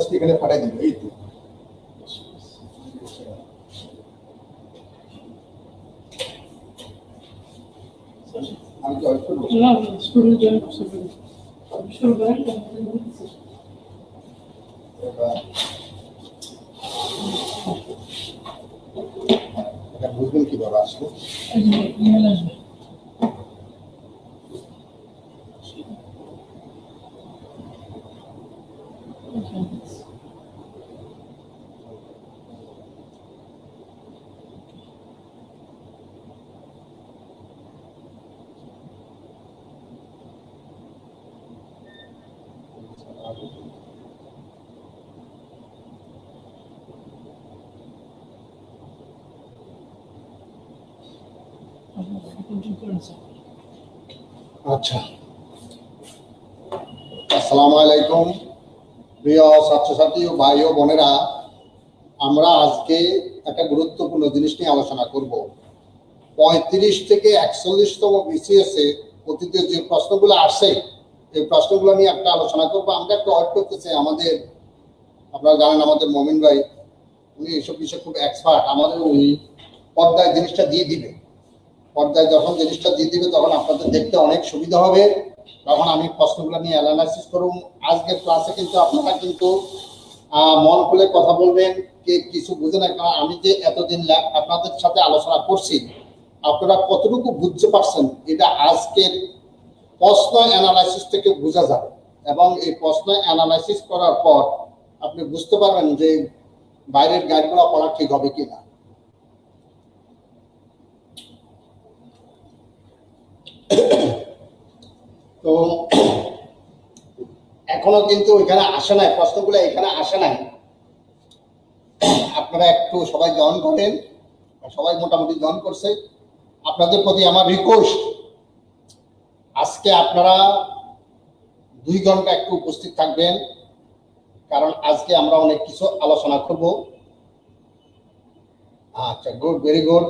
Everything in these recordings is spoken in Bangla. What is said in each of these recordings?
জাস্ট এখানে পাঠাই দিবে এই তো আমি তো শুরু করেন বুঝবেন কিভাবে আসবে আচ্ছা আসসালামু আলাইকুম প্রিয় ছাত্রছাত্রী ও ভাই ও বোনেরা, আমরা আজকে একটা গুরুত্বপূর্ণ জিনিস নিয়ে আলোচনা করব। 35 থেকে 41তম বিসিএস এ অতীতে যে প্রশ্নগুলো আসছে এই প্রশ্নগুলো নিয়ে একটা আলোচনা করবো। আমরা একটু ওয়েট করতেছি আমাদের, আপনারা জানেন আমাদের মমিন ভাই উনি এইসব বিষয়ে খুব এক্সপার্ট। আমাদের উনি পর্দায় জিনিসটা দিয়ে দিবে, পর্দায় যখন জিনিসটা দিয়ে দিবে তখন আপনাদের দেখতে অনেক সুবিধা হবে, তখন আমি প্রশ্নগুলো নিয়ে অ্যানালাইসিস করুন। আজকের ক্লাসে কিন্তু আপনারা কিন্তু মন খুলে কথা বলবেন, কে কিছু বুঝে না, কারণ আমি যে এতদিন আপনাদের সাথে আলোচনা করছি আপনারা কতটুকু বুঝতে পারছেন এটা আজকের প্রশ্ন অ্যানালাইসিস থেকে বোঝা যাবে, এবং এই প্রশ্ন অ্যানালাইসিস করার পর আপনি বুঝতে পারবেন যে বাইরের গাইডগুলো পড়া ঠিক হবে কিনা। তো এখনো কিন্তু এখানে আসে নাই, প্রশ্নগুলো এখানে আসে নাই। আপনারা একটু সবাই জয়েন করেন, সবাই মোটামুটি জয়েন করছে। আপনাদের প্রতি আমার রিকোয়েস্ট, আজকে আপনারা 2 ঘন্টা একটু উপস্থিত থাকবেন, কারণ আজকে আমরা অনেক কিছু আলোচনা করব। আচ্ছা, গুড, ভেরি গুড।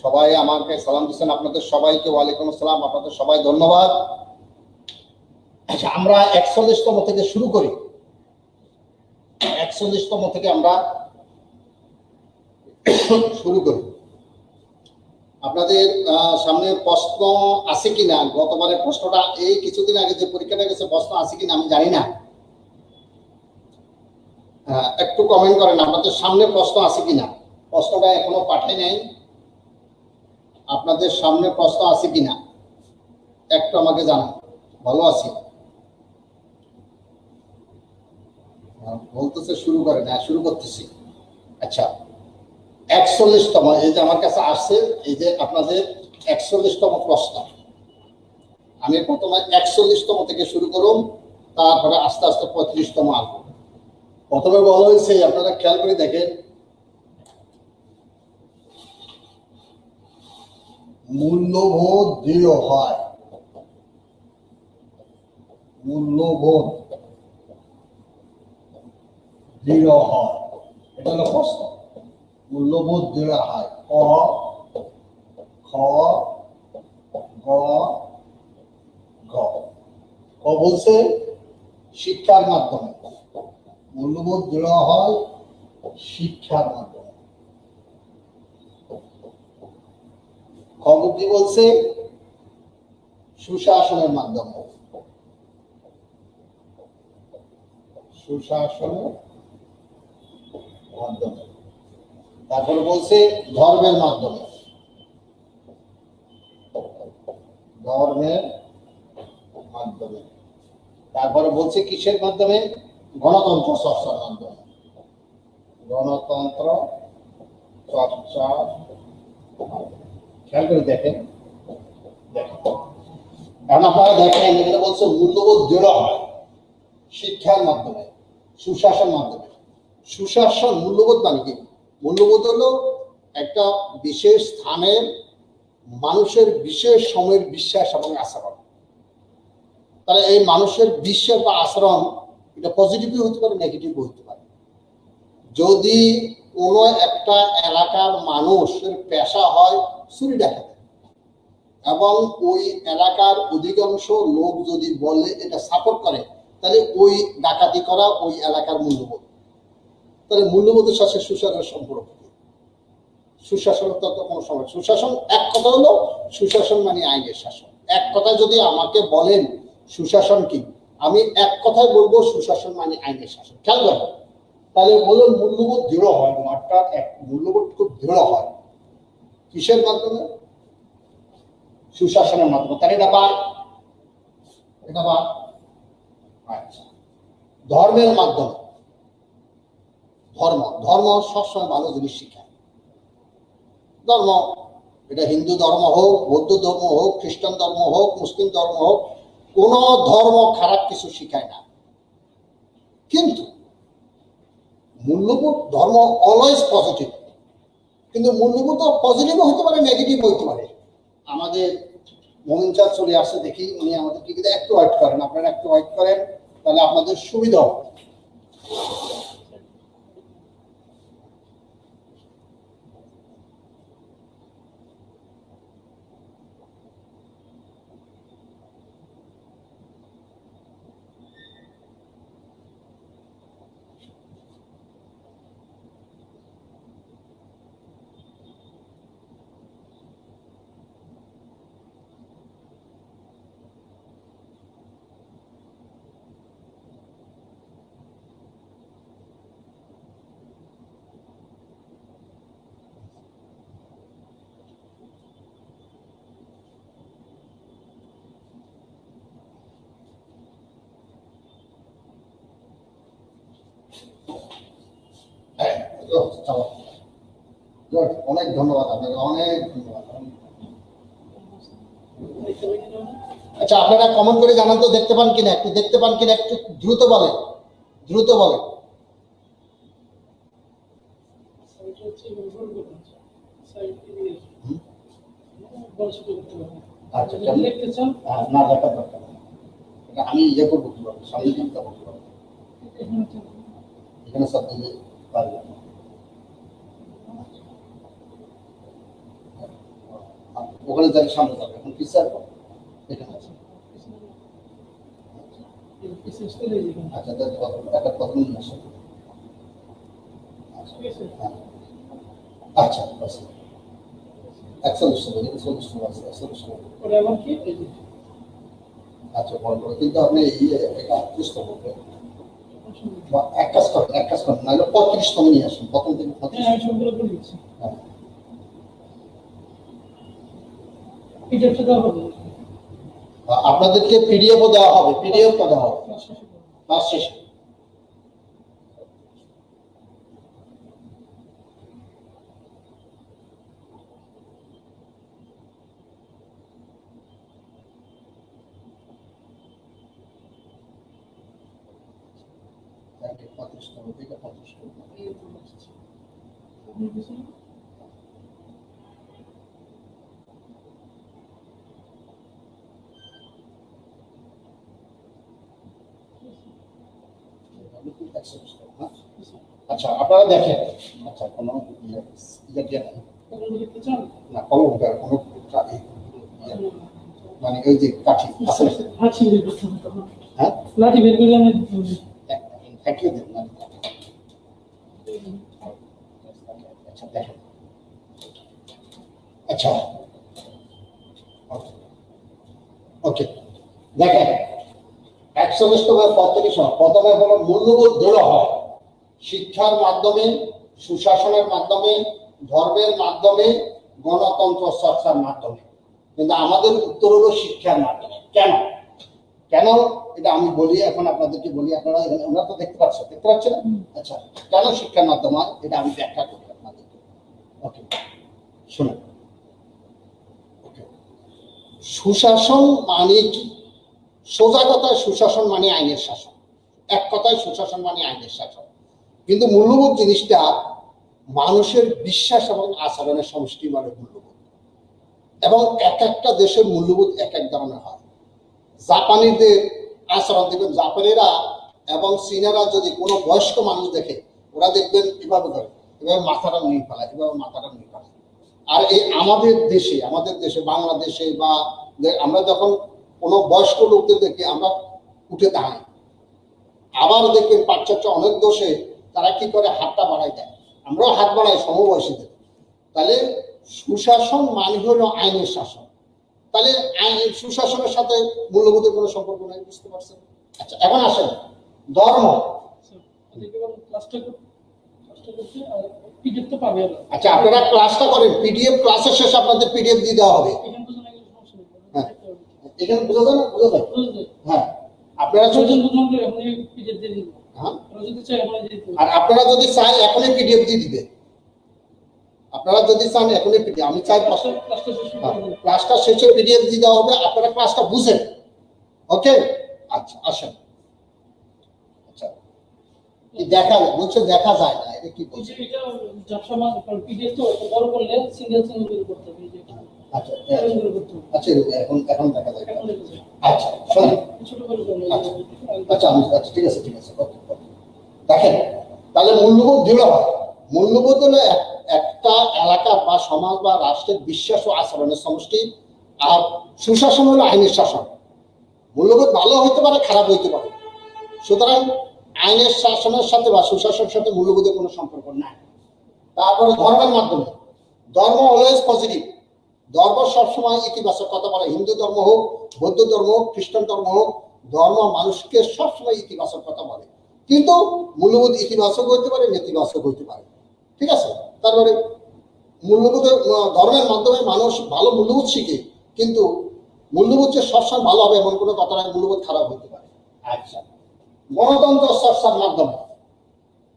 সবাই আমাকে সালাম দিচ্ছেন, আপনাদের সবাইকে ওয়ালাইকুম আসসালাম, আপনাদের সবাই ধন্যবাদ। আচ্ছা, আমরা 41তম থেকে শুরু করি। 41তম থেকে আমরা শুরু করি। আপনাদের সামনে প্রশ্ন আছে কিনা, গতবারের প্রশ্নটা এই কিছুদিন আগে যে পরীক্ষাটা গেছে প্রশ্ন আছে কিনা আমি জানি না, একটু কমেন্ট করেন আপনাদের সামনে প্রশ্ন আছে কিনা। প্রশ্নটা এখনো পাঠাই নাই, আপনাদের সামনে প্রশ্ন আছে কিনা একটু আমাকে জানান। ভালো আছি বলতেছে শুরু করেন, হ্যাঁ শুরু করতেছি। আচ্ছা, 41তম এই যে আমার কাছে আসছে, এই যে আপনাদের 41তম প্রশ্ন। আমি প্রথমে 41তম থেকে শুরু করুন, তারপরে আস্তে আস্তে 35তম আসবো। প্রথমে বলা হয়েছে, আপনারা খেয়াল করে দেখেন, মূল্যবোধ দৃঢ় হয়। মূল্যবোধ দৃঢ় হয়, এটা হলো প্রশ্ন। মূল্যবোধ দৃঢ় হয়। ক, খ, গ, ঘ। ক বলছে শিক্ষার মাধ্যমে। মূল্যবোধ দৃঢ় হয় শিক্ষার মাধ্যমে। খ কি বলছে? সুশাসনের মাধ্যমে। সুশাসনের মাধ্যমে। তারপরে বলছে ধর্মের মাধ্যমে। ধর্মের মাধ্যমে। তারপরে বলছে কিসের মাধ্যমে? গণতন্ত্র চর্চার মাধ্যমে। গণতন্ত্র চর্চা। খেয়াল করে দেখেন, এখন আপনারা দেখেন এখানে বলছে মূল্যবোধ দৃঢ় হয় শিক্ষার মাধ্যমে, সুশাসন মাধ্যমে। সুশাসন মূল্যবোধ মানে কি? মূল্যবোধ হলো একটা বিশেষ স্থানের মানুষের বিশেষ সময়ের বিশ্বাস এবং আচরণ। তাহলে এই মানুষের বিশ্বাস বা আচরণ এটা পজিটিভই হতে পারে, নেগেটিভও হতে পারে। যদি কোনো একটা এলাকার মানুষের পেশা হয় চুরি ডাকাতি, এবং ওই এলাকার অধিকাংশ লোক যদি বলে এটা সাপোর্ট করে, তাহলে ওই ডাকাতি করা ওই এলাকার মূল্যবোধ, তাহলে মূল্যবোধের সাথে সুশাসনের সম্পর্ক কি? সুশাসনের তো কোনো সময় সুশাসন এক কথা হলো সুশাসন মানে আইনের শাসন। এক কথায় যদি আমাকে বলেন সুশাসন কি, আমি এক কথায় বলবো সুশাসন মানে আইনের শাসন। খেয়াল করো, তাহলে বলুন মূল্যবোধ দৃঢ় হয়, অর্থাৎ এক মূল্যবোধ খুব দৃঢ় হয় কিসের মাধ্যমে? সুশাসনের মাধ্যমে। তাহলে এটা বা আচ্ছা, ধর্মের মাধ্যমে। ধর্ম সবসময় ভালো জিনিস শিখায়। ধর্ম, এটা হিন্দু ধর্ম হোক, বৌদ্ধ ধর্ম হোক, খ্রিস্টান ধর্ম হোক, মুসলিম ধর্ম হোক, কোন ধর্ম খারাপ কিছু শিখায় না। কিন্তু মূল্যবোধ ধর্ম অলওয়েজ পজিটিভ, কিন্তু মূল্যবোধ পজিটিভ হতে পারে, নেগেটিভ হতে পারে। আমাদের মোমিন চাঁদ চলে আসছে, দেখি উনি আমাদেরকে কিন্তু একটু ওয়েট করেন, আপনারা একটু ওয়েট করেন, তাহলে আপনাদের সুবিধা হবে। অনেক ধন্যবাদ আপনাকে, অনেক ধন্যবাদ। আচ্ছা, আপনারা কমেন্ট করে জানান তো দেখতে পান কিনা, একটু দেখতে পান কিনা, একটু দ্রুত বলেন, দ্রুত বলেন। আচ্ছা, না দেখার দরকার, আমি ইয়ে করবো কিভাবে, সামনে দিতে হবে এখানে সব দিকে পারবে। ওখানে যাবে, সামনে যাবে, এখন কি স্যার এখানে আছে। আচ্ছা, একটা কথা নিয়ে আসেন। আচ্ছা, আচ্ছা, বল করে কিন্তু আপনি এটা চেষ্টা করবেন। এক কাজ করেন, নাহলে 35তম নিয়ে আসেন, প্রথম থেকে 35। আপনাদেরকে পিডিএফও দেওয়া হবে, পিডিএফ দেওয়া হবে ক্লাস শেষে। আচ্ছা, আপনারা দেখেন। আচ্ছা, কোনো না কলমকার কোনো মানে ওই যে কাঠি আছে, হ্যাঁ লাঠি বের করে আমি দেখিয়ে দেন না। আচ্ছা, দেখেন। আচ্ছা, ওকে, দেখেন 41তম পদ থেকে প্রথমে হলো মূল্যবোধ দৃঢ় হয় শিক্ষার মাধ্যমে, সুশাসনের মাধ্যমে, ধর্মের মাধ্যমে, গণতন্ত্র চর্চার মাধ্যমে। কিন্তু আমাদের উত্তর হলো শিক্ষার মাধ্যমে। কেন কেন এটা আমি বলি, এখন আপনাদেরকে বলি, আপনারা আমরা তো দেখতে পাচ্ছেন। আচ্ছা, কেন শিক্ষার মাধ্যমে এটা আমি ব্যাখ্যা করি আপনাদেরকে। ওকে, শুনুন। ওকে, সুশাসন মানে কি? সোজা কথায় সুশাসন মানে আইনের শাসন, এক কথায় সুশাসন মানে আইনের শাসন। কিন্তু মূল্যবোধ জিনিসটা মানুষের বিশ্বাস এবং আচরণের সমষ্টি মানে মূল্যবোধ, এবং এক একটা দেশের মূল্যবোধ এক এক ধরনের হয়। জাপানিদের আচরণ দেখবেন, জাপানিরা এবং চীনারা যদি কোনো বয়স্ক মানুষ দেখে, ওরা দেখবেন এভাবে করে, এভাবে মাথাটা নিয়ে ফেলায়, এভাবে মাথাটা নিয়ে ফেলায়। আর এই আমাদের দেশে বাংলাদেশে বা আমরা যখন কোনো বয়স্ক লোকদের দেখে আমরা উঠে দাঁড়াই, আবার দেখবেন পাশ্চাত্য অনেক দোষে তারা কি করে হাতটা বাড়ায় দেয়, আমরাও হাত বাড়াই সমবয়সীদের। তাহলে সুশাসন মানে হলো আইনের শাসন। তাহলে সুশাসনের সাথে মূল্যবোধের কোনো সম্পর্ক নাই, বুঝতে পারছেন? আচ্ছা, এখন আসেন ধর্ম। আচ্ছা, আপনারা ক্লাসটা করেন, পিডিএফ ক্লাসের শেষে আপনাদের পিডিএফ দিয়ে দেওয়া হবে। হ্যাঁ, এখানে বোঝা যায় না? বোঝা যায়? হ্যাঁ, আপনারা আর আপনারা যদি চাই এখনই পিডিএফ দিয়ে দিবে। আপনারা যদি চান এখনই পিডিএফ, আমি চাই ক্লাসটা শেষে পিডিএফ দিয়ে দেওয়া হবে, আপনারা ক্লাসটা বুঝেন। ওকে, আচ্ছা আসেন। আচ্ছা, কি দেখা বলছে দেখা যায় না, এটা কি বলছে? এটা সবসময় পিডিএফ তো বড় করলে সিঙ্গেল সিঙ্গেল করতে হবে। আচ্ছা আচ্ছা, এখন দেখা যায়। আচ্ছা শুনুন, আচ্ছা আমি আচ্ছা ঠিক আছে দেখেন, তাহলে মূল্যবোধ দৃঢ় হয়। মূল্যবোধ হলো একটা এলাকা বা সমাজ বা রাষ্ট্রের বিশ্বাস ও আচরণের সমষ্টি, আর সুশাসন হলো আইনের শাসন। মূল্যবোধ ভালো হইতে পারে, খারাপ হইতে পারে, সুতরাং আইনের শাসনের সাথে বা সুশাসনের সাথে মূল্যবোধের কোনো সম্পর্ক নাই। তারপরে ধর্মের মাধ্যমে, ধর্ম অলওয়েজ পজিটিভ, ধর্ম সবসময় ইতিবাচক কথা বলে। হিন্দু ধর্ম হোক, বৌদ্ধ ধর্ম হোক, খ্রিস্টান ধর্ম হোক, ধর্ম মানুষকে সবসময় ইতিবাচক কথা বলে, কিন্তু মূল্যবোধ ইতিবাচক হইতে পারে, নেতিবাচক হইতে পারে। ঠিক আছে, তারপরে মূল্যবোধের ধর্মের মাধ্যমে মানুষ ভালো মূল্যবোধ শিখে, কিন্তু মূল্যবোধ যে সবসময় ভালো হবে এমন কোনো কথা নয়, মূল্যবোধ খারাপ হইতে পারে। আচ্ছা, গণতন্ত্র চর্চার মাধ্যমে,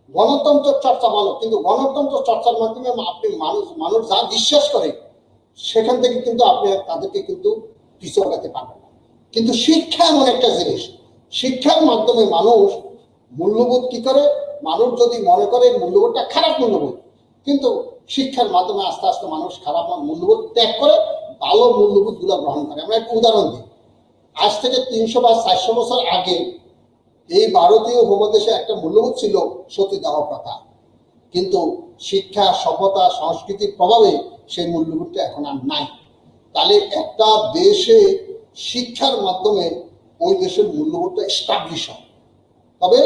গণতন্ত্র চর্চা ভালো, কিন্তু গণতন্ত্র চর্চার মাধ্যমে আপনি মানুষ যা বিশ্বাস করে সেখান থেকে কিন্তু আপনি তাদেরকে কিন্তু পিছু লাগাতে পারবেন না। কিন্তু শিক্ষা এমন একটা জিনিস, শিক্ষার মাধ্যমে মানুষ মূল্যবোধ কি করে, মানুষ যদি মনে করে মূল্যবোধটা খারাপ মূল্যবোধ, কিন্তু শিক্ষার মাধ্যমে আস্তে আস্তে মানুষ খারাপ মূল্যবোধ ত্যাগ করে ভালো মূল্যবোধ গুলা গ্রহণ করে। আমরা একটা উদাহরণ দিই, আজ থেকে 300 বা 400 বছর আগে এই ভারতীয় উপমহাদেশে একটা মূল্যবোধ ছিল সতীদাহ প্রথা, কিন্তু শিক্ষা, সভ্যতা, সংস্কৃতির প্রভাবে সেই মূল্যবোধটা এখন আর নাই। তাহলে একটা দেশে শিক্ষার মাধ্যমে ওই দেশের মূল্যবোধটা এস্টাবলিশ হয়। তবে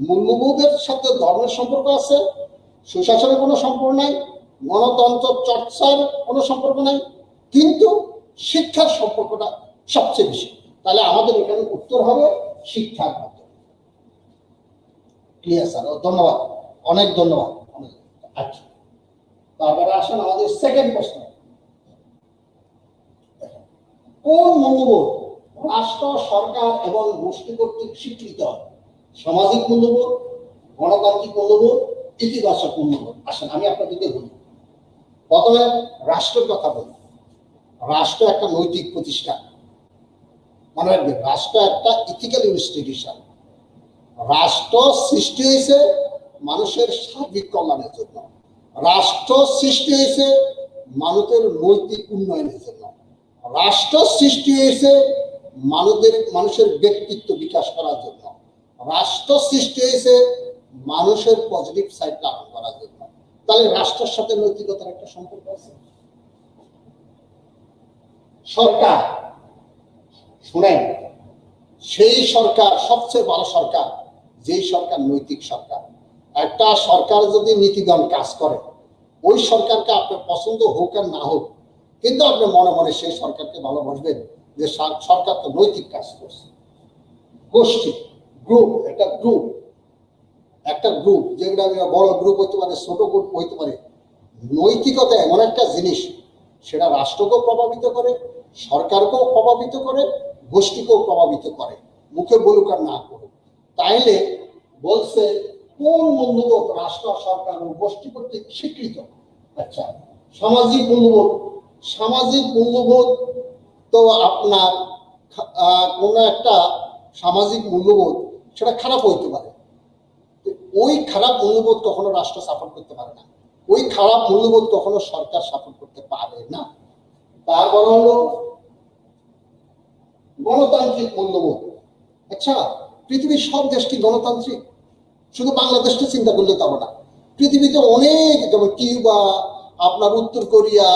মূল্যবোধের সাথে ধর্মের সম্পর্ক আছে, সুশাসনের কোনো সম্পর্ক নাই, গণতন্ত্র চর্চার কোনো সম্পর্ক নাই, কিন্তু শিক্ষার সম্পর্কটা সবচেয়ে বেশি। তাহলে আমাদের এখানে উত্তর হবে শিক্ষার মাধ্যমে। Clear sir? ধন্যবাদ, অনেক ধন্যবাদ। আচ্ছা, তারপরে আসেন আমাদের সেকেন্ড প্রশ্ন। কোন মূল্যবোধ রাষ্ট্র, সরকার এবং গোষ্ঠী কর্তৃক স্বীকৃত হয়? সামাজিক মূল্যবোধ, গণতান্ত্রিক মূল্যবোধ, ইতিবাচক মূল্যবোধ? আসেন আমি আপনাদেরকে বলি। প্রথমে রাষ্ট্রের কথা বলি। রাষ্ট্র একটা নৈতিক প্রতিষ্ঠান, মনে রাখবেন, রাষ্ট্র একটা ইথিক্যাল ইনস্টিটিউশন। রাষ্ট্র সৃষ্টি হয়েছে মানুষের সার্বিক কল্যাণের জন্য, রাষ্ট্র সৃষ্টি হয়েছে মানুষের নৈতিক উন্নয়নের জন্য, রাষ্ট্র সৃষ্টি হয়েছে মানুষের ব্যক্তিত্ব বিকাশ করার জন্য, রাষ্ট্র সৃষ্টি হয়েছে মানুষের পজিটিভ সাইড লালন করার জন্য। তাহলে রাষ্ট্রের সাথে নৈতিকতার একটা সম্পর্ক আছে। সরকার, শুনেন, সেই সরকার সবচেয়ে ভালো সরকার যেই সরকার নৈতিক সরকার। একটা সরকার যদি নীতিবান কাজ করে, ওই সরকারকে আপনার পছন্দ হোক আর না হোক, কিন্তু আপনি মনে মনে সেই সরকারকে ভালোবাসবেন যে সরকার তো নৈতিক কাজ করছে। গোষ্ঠী, গ্রুপ, একটা গ্রুপ যেগুলো বড় গ্রুপ হইতে পারে, ছোট গ্রুপ হইতে পারে। নৈতিকতা এমন একটা জিনিস, সেটা রাষ্ট্রকেও প্রভাবিত করে, সরকারকেও প্রভাবিত করে, গোষ্ঠীকেও প্রভাবিত করে, মুখে বলুক আর না করুক। তাইলে বলছে কোন মূল্যবোধ রাষ্ট্র, সরকার ও গোষ্ঠী কর্তৃক স্বীকৃত? আচ্ছা, সামাজিক মূল্যবোধ। সামাজিক মূল্যবোধ তো আপনার কোন একটা সামাজিক মূল্যবোধ সেটা খারাপ হইতে পারে, ওই খারাপ মূল্যবোধ কখনো রাষ্ট্র সাপোর্ট করতে পারে না, ওই খারাপ মূল্যবোধ কখনো সরকার সাপোর্ট করতে পারে না। তারপর হলো গণতান্ত্রিক মূল্যবোধ। আচ্ছা, পৃথিবীর সব দেশ কি গণতান্ত্রিক? শুধু বাংলাদেশকে চিন্তা করলে তবে না, পৃথিবীতে অনেক, যেমন কিউবা, আপনার উত্তর কোরিয়া,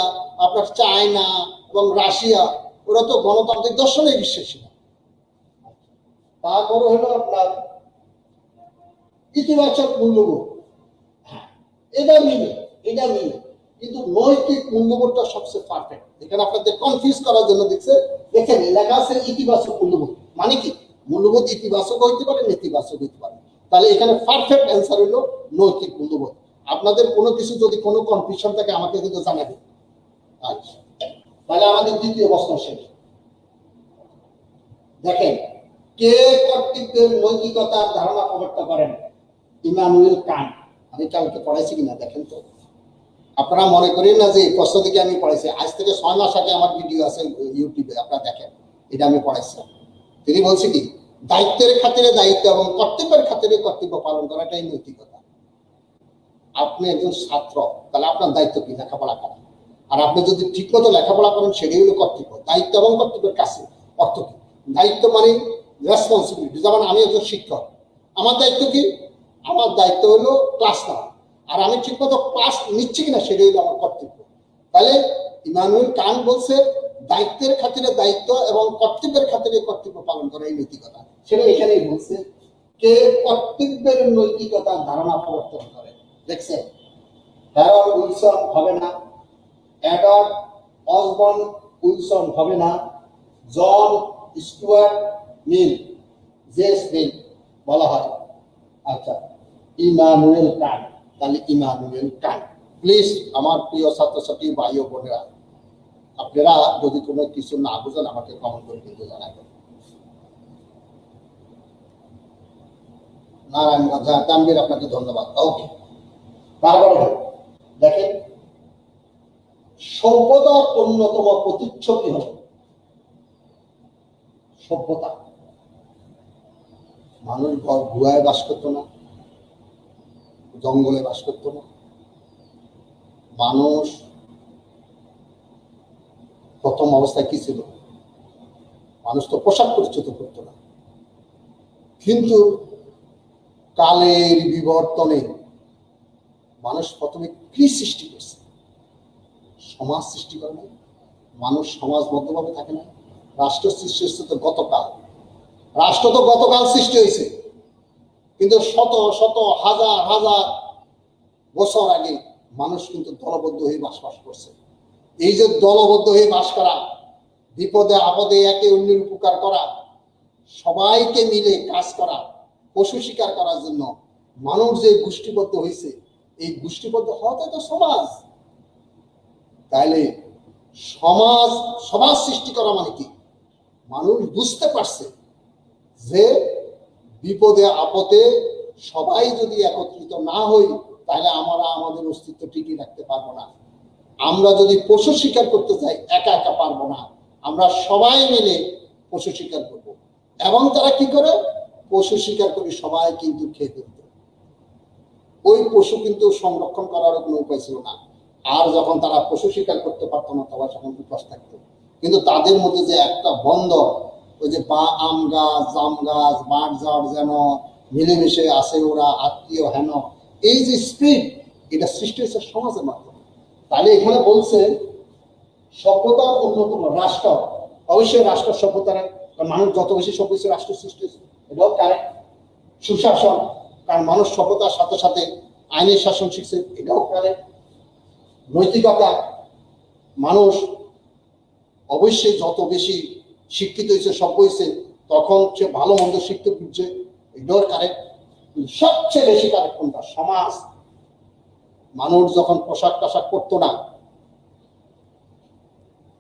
আপনার চায়না এবং রাশিয়া, ওরা তো গণতান্ত্রিক দর্শনে বিশ্বাসী না। তারপরে হলো আপনার ইতিবাচক মূল্যবোধ, হ্যাঁ এটা মিলে, এটা মিলে, কিন্তু নৈতিক মূল্যবোধটা সবচেয়ে পারফেক্ট। এখানে আপনাদের কনফিউজ করার জন্য দেখেন লেখা আছে ইতিবাচক মূল্যবোধ, মানে কি মূল্যবোধ ইতিবাচক হইতে পারে, নেতিবাচক হইতে পারে। তাহলে এখানে পারফেক্ট অ্যান্সার হলো নৈতিক মূল্যবোধ। আপনাদের কোনো কিছু যদি কোনো কনফিউশন থাকে আমাকে কিন্তু জানাবেন। আচ্ছা, তাহলে আমাদের দ্বিতীয় প্রশ্ন শেষ। দেখেন, কে কর্তৃত্বের নৈতিকতার ধারণা প্রবর্তন করেন? Immanuel Kant. আমি কালকে পড়াইছি কিনা দেখেন তো। আপনারা মনে করেন না যে এই প্রশ্ন থেকে আমি পড়াইছি, আজ থেকে 6 মাস আগে আমার ভিডিও আছে ইউটিউবে, আপনারা দেখেন, এটা আমি পড়াইছি। তিনি বলছে কি, দায়িত্বের খাতিরে দায়িত্ব এবং কর্তব্যের খাতিরে কর্তব্য পালন করাটাই নৈতিকতা। আপনি একজন ছাত্র, তাহলে আপনার দায়িত্ব কি? লেখাপড়া করা। আর আপনি যদি ঠিক মতো লেখাপড়া করেন সেটাই হলো কর্তব্য। দায়িত্ব এবং কর্তব্যের কাছে অর্থ কি? দায়িত্ব মানে রেসপন্সিবিলিটি। যেমন আমি একজন শিক্ষক, আমার দায়িত্ব কি? আমার দায়িত্ব হলো ক্লাস নেওয়া, আর আমি ঠিক মতো ক্লাস নিচ্ছি কিনা সেটাই হলো আমার কর্তব্য। তাহলে ইমানুয়েল কান্ট বলছে দায়িত্বের খাতিরে দায়িত্ব এবং কর্তব্যের খাতিরে কর্তব্য পালন করা এই নৈতিকতা। সেটা এখানেই বলছে, কে কর্তব্যের নৈতিকতার ধারণা প্রবর্তন করে। দেখছেন, হ্যারল্ড উইলসন হবে না, এডওয়ার্ড অসবর্ন উইলসন হবে না, জন স্টুয়ার্ট মিল, জেস মিল বলা হয়। আচ্ছা, ইমানুয়েল কান্ট। তাহলে ইমানুয়েল কান্ট। প্লিজ আমার প্রিয় ছাত্রছাত্রী ভাই ও বোনেরা, আপনারা যদি কোনো কিছু না বুঝেন আমাকে কমেন্ট করে কিন্তু জানাবেন। নারায়ণগঞ্জ তানভীর, আপনাকে ধন্যবাদ। ওকে, তারপরে দেখেন, সভ্যতার অন্যতম প্রতিচ্ছবি হল সভ্যতা। মানুষ গুহায় বাস করতো না, জঙ্গলে বাস করতো না। মানুষ প্রথম অবস্থায় কি ছিল? মানুষ তো পোশাক পরিচিত করতো না, কিন্তু কালের বিবর্তনে মানুষ প্রথমে কি সৃষ্টি করছে? সমাজ সৃষ্টি করে না? মানুষ সমাজবদ্ধভাবে থাকে না? রাষ্ট্র সৃষ্টি হচ্ছে তো গতকাল। রাষ্ট্র তো গতকাল সৃষ্টি হয়েছে, কিন্তু শত শত হাজার হাজার বছর আগে মানুষ কিন্তু দলবদ্ধ হয়ে বাস করছে। এই যে দলবদ্ধ হয়ে বাস করা, বিপদে আপদে একে অন্যের উপকার করা, সবাইকে মিলে কাজ করা, পশু শিকার করার জন্য মানুষ যে গোষ্ঠীবদ্ধ হয়েছে, এই গোষ্ঠীবদ্ধ হওয়াটাই তো সমাজ। তাইলে সমাজ সৃষ্টি করা মানে কি? মানুষ বুঝতে পারছে যে বিপদে আপদে সবাই যদি একত্রিত না হই তাহলে আমরা আমাদের অস্তিত্ব ঠিকই রাখতে পারবো না। আমরা যদি পশু শিকার করতে চাই একা একা পারবো না, আমরা সবাই মিলে পশু শিকার করব। এবং তারা কি করে? পশু শিকার করে সবাই কিন্তু খেয়ে ফেলত। ওই পশু কিন্তু সংরক্ষণ করার কোনো উপায় ছিল না। আর যখন তারা পশু শিকার করতে পারতো না তখন তখন উপাস থাকতো। কিন্তু তাদের মধ্যে যে একটা বন্ধন, ওই যে আম গাছ, জাম গাছ, বাঁশ ঝাড় যেন মিলেমিশে আসে, ওরা আত্মীয় হেন, এই যে স্পিরিট, এটা সৃষ্টি হয়েছে সমাজের মাধ্যমে। তাহলে এখানে বলছে সভ্যতার অন্যতম রাষ্ট্র, অবশ্যই রাষ্ট্র সভ্যতার, মানুষ যত বেশি সভ্য হয়েছে রাষ্ট্র সৃষ্টি হয়েছে, এটাও কারেক্ট। সুশাসন, কারণ মানুষ সভ্যতার সাথে সাথে আইনের শাসন শিখছে, এটাও কারেক্ট। নৈতিকতা, মানুষ অবশ্যই যত বেশি শিক্ষিত হয়েছে, সভ্য হয়েছে, তখন সে ভালো মন্দ শিখতে বুঝছে, এটাও কারেক্ট। সবচেয়ে বেশি কারেক্ট কোনটা? সমাজ। মানুষ যখন পোশাক টাশাক করতো না,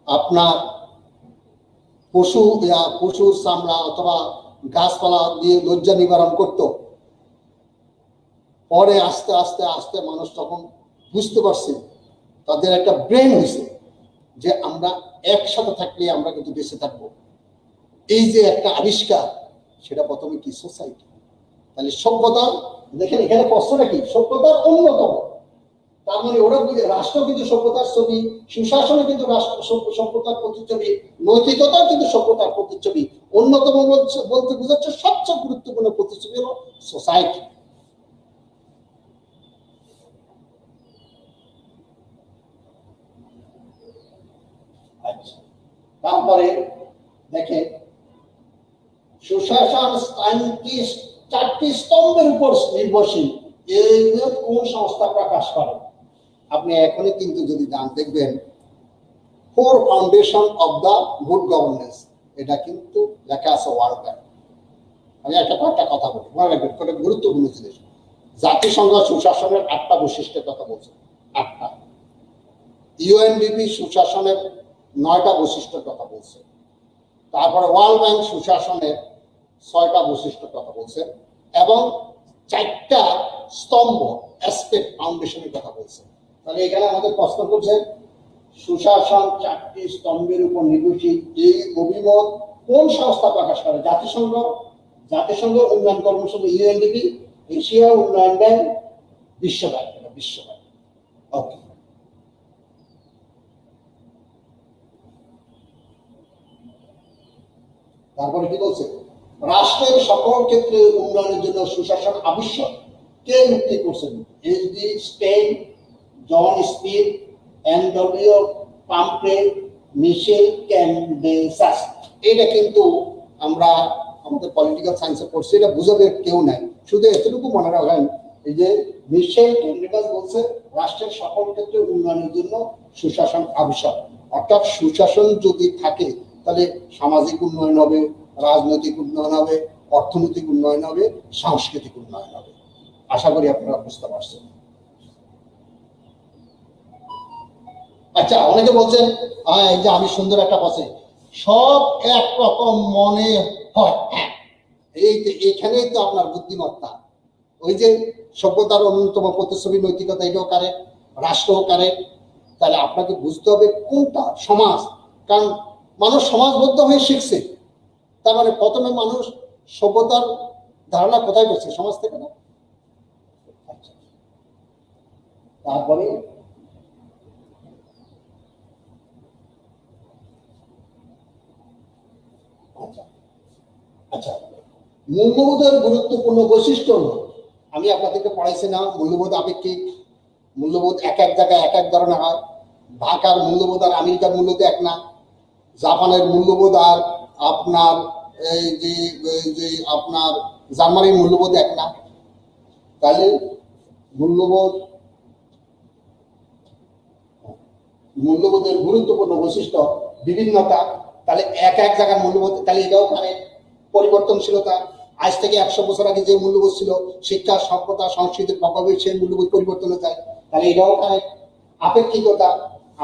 আপনার পশুর চামড়া অথবা গাছপালা দিয়ে লজ্জা নিবারণ করত, পরে আস্তে আস্তে আস্তে মানুষ তখন বুঝতে পারছে, তাদের একটা ব্রেন হয়েছে যে আমরা একসাথে থাকলে আমরা কিন্তু বেঁচে থাকবো। এই যে একটা আবিষ্কার, সেটা প্রথমে কি? সোসাইটি। তাহলে সভ্যতা, দেখেন এখানে প্রশ্নটা কি? সভ্যতার অন্যতম, তার মানে ওরা বুঝে রাষ্ট্র কিন্তু সভ্যতার ছবি, সুশাসনে কিন্তু রাষ্ট্র সভ্যতার প্রতিচ্ছবি, নৈতিকতা কিন্তু সভ্যতার প্রতিচ্ছবি। অন্যতম বলতে বোঝাচ্ছে সবচেয়ে গুরুত্বপূর্ণ প্রতিচ্ছবি হলো সোসাইটি। তারপরে দেখেন, সুশাসন সায়েন্টিস্ট চারটি স্তম্ভের উপর নির্ভরশীল এই কোন সংস্থা প্রকাশ করে? আপনি এখনই কিন্তু যদি যান দেখবেন four foundation of the good governance, এটা কিন্তু লেখা আছে ওয়ার্ল্ড ব্যাংক। আমি কয়েকটা কথা বলি, মনে রাখবেন, কয়েকটা গুরুত্বপূর্ণ জিনিস। জাতিসংঘ সুশাসনের 8টা বৈশিষ্ট্যের কথা বলছে, 8টা। ইউএনডিপি সুশাসনের 9টা বৈশিষ্ট্যের কথা বলছে। তারপরে ওয়ার্ল্ড ব্যাংক সুশাসনের 6টা বৈশিষ্ট্যের কথা বলছে এবং 4টা স্তম্ভ অ্যাসপেক্ট ফাউন্ডেশনের কথা বলছে। তাহলে এখানে আমাদের প্রশ্ন করছে সুশাসন 4টি স্তম্ভের উপর নির্ভরশীল এই অভিমত কোন সংস্থা প্রকাশ করে? জাতিসংঘ, জাতিসংঘ উন্নয়ন কর্মসূচি ইউএনডিপি, এশিয়া উন্নয়ন ব্যাংক, বিশ্ব ব্যাংক। এটা বিশ্ব ব্যাংক। ওকে, তারপরে কি বলছে? রাষ্ট্রের সকল ক্ষেত্রে উন্নয়নের জন্য সুশাসন আবশ্যক। কে যুক্তি করছেন? এইচডি স্টেইন, জন স্পিড, এনডব্লিউ পাম্পে, মিশেল ক্যান্ডেসাস। এটা কিন্তু আমরা আমাদের পলিটিক্যাল সায়েন্সে পড়ছি, এটা বুঝাবে কেউ নাই, শুধু এতটুকু মনে রাখেন এই যে মিশেল ক্যান্ডেসাস বলছে রাষ্ট্রের সকল ক্ষেত্রে উন্নয়নের জন্য সুশাসন আবশ্যক। অর্থাৎ সুশাসন যদি থাকে তাহলে সামাজিক উন্নয়ন হবে, রাজনৈতিক উন্নয়ন হবে, অর্থনৈতিক উন্নয়ন হবে, সাংস্কৃতিক উন্নয়ন হবে। আশা করি আপনারা বুঝতে পারছেন। আচ্ছা, অনেকে বলছেন এই যে আমি সুন্দর একটা বসে সব একরকম মনে হয়। এই যে এখানেই তো আপনার বুদ্ধিমত্তা। ওই যে সভ্যতার অন্যতম প্রতিচ্ছবি নৈতিকতা, এটাও কারেক্ট, রাষ্ট্রও কারেক্ট। তাহলে আপনাকে বুঝতে হবে কোনটা সমাজ, কারণ মানুষ সমাজবদ্ধ হয়ে শিখছে। তার মানে প্রথমে মানুষ সভ্যতার ধারণা কোথায় করছে? সমাজ থেকে না? আচ্ছা, তারপরে আচ্ছা আচ্ছা মূল্যবোধের গুরুত্বপূর্ণ বৈশিষ্ট্য হলো, আমি আপনাদেরকে পড়াইছি না, মূল্যবোধ আপেক্ষিক। মূল্যবোধ এক এক জায়গায় এক এক ধরনের হয়। ঢাকার মূল্যবোধ আর আমেরিকার মূল্যবোধ এক না। জাপানের মূল্যবোধ আর আপনার এই যে আপনার জার্মানির মূল্যবোধ এক না। তাহলে মূল্যবোধের গুরুত্বপূর্ণ বৈশিষ্ট্য বিভিন্নতা। তাহলে এক এক জায়গার মূল্যবোধ, তাহলে এটাও মানে পরিবর্তনশীলতা। আজ থেকে 100 বছর আগে যে মূল্যবোধ ছিল শিক্ষা, সভ্যতা, সংস্কৃতির প্রভাবে সেই মূল্যবোধ পরিবর্তন হয়ে যায়, তাহলে এটাও মানে আপেক্ষিকতা।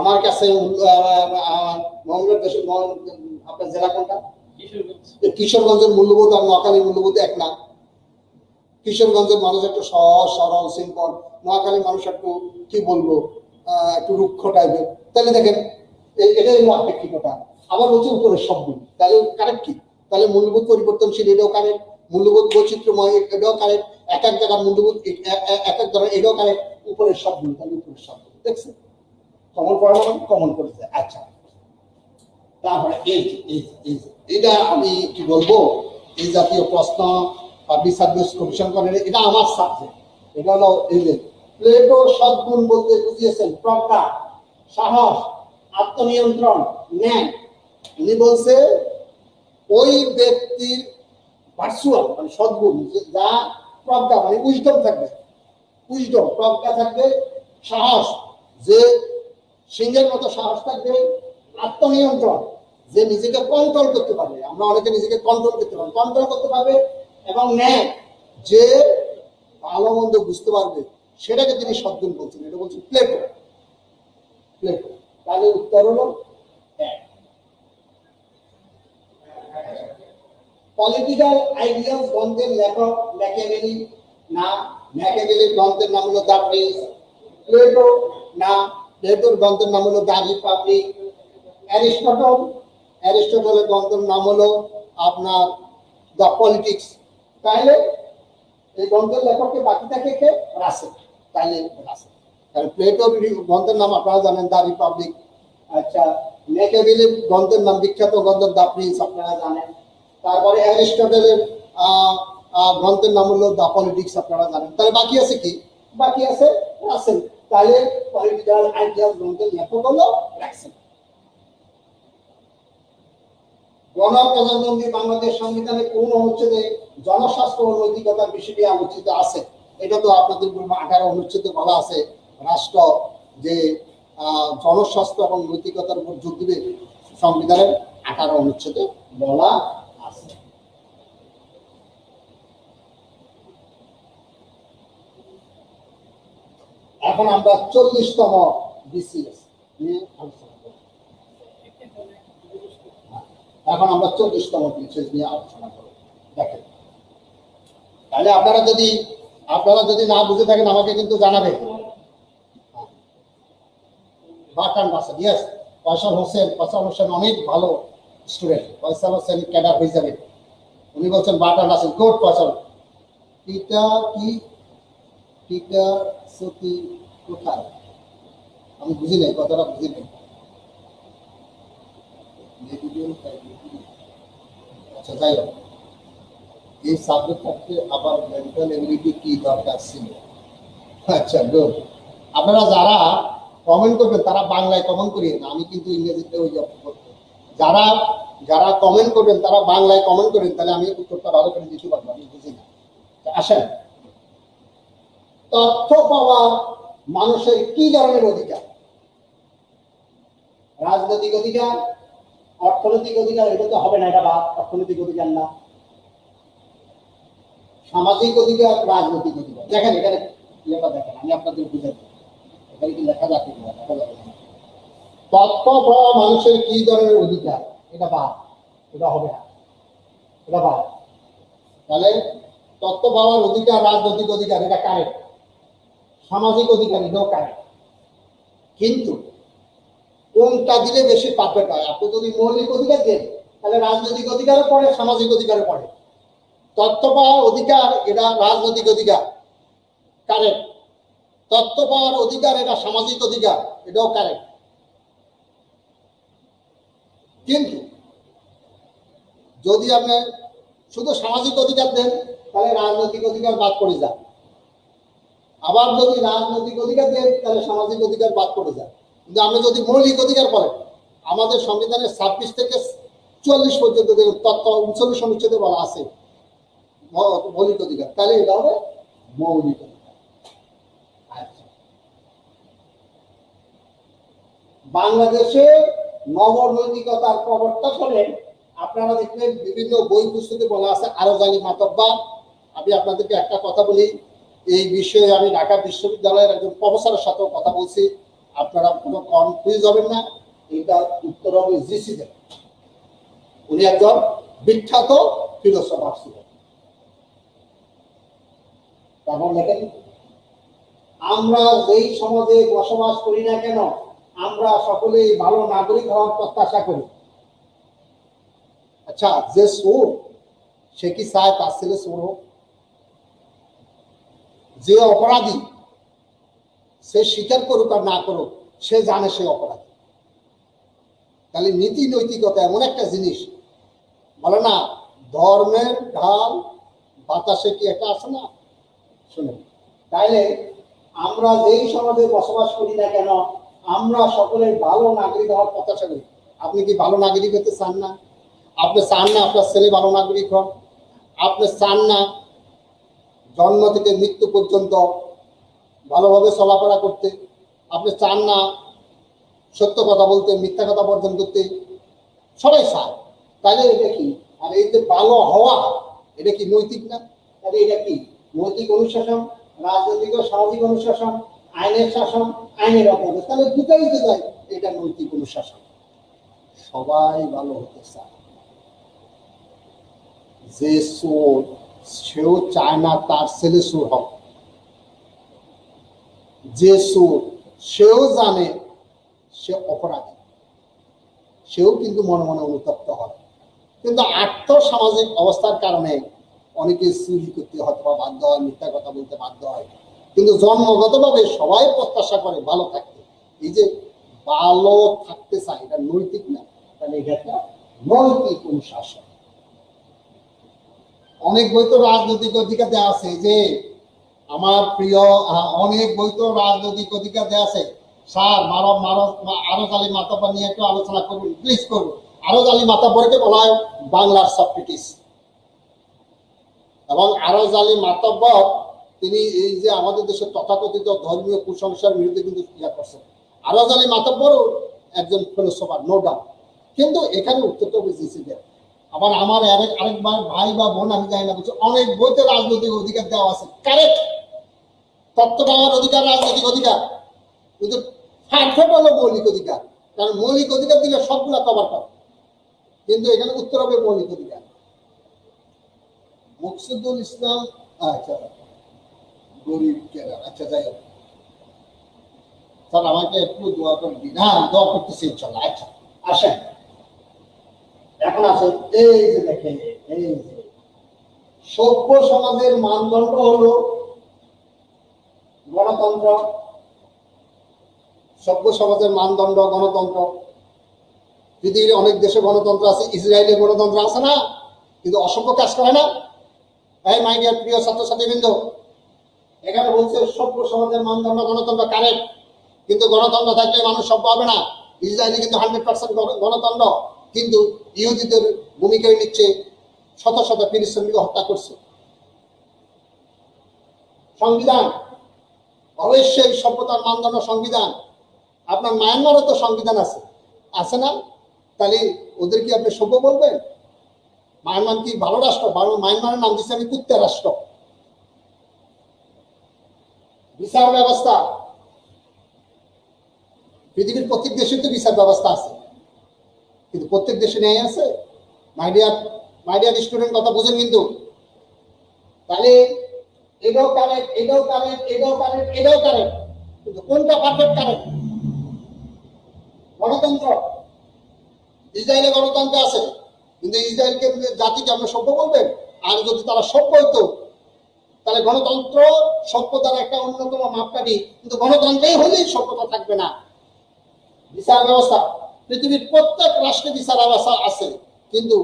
আমার কাছে আপনার জেলা কোনটা? কিশোরগঞ্জের মূল্যবোধ আর নোয়াখালীর মূল্যবোধ এক না। কিশোরগঞ্জের মানুষ একটু সহজ সরল সিম্পল, নোয়াখালীর মানুষ একটু কি বলবো একটু রুক্ষ টাইপের। তাহলে দেখেন এটাই হলো আপেক্ষিকতা। আবার বলছে উপরের শব্দ, তাহলে কারেক্ট কি? তাহলে মূল্যবোধ পরিবর্তনশীল, এটাও কারেক্ট। মূল্যবোধ বৈচিত্র্যময়, এটাও কারেক্ট। এক এক জায়গার মূল্যবোধ এক এক ধরনের, এটাও কারেক্ট। উপরের শব্দ, তাহলে উপরের শব্দ। দেখছেন কমন পড়া কমন করেছে। আচ্ছা, তারপরে এটা আমি কি বলবো, এই জাতীয় প্রশ্ন পাবলিক সার্ভিস কমিশন করে, এটা আমার সাবজেক্ট। এটা হলো এই যে প্লেটো সদ্গুণ বলতে বুঝিয়েছেন প্রজ্ঞা, সাহস, আত্মনিয়ন্ত্রণ, ন্যায়। উনি বলছে ওই ব্যক্তির ভার্চুয়াল মানে সদ্গুণ, যা প্রজ্ঞা মানে উইজডম থাকবে, উইজডম প্রজ্ঞা থাকবে, সাহস যে সিংহের মতো সাহস থাকবে, আত্মনিয়ন্ত্রণ যে নিজেকে কন্ট্রোল করতে পারবে, আমরা অনেকে নিজেকে কন্ট্রোল করতে পারবে, এবং ন্যায় যে ভালো মন্দ বুঝতে পারবে, সেটাকে তিনি সদ্গুণ বলছেন। এটা বলছেন প্লেটো। তাহলে উত্তর হলো পলিটিক্যাল আইডিয়াস গ্রন্থের লেখক ম্যাকিয়াভেলি না, ম্যাকিয়াভেলির গ্রন্থের নাম হলো দ্য প্রিন্স। প্লেটো না, প্লেটোর গ্রন্থের নাম হলো দ্য রিপাবলিক। অ্যারিস্টটলের গ্রন্থের নাম হলো আপনার দ্য পলিটিক্স। তাহলে এই গ্রন্থের লেখককে বাকি থাকে কে? রাসেল। তাহলে রাসেল। তাহলে প্লেটোর গ্রন্থের নাম আপনারা জানেন দ্য রিপাবলিক। আচ্ছা, ম্যাকিয়াভেলির গ্রন্থের নাম, বিখ্যাত গ্রন্থ দ্য প্রিন্স, আপনারা জানেন। তারপরে অ্যারিস্টটলের গ্রন্থের নাম হলো দ্য পলিটিক্স, আপনারা জানেন। তাহলে বাকি আছে কি? বাকি আছে রাসেল। তাহলে পলিটিক্যাল আইডিয়াস গ্রন্থের লেখক হলো রাসেল। গণপ্রজাতন্ত্রী বাংলাদেশ সংবিধানে কোন অনুচ্ছেদে জনস্বাস্থ্য ও নৈতিকতার বিষয়টি আলোচিত আছে? এটা তো আপনাদের 18 অনুচ্ছেদে বলা আছে রাষ্ট্র যে জনস্বাস্থ্য এবং নৈতিকতার উপর জোর দিবে, সংবিধানের 18 অনুচ্ছেদে বলা আছে। এখন আমরা 40তম বিসিএস নিয়ে আলোচনা করব। এখন আমরা 40তম বিসিএস নিয়ে আলোচনা করব। দেখেন, তাহলে আপনারা যদি না বুঝে থাকেন আমাকে কিন্তু জানাবেন। বাটান বাসা, ইয়েস, ফয়সাল হোসেন অনেক ভালো স্টুডেন্ট। ফয়সাল হোসেন ক্যাডার হয়ে যাবে। উনি বলছেন বাটান বাসা, গুড ফয়সাল। টিটা সতি কোথায়? আমি বুঝি নাই, কথাটা বুঝি নাই। আচ্ছা, যাই হোক, এই সাবজেক্ট থাকতে আবার মেন্টাল এবিলিটি কি দরকার ছিল? আচ্ছা, গুড। আপনারা যারা কমেন্ট করবেন তারা বাংলায় কমেন্ট করিয়ে না, আমি কিন্তু ইংরেজিতে ওই করবো। যারা কমেন্ট করবেন তারা বাংলায় কমেন্ট করেন, তাহলে আমি উত্তরটা ভালো করে দিতে পারবো। আমি বুঝি না। আসেন, তথ্য পাওয়া মানুষের কি ধরনের অধিকার? রাজনৈতিক অধিকার, অর্থনৈতিক অধিকার? এটা তো হবে না, এটা বা অর্থনৈতিক অধিকার না। সামাজিক অধিকার, রাজনৈতিক অধিকার। দেখেন এখানে লেখা, দেখেন আমি আপনাদের বুঝাই, এখানে কি লেখা যাচ্ছে? তথ্য পাওয়া মানুষের কি ধরনের অধিকার? এটা বা, এটা হবে না, এটা বা। তাহলে তথ্য পাওয়ার অধিকার, রাজনৈতিক অধিকার, এটা কারেক্ট। সামাজিক অধিকার, এটাও কারেক্ট। কিন্তু কোনটা দিলে বেশি পারফেক্ট হয়? আপনি যদি মৌলিক অধিকার দেন তাহলে রাজনৈতিক অধিকারও পড়ে, সামাজিক অধিকারও পড়ে। তথ্য পাওয়ার অধিকার, এটা রাজনৈতিক অধিকার, কারেক্ট। তথ্য পাওয়ার অধিকার, এটা সামাজিক অধিকার, এটাও কারেক্ট। কিন্তু যদি আপনি শুধু সামাজিক অধিকার দেন তাহলে রাজনৈতিক অধিকার বাদ পড়ে যায়। আবার যদি রাজনৈতিক অধিকার দেন তাহলে সামাজিক অধিকার বাদ পড়ে যায়। কিন্তু আপনি যদি মৌলিক অধিকার বলেন, আমাদের সংবিধানের 26 থেকে 44 পর্যন্ত দেখুন, তথ্য 39 অনুচ্ছেদে বলা আছে মৌলিক অধিকার, তাহলে এটা হবে মৌলিক অধিকার। আচ্ছা, বাংলাদেশে নবনৈতিকতার প্রবর্তক হলেন, আপনারা দেখবেন বিভিন্ন বই পুস্তকে বলা আছে আরজালি মাতব্বা। আমি আপনাদেরকে একটা কথা বলি, এই বিষয়ে আমি ঢাকা বিশ্ববিদ্যালয়ের একজন প্রফেসরের সাথেও কথা বলছি, আপনারা কোনো কনফিউজ হবেন না, এটা উত্তর হবে জিসি দেব। উনি একজন বিখ্যাত ফিলোসফার ছিলেন। তারপর দেখেন, আমরা যেই সমাজে বসবাস করি না কেন, আমরা সকলেই ভালো নাগরিক হওয়ার প্রত্যাশা করি। আচ্ছা, যে চোর, সে কি চায় তার ছেলে চোর হোক? যে অপরাধী, সে স্বীকার করুক আর না করুক, সে জানে সে অপরাধী। তাহলে নীতি নৈতিকতা এমন একটা জিনিস, বলে না ধর্মের ঢাল বাতাসে কি একটা আছে না, শুনুন। তাইলে আমরা যেই সমাজে বসবাস করি না কেন, আমরা সকলে ভালো নাগরিক হওয়ার প্রত্যাশা করি। আপনি কি ভালো নাগরিক হতে চান না? আপনি চান না আপনার ছেলে ভালো নাগরিক হন? আপনি চান না জন্ম থেকে মৃত্যু পর্যন্ত ভালোভাবে চলাফেরা করতে? আপনি চান না সত্য কথা বলতে, মিথ্যা কথা বর্জন করতে? সবাই চায়। তাহলে এটা কি? আর এই যে ভালো হওয়া, এটা কি নৈতিক না? তাহলে এটা কি নৈতিক অনুশাসন, রাজনৈতিক ও সামাজিক অনুশাসন, আইনের শাসন, আইনের অপরাধ? তাহলে দুটাই তো যায়, এটা নৈতিক অনুশাসন। সবাই ভালো হতে চায়। যে চোর, সেও চায় না তার ছেলে চোর হোক। যে চোর, সেও জানে সে অপরাধী, সেও কিন্তু মনে মনে অনুতপ্ত হয়। কিন্তু আর্থসামাজিক অবস্থার কারণে অনেকে চুরি করতে হয়তো বাধ্য হয়, মিথ্যা কথা বলতে বাধ্য হয়। কিন্তু জন্মগতভাবে সবাই প্রত্যাশা করে ভালো থাকতে। এই যে ভালো থাকতে চায়, এটা নৈতিক না, তাহলে এটা একটা নৈতিক অনুশাসন। অনেক বই তো রাজনৈতিক অধিকার দেওয়া আছে, যে আমার প্রিয় অনেক বই তো রাজনৈতিক অধিকার দেওয়া আছে। স্যার আরো খালি মাতাপা নিয়ে একটু আলোচনা করুন, প্লিজ করুন। আরজ আলী মাতাব্বরকে বলা হয় বাংলার সক্রেটিস। এবং আরজ আলী মাতাব্বর তিনি এই যে আমাদের দেশের তথাকথিত ধর্মীয় কুসংস্কার বিরুদ্ধে কিন্তু ইয়া করছেন। আরজ আলী মাতাব্বরও একজন ফিলোসোফার, নো ডাউট, কিন্তু এখানে উত্তরটা বুঝেছি যে আবার আমার আরেকবার ভাই বা বোন আমি জানি না, বলছি অনেক বইতে রাজনৈতিক অধিকার দেওয়া আছে, কারেক্ট, তত্ত্ব পাওয়ার অধিকার রাজনৈতিক অধিকার, কিন্তু পারফেক্ট হলো মৌলিক অধিকার, কারণ মৌলিক অধিকার দিলে সবগুলা কভার করে, কিন্তু এখানে উত্তর হবে মৌলিক অধিকার। মুকসুদুল ইসলাম, আচ্ছা গরিব কেনা, আচ্ছা যাই হোক স্যার আমাকে একটু দোয়া করবি। হ্যাঁ দোয়া করতেছি ইনশাল্লাহ। আচ্ছা আসেন, এখন আসেন, এই যে দেখেন, এই যে সভ্য সমাজের মানদণ্ড হলো গণতন্ত্র। সভ্য সমাজের মানদণ্ড গণতন্ত্র। পৃথিবীর অনেক দেশে গণতন্ত্র আছে, ইসরায়েলের গণতন্ত্র আছে না, কিন্তু অসভ্য কাজ করে না। এই মাই ডিয়ার প্রিয় ছাত্রছাত্রীবৃন্দ, এখানে বলছে সভ্য সমাজের মানদণ্ড গণতন্ত্র, কারেক্ট, কিন্তু গণতন্ত্র থাকলে মানুষ সভ্য হবে না। ইসরায়েলি কিন্তু 100% গণতন্ত্র, কিন্তু ইহুদিদের ভূমিকায় নিচ্ছে, শত শত ফিলিস্তিনিকে হত্যা করছে। সংবিধান, অবশ্যই সভ্যতার মানদণ্ড সংবিধান। আপনার মায়ানমারও তো সংবিধান আছে, আছে না? তাহলে ওদের কি আপনি সভ্য বলবেন? মায়ানমার কি ভালো রাষ্ট্র? মায়ানমারের নাম দিচ্ছে আমি কুত্তা রাষ্ট্র। বিচার ব্যবস্থা, পৃথিবীর প্রত্যেক দেশে তো বিচার ব্যবস্থা আছে, কিন্তু প্রত্যেক দেশে ন্যায় আছে? মাই ডিয়ার স্টুডেন্ট, কথা বুঝেন কিন্তু। তাহলে এটাও কারেক্ট, এটাও কারেক্ট, এটাও কারেক্ট, এটাও কারেক্ট, কিন্তু কোনটা পারফেক্ট কারেক্ট? গণতন্ত্র। ইসরায়েলে গণতন্ত্র আছে, কিন্তু ইসরায়েলকে জাতিকে আমরা সভ্য বলবেন? আর যদি তারা সভ্য হইতো তাহলে গণতন্ত্র সভ্যতার একটা অন্যতম মাপকাঠি, কিন্তু গণতন্ত্রেই হলেই সভ্যতা থাকবে না। বিচার ব্যবস্থা, পৃথিবীর প্রত্যেক রাষ্ট্রে বিচার ব্যবস্থা আছে, কিন্তু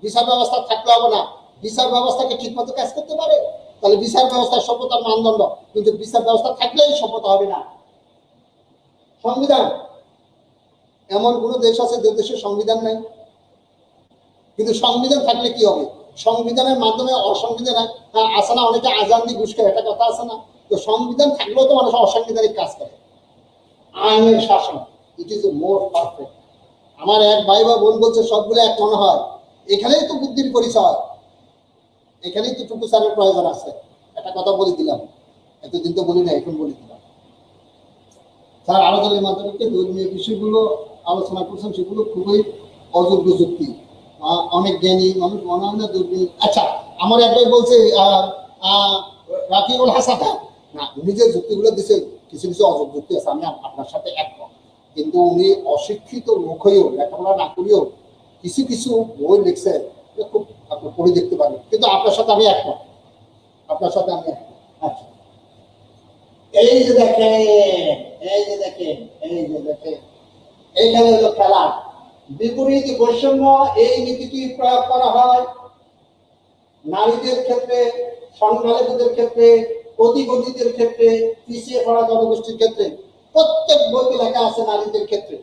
বিচার ব্যবস্থা থাকলে হবে না। বিচার ব্যবস্থাকে ঠিক মতো কাজ করতে পারে, তাহলে বিচার ব্যবস্থা সভ্যতার মানদণ্ড, কিন্তু বিচার ব্যবস্থা থাকলেই সভ্যতা হবে না। সংবিধান, এমন কোন দেশ আছে যে দেশের সংবিধান নাই? কিন্তু সংবিধান থাকলে কি হবে? সংবিধানের মাধ্যমে অসংবিধান আছে না, অনেকে আজান দিয়ে ঘুষ খায়, একটা কথা আছে না? তো সংবিধান থাকলেও তো মানুষ অসাংবিধানিক কাজ করে। আইনের শাসন, ইট ইজ মোর পারফেক্ট। আমার এক ভাই বা বোন বলছে সবগুলো এক মনে হয়, এখানেই তো বুদ্ধির পরিচয়, এখানেই তো টুকু সারের প্রয়োজন আছে। একটা কথা বলে দিলাম, এতদিন তো বলি না, এখন বলে দিলাম। স্যার আরো দলের মাধ্যমে ধর্মীয় বিষয়গুলো আলোচনা করছেন, সেগুলো খুবই অযোগ্য যুক্তি, অনেক জ্ঞানী মানুষ মনে হয় না দুর্বল। আচ্ছা, আমার এক ভাই বলছে রাকিবুল হাসান, না উনি যে যুক্তিগুলো দিচ্ছে কিছু কিছু অযোগ্য যুক্তি আছে, আমি আপনার সাথে একমত, কিন্তু উনি অশিক্ষিত লোক হয়েও, লেখাপড়া না করিও কিছু কিছু বই লিখছে, খুব আপনি পড়ে দেখতে পারেন, কিন্তু আপনার সাথে আমি একমত, আপনার সাথে আমি একমত। আচ্ছা, এই যে দেখেন, এই যে দেখেন, এই যে দেখেন, এইখানে হলো খেলা। বিপরীত বৈষম্য, এই নীতিটি প্রয়োগ করা হয় নারীদের ক্ষেত্রে, সংখ্যালঘুদের ক্ষেত্রে, প্রতিবন্ধীদের ক্ষেত্রে, পিছিয়ে পড়া জনগোষ্ঠীর ক্ষেত্রে। প্রত্যেক বইতে লেখা আছে নারীদের ক্ষেত্রে।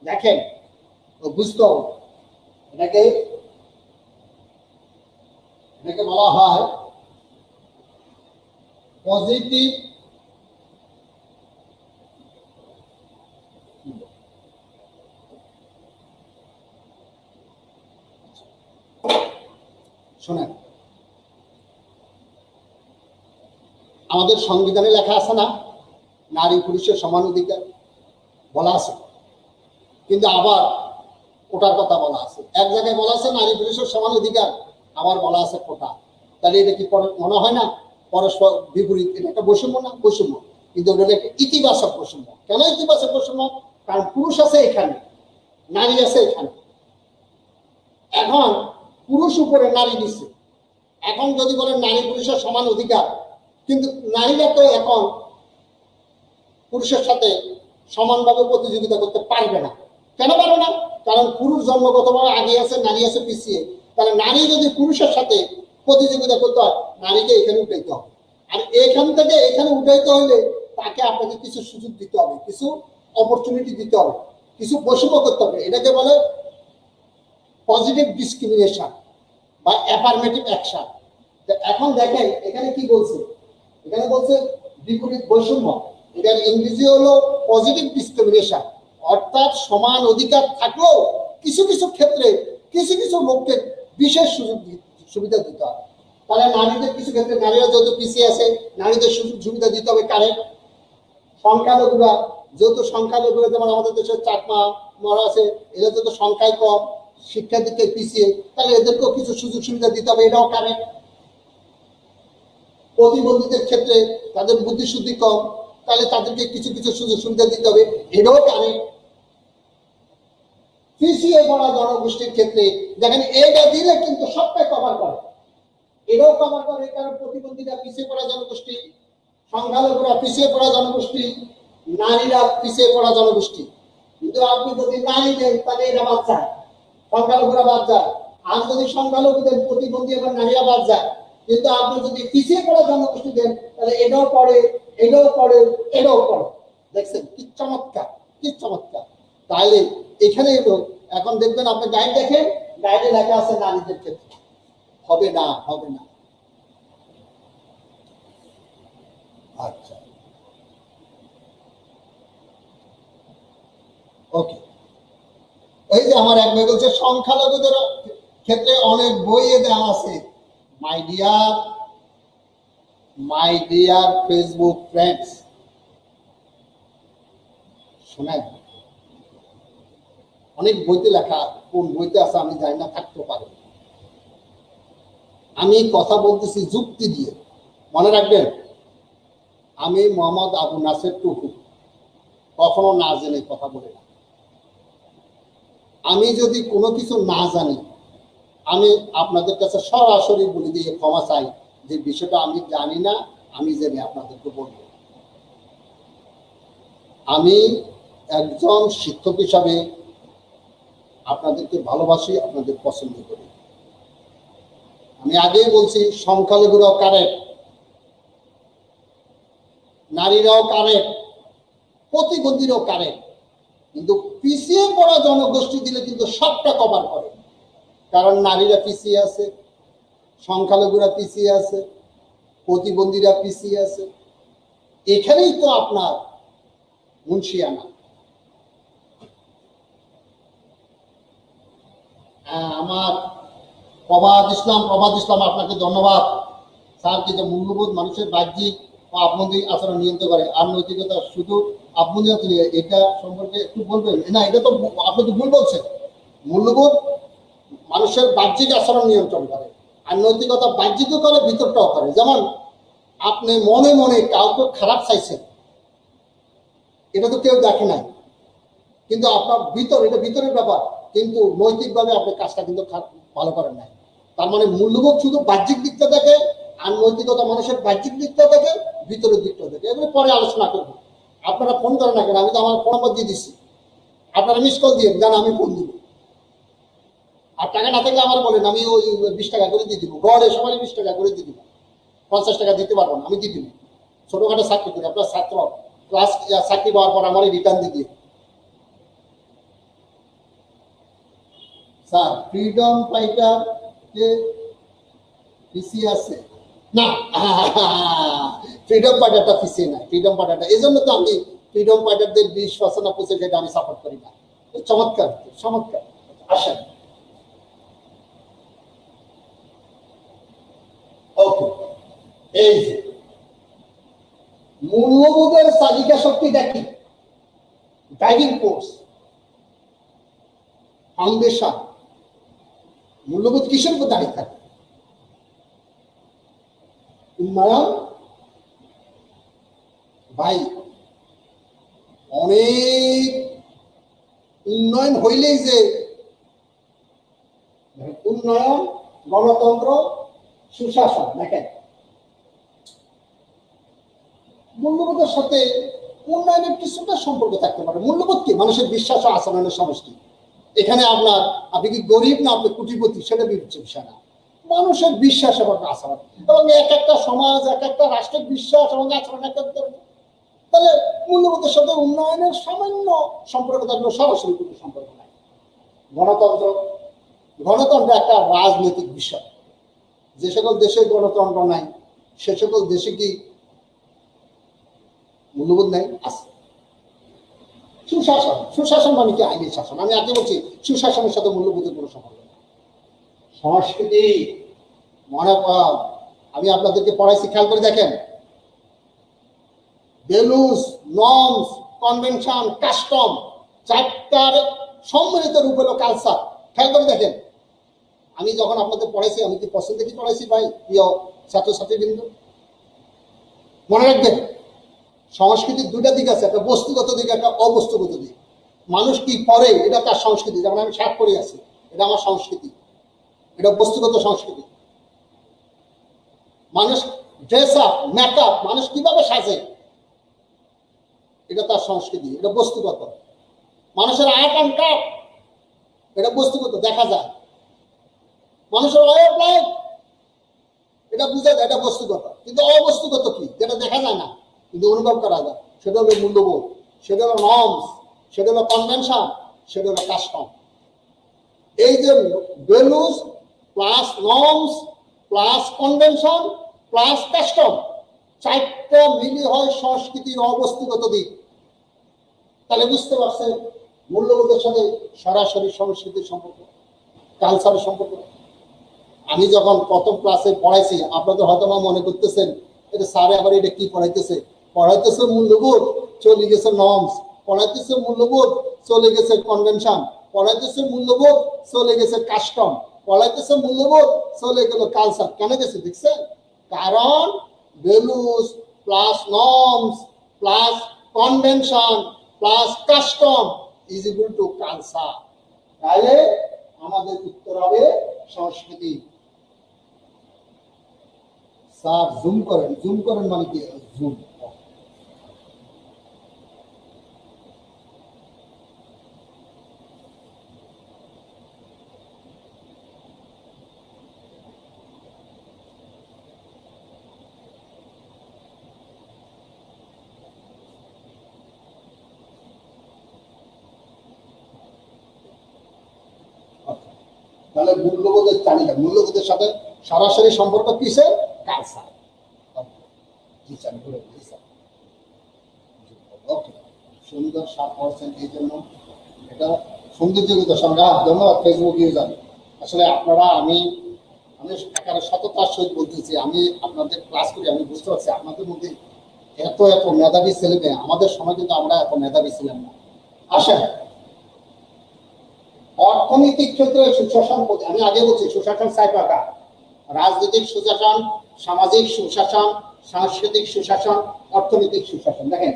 দেখেন, বুঝতে হবে, এটাকে বলা হয় পজিটিভ শোনেন, আমাদের সংবিধানে লেখা আছে না নারী পুরুষের সমান অধিকার, বলা আছে, কিন্তু আবার কোটার কথা বলা আছে। এক জায়গায় বলা আছে নারী পুরুষের সমান অধিকার, আবার বলা আছে কোটা। তাহলে এটা কি মনে হয় না পরস্পর বিপরীত? এটা একটা বৈষম্য না? বৈষম্য, কিন্তু ওটা একটা ইতিবাচক বৈষম্য। কেন ইতিবাচক বৈষম্য? কারণ পুরুষ আছে এখানে, নারী আছে এখানে, এখন পুরুষ উপরে নারী নিচ্ছে। এখন যদি বলেন নারী পুরুষের সমান অধিকার, কিন্তু নারীরা তো এখন পুরুষের সাথে সমানভাবে প্রতিযোগিতা করতে পারবে না। কেন পারবে না? কারণ পুরুষ জন্মগতভাবে আগে আছে, নারী আছে পিছিয়ে। তাহলে নারী যদি পুরুষের সাথে প্রতিযোগিতা করতে হয়, নারীকে এখানে উঠাইতে হবে, আর এখান থেকে এখানে উঠাইতে হলে তাকে আপনাকে কিছু সুযোগ দিতে হবে, কিছু অপরচুনিটি দিতে হবে, কিছু বৈষম্য করতে হবে। এটাকে বলে পজিটিভ ডিসক্রিমিনেশন বা অ্যাফার্মেটিভ অ্যাকশন। এখন দেখেন এখানে কি বলছে, এখানে বলছে বিপরীত বৈষম্য। এটার ইংরেজি হলো পজিটিভ ডিসক্রিমিনেশন, অর্থাৎ সমান অধিকার থাকলেও কিছু কিছু ক্ষেত্রে কিছু কিছু লোককে বিশেষ সুবিধা দিতে হবে। তাহলে নারীদের কিছু ক্ষেত্রে, নারীরা যেহেতু পিছিয়ে আছে, নারীদের সুযোগ সুবিধা দিতে হবে কারে? সংখ্যালঘুরা, যেহেতু সংখ্যালঘুরা যেমন আমাদের দেশের চাকমা মরা আছে, এরা যেহেতু সংখ্যায় কম, শিক্ষা দিকে পিছিয়ে, তাহলে এদেরকেও কিছু সুযোগ সুবিধা দিতে হবে, এটাও কারে? প্রতিবন্ধীদের ক্ষেত্রে তাদের বুদ্ধিশুদ্ধি কম, তাহলে তাদেরকে কিছু কিছু সুযোগ সুবিধা দিতে হবে, এটাও কারে? পিছিয়ে পড়া জনগোষ্ঠীর ক্ষেত্রে দেখেন এটা দিলে কিন্তু সবটাই কভার করে, এটাও কভার করে। কারণ প্রতিবন্ধীরা পিছিয়ে পড়া জনগোষ্ঠী, সংখ্যালঘুরা পিছিয়ে পড়া জনগোষ্ঠী, নারীরা পিছিয়ে পড়া জনগোষ্ঠী। কিন্তু আপনি যদি নারী দেন তাহলে এটা বাদ যায়, সংখ্যালঘুরা বাদ যায়। আর যদি সংখ্যালঘুদের, প্রতিবন্ধী এবং নারীরা বাদ যায়, কিন্তু আপনি যদি পিছিয়ে পড়া জনগোষ্ঠী দেন তাহলে এটাও পড়ে, এটাও পড়ে, এটাও পড়ে। দেখছেন কি চমৎকার, কি চমৎকার। তাহলে এখানে এলো, এখন দেখবেন আপনি গাইড দেখেন, গাইডে লেখা আছে নারীদের ক্ষেত্রে হবে না, হবে না। আচ্ছা, ওকে। এই যে আমার এক ভাই বলছে সংখ্যালঘুদের ক্ষেত্রে অনেক বইয়ে দেওয়া আছে। মাই ডিয়ার ফেসবুক ফ্রেন্ডস, শোনেন, অনেক বইতে লেখা, কোন বইতে আছে আমি জানি না, থাকতে পারে। আমি কথা বলতেছি যুক্তি দিয়ে, মনে রাখবেন আমি মোহাম্মদ আবু নাসের টুকু, কখনো না জেনে কথা বলি না। আমি যদি কোনো কিছু না জানি, আমি আপনাদের কাছে সরাসরি বলে দিয়ে ক্ষমা চাই যে বিষয়টা আমি জানি না, আমি জেনে আপনাদেরকে বলব। আমি একজন শিক্ষক হিসাবে আপনাদেরকে ভালোবাসি, আপনাদের পছন্দ করি। আমি আগেই বলছি সংখ্যালঘুরাও কারেক্ট, নারীরাও কারেক্ট, প্রতিবন্ধীরাও কারেক্ট, কিন্তু পিছিয়ে পড়া জনগোষ্ঠী দিলে কিন্তু সবটা কভার করে। কারণ নারীরা পিছিয়ে আছে, সংখ্যালঘুরা পিছিয়ে আছে, প্রতিবন্ধীরা পিছিয়ে আছে। এখানেই তো আপনার মুন্সিয়ানা। আমার প্রবাদ ইসলাম, আপনাকে ধন্যবাদ স্যার। কিন্তু মূল্যবোধ মানুষের বাহ্যিক ও আত্মনৈতিক আচরণ নিয়ন্ত্রণ করে, আর নৈতিকতা শুধু আপনি, এটা সম্পর্কে একটু বলবেন? না, এটা তো আপনি তো ভুল বলছেন। মূল্যবোধ মানুষের বাহ্যিক আচরণ নিয়ন্ত্রণ করে, আর নৈতিকতা বাহ্যিকও করে, ভিতরটাও করে। যেমন আপনি মনে মনে কাউকে খারাপ চাইছেন, এটা তো কেউ দেখে নাই, কিন্তু আপনার ভিতর, এটা ভিতরের ব্যাপার, কিন্তু নৈতিকভাবে আপনি কাজটা কিন্তু ভালো করেন নাই। তার মানে মূল্যবোধ শুধু বাহ্যিক দিকটা দেখে, আর নৈতিকতা মানুষের বাহ্যিক দিকটা দেখে, ভিতরের দিকটা দেখে। এগুলো পরে আলোচনা করবো। আপনারা ফোন করেন না কেন? আমি তো আমার ফোন নম্বর দিয়ে দিচ্ছি, আপনারা মিস কল দিয়ে জান, আমি ফোন দিব। আর টাকা না থাকলে আমার বলেন, আমি ওই 20 টাকা করে দিয়ে দিব, গড়ে সবাই 20 টাকা করে দিয়ে দিব। 50 টাকা দিতে পারবো না, আমি দিয়ে দিব। ছোটখাটো চাকরি করি, আপনার ছাত্র, ক্লাস চাকরি পাওয়ার পর আমার রিটার্ন দিয়ে দিয়ে। স্যার ফ্রিডম ফাইটার কে পিছিয়ে আছে না? ফ্রিডম ফাইটারটা পিছিয়ে না, ফ্রিডম ফাইটারটা, এই জন্য তো আমি ফ্রিডম ফাইটারদের 20% না 25 যেটা আমি সাপোর্ট করি না। চমৎকার, চমৎকার। আসেন, ওকে। এই যে মূল্যবোধের চালিকা শক্তি দেখি, ড্রাইভিং ফোর্স, ফাউন্ডেশন। মূল্যবোধ কিসের উপর দাঁড়িয়ে থাকে? উন্নয়ন। ভাই অনেক উন্নয়ন হইলেই যে উন্নয়ন, গণতন্ত্র, সুশাসন, দেখেন মূল্যবোধের সাথে উন্নয়নের কিছুটা সম্পর্ক থাকতে পারে। মূল্যবোধ কি? মানুষের বিশ্বাস ও আচরণের সমষ্টি। এখানে আপনি কি গরিব না আপনি কোটিপতি সেটা বিবেচ্য বিষয় না, মানুষের বিশ্বাস এবং আচরণ, এবং এক একটা সমাজ, এক একটা রাষ্ট্রের বিশ্বাস এবং আচরণ এক এক ধরনের। তাহলে মূল্যবোধের সাথে উন্নয়নের সামান্য সম্পর্ক থাকলেও সরাসরি কোনো সম্পর্ক নাই। গণতন্ত্র, গণতন্ত্র একটা রাজনৈতিক বিষয়। যে সকল দেশে গণতন্ত্র নাই সে সকল দেশে কি মূল্যবোধ নাই? আছে। সুশাসন, সুশাসন মানে কি? আইনি শাসন। আমি আগে বলছি সুশাসনের সাথে মূল্যবোধের কোনো সম্পর্ক নেই। সংস্কৃতি মনে আমি আপনাদেরকে পড়াইছি, খেয়াল করে দেখেন। ভ্যালুস, নর্মস, কনভেনশন, কাস্টম, চারটার সম্মিলিত রূপ হলো কালচার। খেয়াল করে দেখেন। আমি যখন আপনাদের পড়াইছি আমি কি পছন্দ কি পড়াইছি ভাই প্রিয় ছাত্রছাত্রীবৃন্দ? মনে রাখবেন সংস্কৃতির দুইটা দিক আছে, একটা বস্তুগত দিক, একটা অবস্তুগত দিক। মানুষ কি পরে এটা তার সংস্কৃতি। যেমন আমি শার্ট পরে আছি, এটা আমার সংস্কৃতি, এটা বস্তুগত সংস্কৃতি। মানুষ ড্রেস আপ, মেকআপ, মানুষ কিভাবে সাজে এটা তার সংস্কৃতি, এটা বস্তুগত। মানুষের আর্ট অ্যান্ড ক্রাফট এটা বস্তুগত, দেখা যায়। মানুষের ওয়ে অফ লাইফ এটা বুঝা যায়, এটা বস্তুগত। কিন্তু অবস্তুগত কি? যেটা দেখা যায় না কিন্তু অনুভব করা যায়, সেটা হলো মূল্যবোধ, সেটা হলো নর্মস, সেটা হলো কনভেনশন, সেটা হলো কাস্টম। এই যে values plus norms plus convention plus custom, চারটা মিলি হয় সংস্কৃতির অবস্তুগত দিক। তাহলে বুঝতে পারছেন মূল্যবোধের সাথে সরাসরি সংস্কৃতির সম্পর্ক, কালচারের সম্পর্ক। আমি যখন প্রথম ক্লাসে পড়াইছি আপনাদের হয়তো মনে করতেছেন এটা স্যারে আবার এটা কি পড়াইতেছে? পড়াইতেছে মূল্যবোধ, চলে গেছে নর্মস, পড়াইতেছে মূল্যবোধ, চলে গেছে কনভেনশন, পড়াইতেছে মূল্যবোধ, চলে গেছে কাস্টম, পড়াইতেছে মূল্যবোধ, চলে গেল কালচার। কেন গেছে দেখছেন? কারণ values plus norms plus convention plus custom is equal two culture. তাহলে আমাদের উত্তর হবে সংস্কৃতি। স্যার জুম করেন, জুম করেন মানে কি? জুম। তাহলে মূল্যবোধের তালিকা, মূল্যবোধের সাথে সরাসরি সম্পর্ক কিসের? কালচার। সুন্দর 7%, এই জন্য এটা সৌন্দর্যগত সংজ্ঞা। ধন্যবাদ ফেসবুক ইউজার। আসলে আপনারা আমি একেবারে সততার সহিত বলতেছি, আমি আপনাদের ক্লাস করি, আমি বুঝতে পারছি আপনাদের মধ্যে এত এত মেধাবী ছেলে মেয়ে। আমাদের সময় কিন্তু আমরা এত মেধাবী ছিলাম না। আসেন, অর্থনৈতিক ক্ষেত্রে সুশাসন, আমি আগে বলছি সুশাসন 4 প্রকার: রাজনৈতিক সুশাসন, সামাজিক সুশাসন, সাংস্কৃতিক সুশাসন, অর্থনৈতিক সুশাসন। দেখেন,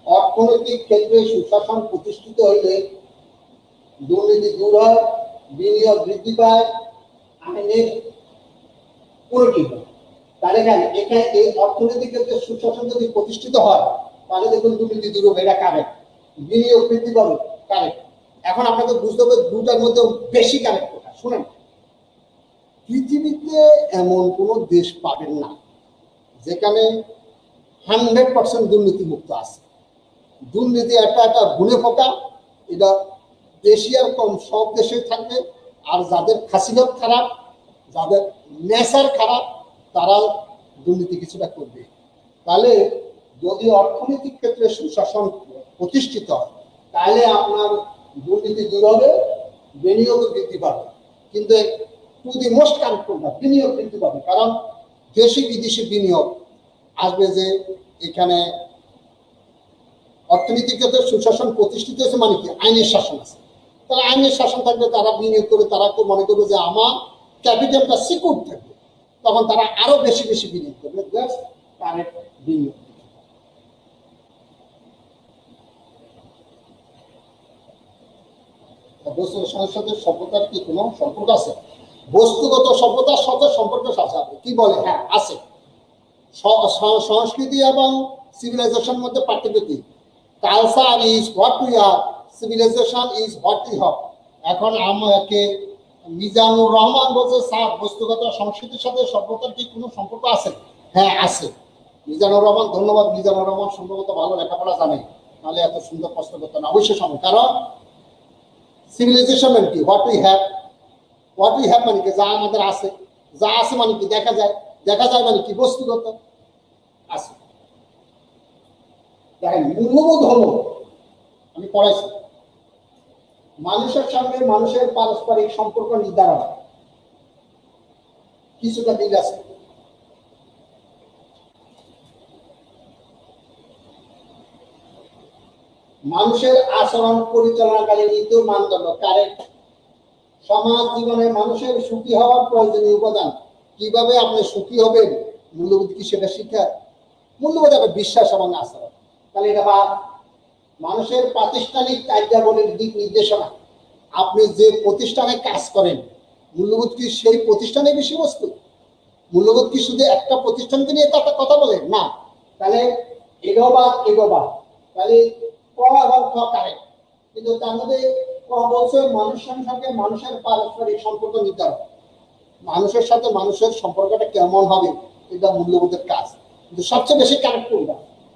অর্থনৈতিক ক্ষেত্রে সুশাসন প্রতিষ্ঠিত হইলে দুর্নীতি দূর হয়, বিনিয়োগ বৃদ্ধি পায়, আইনের উন্নতি হয়। তাহলে এখানে এই অর্থনৈতিক ক্ষেত্রে সুশাসন যদি প্রতিষ্ঠিত হয় তাহলে দেখুন দুর্নীতি দূর হবে, এটা কারেক্ট। বিনিয়োগ বৃদ্ধি পাবে, কারেক্ট। এখন আপনাদের বুঝতে হবে দুটার মধ্যে বেশি কারেক্ট কোনটা। শুনেন, পৃথিবীতে এমন কোন দেশ পাবেন না যেখানে 100% দুর্নীতি মুক্ত আছে। দুর্নীতি একটা গুণে ফোকা, এটা বেশি আর কম সব দেশে থাকবে। আর যাদের খাসিলত খারাপ, যাদের নেচার খারাপ, তারা দুর্নীতি কিছুটা করবে। তাহলে যদি অর্থনৈতিক ক্ষেত্রে সুশাসন প্রতিষ্ঠিত হয় তাহলে আপনার দুর্নীতি দূর হবে, বিনিয়োগ বৃদ্ধি পাবে। কিন্তু টু দি মোস্ট কারেক্ট কোনটা? বিনিয়োগ বৃদ্ধি পাবে। কারণ দেশি বিদেশি বিনিয়োগ আসবে। যে এখানে অর্থনৈতিক ক্ষেত্রে সুশাসন প্রতিষ্ঠিত হয়েছে মানে কি? আইনের শাসন আছে। তারা আইনের শাসন থাকবে, তারা বিনিয়োগ করে, তারা তো মনে করবে যে আমার ক্যাপিটালটা সিকিউর থাকবে, তখন তারা আরো বেশি বেশি বিনিয়োগ করবে। জাস্ট কারেক্ট বিনিয়োগ। বস্তুগত সাথে সভ্যতার কি কোনো সম্পর্ক আছে? বস্তুগত সভ্যতার সাথে সম্পর্ক আছে। কি বলে? হ্যাঁ আছে। সংস্কৃতি এবং সিভিলাইজেশন মধ্যে পার্থক্য কি? Culture is what we are, civilisation is what we have. এখন আমাকে মিজানুর রহমান বলছে, স্যার বস্তুগত সংস্কৃতির সাথে সভ্যতার কি কোনো সম্পর্ক আছে? হ্যাঁ আছে। মিজানুর রহমান, ধন্যবাদ। মিজানুর রহমান সম্ভবত ভালো লেখাপড়া জানে, নাহলে এত সুন্দর প্রশ্ন করতে না। অবশ্যই সম্ভব। কারণ সিভিলাইজেশন কি? What we have, what we have মানে কি যা আমাদের আছে, যা আছে মানে কি দেখা যায়, দেখা যায় মানে কি বস্তুগত আছে। দেখেন মূল্যবোধ হলো, আমি পড়াইছি, মানুষের সঙ্গে মানুষের পারস্পরিক সম্পর্ক নির্ধারণ, কিছুটা দিক আছে। মানুষের আচরণ পরিচালনাকারী নীতি মানদণ্ড কারেক্ট। সমাজ জীবনে মানুষের সুখী হওয়ার প্রয়োজনীয় উপাদান, কিভাবে আপনি সুখী হবেন, মূল্যবোধ কি সেটা শিক্ষা। মূল্যবোধ একটা বিশ্বাস এবং আচরণ, তাহলে এটা বা মানুষের প্রাতিষ্ঠানিক কার্যাবলীর দিক নির্দেশনা, আপনি যে প্রতিষ্ঠানে কাজ করেন মূল্যবোধ কি সেই প্রতিষ্ঠানের বিষয়বস্তু। মূল্যবোধ কি শুধু একটা প্রতিষ্ঠানকে নিয়ে একটা কথা বলে না, তাহলে এগোবাদ তাহলে ক এবং খ কারেক্ট, কিন্তু তার মধ্যে ক বলছে মানুষের সঙ্গে মানুষের পারস্পরিক সম্পর্ক নির্ধারণ, মানুষের সাথে মানুষের সম্পর্কটা কেমন হবে এটা মূল্যবোধের কাজ। কিন্তু সবচেয়ে বেশি কারেক্ট কোনটা,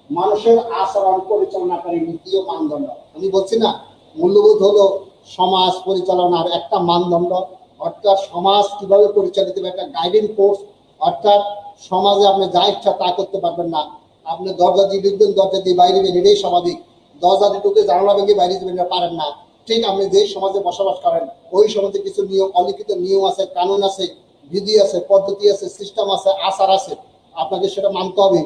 মানুষের আচরণ পরিচালনাকারী নীতি ও মানদণ্ড। আমি বলছি না মূল্যবোধ হলো সমাজ পরিচালনার একটা মানদণ্ড, অর্থাৎ সমাজ কিভাবে পরিচালিত হবে একটা গাইডিং ফোর্স। অর্থাৎ সমাজে আপনি যা ইচ্ছা তা করতে পারবেন না, আপনি দরজা দিয়ে ঢুকবেন দরজা দিয়ে বাইরে বের, এটাই স্বাভাবিক। দরজা দিয়ে ঢুকে জানালা ভেঙে বাইরে যাবেন পারেন না, ঠিক আপনি যেই সমাজে বসবাস করেন ওই সমাজে কিছু নিয়ম, অলিখিত নিয়ম আছে, কানুন আছে, বিধি আছে, পদ্ধতি আছে, সিস্টেম আছে, আচার আছে, আপনাকে সেটা মানতে হবে।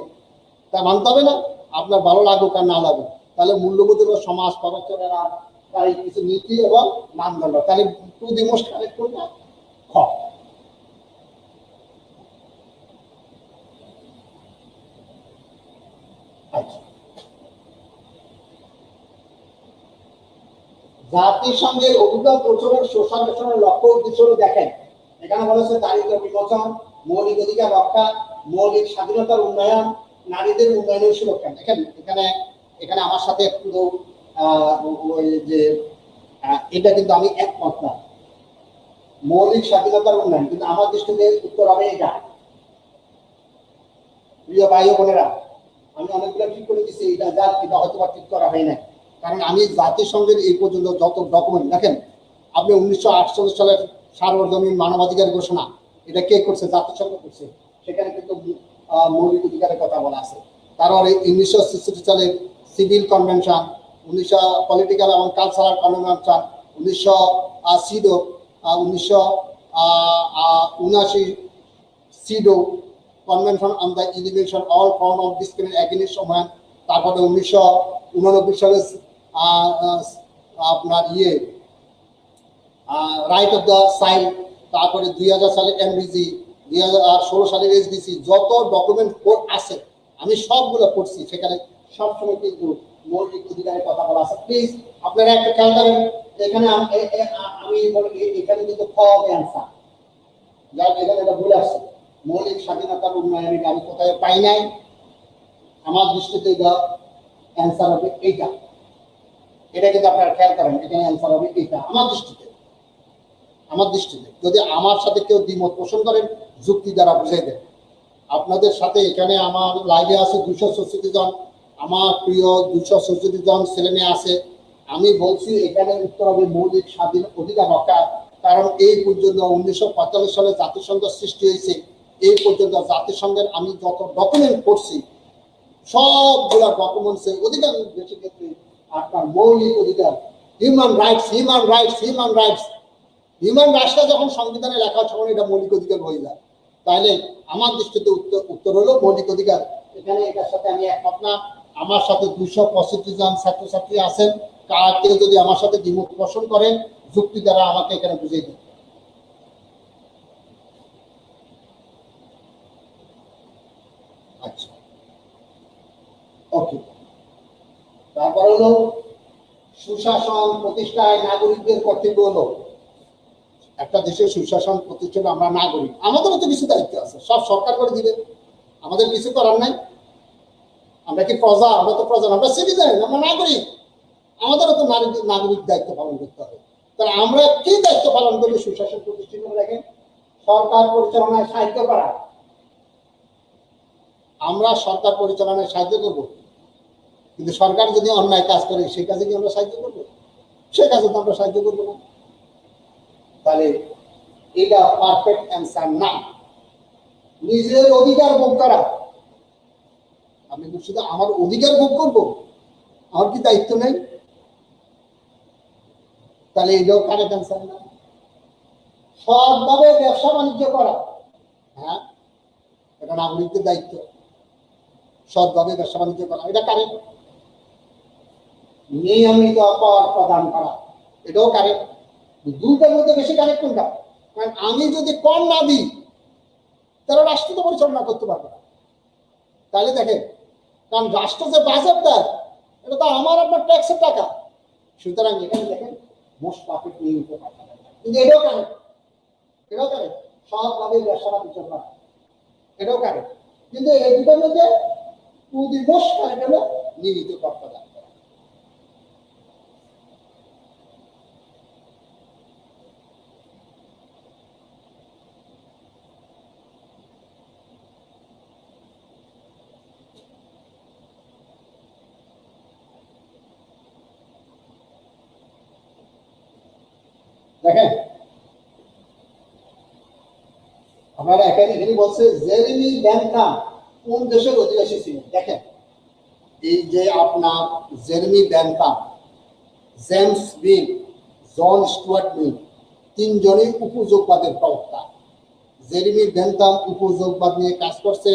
তা মানতে হবে না, আপনার ভালো লাগুক আর না লাগুক। তাহলে মূল্যবোধ হলো সমাজ পরিচালনার কিছু নীতি এবং মানদণ্ড। তাহলে টু দি মোস্ট কারেক্ট কোনটা, খ। আচ্ছা, জাতিসংঘের অভিযোগ প্রচুরের সোশ্যাল লক্ষ্য উদ্দেশ্য দেখেন, এখানে বলেছে দারিদ্র বিমোচন, মৌলিক অধিকার রক্ষা, মৌলিক স্বাধীনতার উন্নয়ন, নারীদের উন্নয়নের সুরক্ষা। দেখেন এখানে এখানে আমার সাথে একটু ওই যে এটা কিন্তু আমি একমত না, মৌলিক স্বাধীনতার উন্নয়ন, কিন্তু আমার দৃষ্টিতে উত্তর হবে এটা। প্রিয় ভাই ও বোনেরা, আমি অনেকগুলো ঠিক করে দিচ্ছি, এটা যা এটা হয়তো বা ঠিক করা হয় না, কারণ আমি জাতিসংঘের এই পর্যন্ত যত ডকুমেন্ট দেখেন, আপনি 1948 সালের সার্বজনীন মানবাধিকার ঘোষণা, এটা কে করছে, জাতিসংঘ করছে, সেখানে কিন্তু মৌলিক অধিকারের কথা বলা আছে। তারপরে 1966 সালের সিভিল কনভেনশন, 1900 পলিটিক্যাল এবং cultural convention, 1979 সিডো convention on the elimination all form of discrimination against women, তারপরে 1989 সালে আপনার রাইট অফ দ্য চাইল্ড, তারপরে 2000 সালে এমবিজি, 2016 সালের এসবিসি, যত ডকুমেন্ট আছে আমি সবগুলো পড়ছি, সেখানে সবসময় কিন্তু মৌলিক অধিকারের কথা বলা আছে। প্লিজ আপনারা একটা খেয়াল করেন, এখানে আমি বলি এখানে কিন্তু খ অ্যান্সার, যার এখানে এটা বলে আসছে মৌলিক স্বাধীনতার উন্নয়নে আমি কোথায় পাই নাই, আমার দৃষ্টিতে এটা অ্যান্সার হবে এইটা। এটা কিন্তু আপনারা খেয়াল করেন, এখানে অ্যান্সার হবে এইটা আমার দৃষ্টিতে। আমার দৃষ্টিতে যদি আমার সাথে কেউ দ্বিমত পোষণ করেন যুক্তি দ্বারা বুঝাই দেন। আপনাদের সাথে এখানে আমার লাইভে আছে 266 জন, আমার প্রিয় 266 জন ছেলে মেয়ে আছে। আমি বলছি এখানে উত্তর হবে মৌলিক স্বাধীন অধিকার রক্ষা, কারণ এই পর্যন্ত 1945 সালে জাতিসংঘ সৃষ্টি হয়েছে, এই পর্যন্ত জাতিসংঘের আমি যত ডকুমেন্ট পড়ছি সবগুলা ডকুমেন্টসে অধিকাংশ বেশি ক্ষেত্রে আপনার মৌলিক অধিকার, human rights, human rights, human rights, human রাইটসটা যখন সংবিধানে লেখা তখন এটা মৌলিক অধিকার হয়ে যায়। তাহলে আমার দৃষ্টিতে উত্তর হলো মৌলিক অধিকার। এখানে এটার সাথে আমি একমত না। আমার সাথে 265 জন ছাত্রছাত্রী আছেন, কেউ যদি আমার সাথে দ্বিমত পোষণ করেন যুক্তি দ্বারা আমাকে এখানে বুঝিয়ে দিন। আচ্ছা, ওকে। তারপর হলো সুশাসন প্রতিষ্ঠায় নাগরিকদের কর্তব্য হলো, একটা দেশের সুশাসন প্রতিষ্ঠানে আমরা নাগরিক, আমাদেরও তো কিছু দায়িত্ব আছে, সব সরকার করে দিবে, আমাদের কিছু করার নাই। আমরা কি প্রজা? আমরা তো প্রজা, আমরা সিটিজেন, আমরা নাগরিক, আমাদেরও তো নাগরিক দায়িত্ব পালন করতে হবে। তাহলে আমরা কি দায়িত্ব পালন করি সুশাসন প্রতিষ্ঠানে? দেখেন, সরকার পরিচালনায় সাহায্য করা। আমরা সরকার পরিচালনায় সাহায্য করব, কিন্তু সরকার যদি অন্যায় কাজ করে সেই কাজে কি আমরা সাহায্য করবো? সেই কাজে তো আমরা সাহায্য করবো না। তাহলে এটা পারফেক্ট অ্যান্সার না। নিজের অধিকার ভোগ করা, আমি শুধু আমার অধিকার ভোগ করবো, আমার কি দায়িত্ব নেই? তাহলে এটাও কারেক্ট অ্যান্সার না। সৎভাবে ব্যবসা বাণিজ্য করা, হ্যাঁ, এটা নাগরিকদের দায়িত্ব। সৎভাবে ব্যবসা বাণিজ্য করা, এটা কারেক্ট। নিয়মিত কর প্রদান করা, এটাও কারেক্ট। দুটার মধ্যে বেশি কারেক্ট কোনটা? কারণ আমি যদি কর না দিই তাহলে রাষ্ট্র তো পরিচালনা করতে পারবে না। তাহলে দেখেন, কারণ রাষ্ট্র যে বাজেট দেয় এটা তো আমার আপনার ট্যাক্সের টাকা। সুতরাং এখানে দেখেন মোস্ট পারফেক্ট নিয়মিত কর, কিন্তু এটাও কারেক্ট, এটাও কারেক্ট। সৎভাবে ব্যবসা বাণিজ্য করা, এটাও কারেক্ট। কিন্তু এই দুটার মধ্যে মোস্ট কারেক্ট হলো নিয়মিত কর প্রদান। দেখেন আপনারা এখানে বলছে জেরেমি বেন্থাম কোন দেশের অধিবাসী ছিলেন। দেখেন এই যে আপনার জেরেমি বেন্থাম, জেমস মিল, জন স্টুয়ার্ট মিল, তিনজনই উপযোগবাদের প্রবক্তা। জেরেমি বেন্থাম উপযোগবাদ নিয়ে কাজ করছে,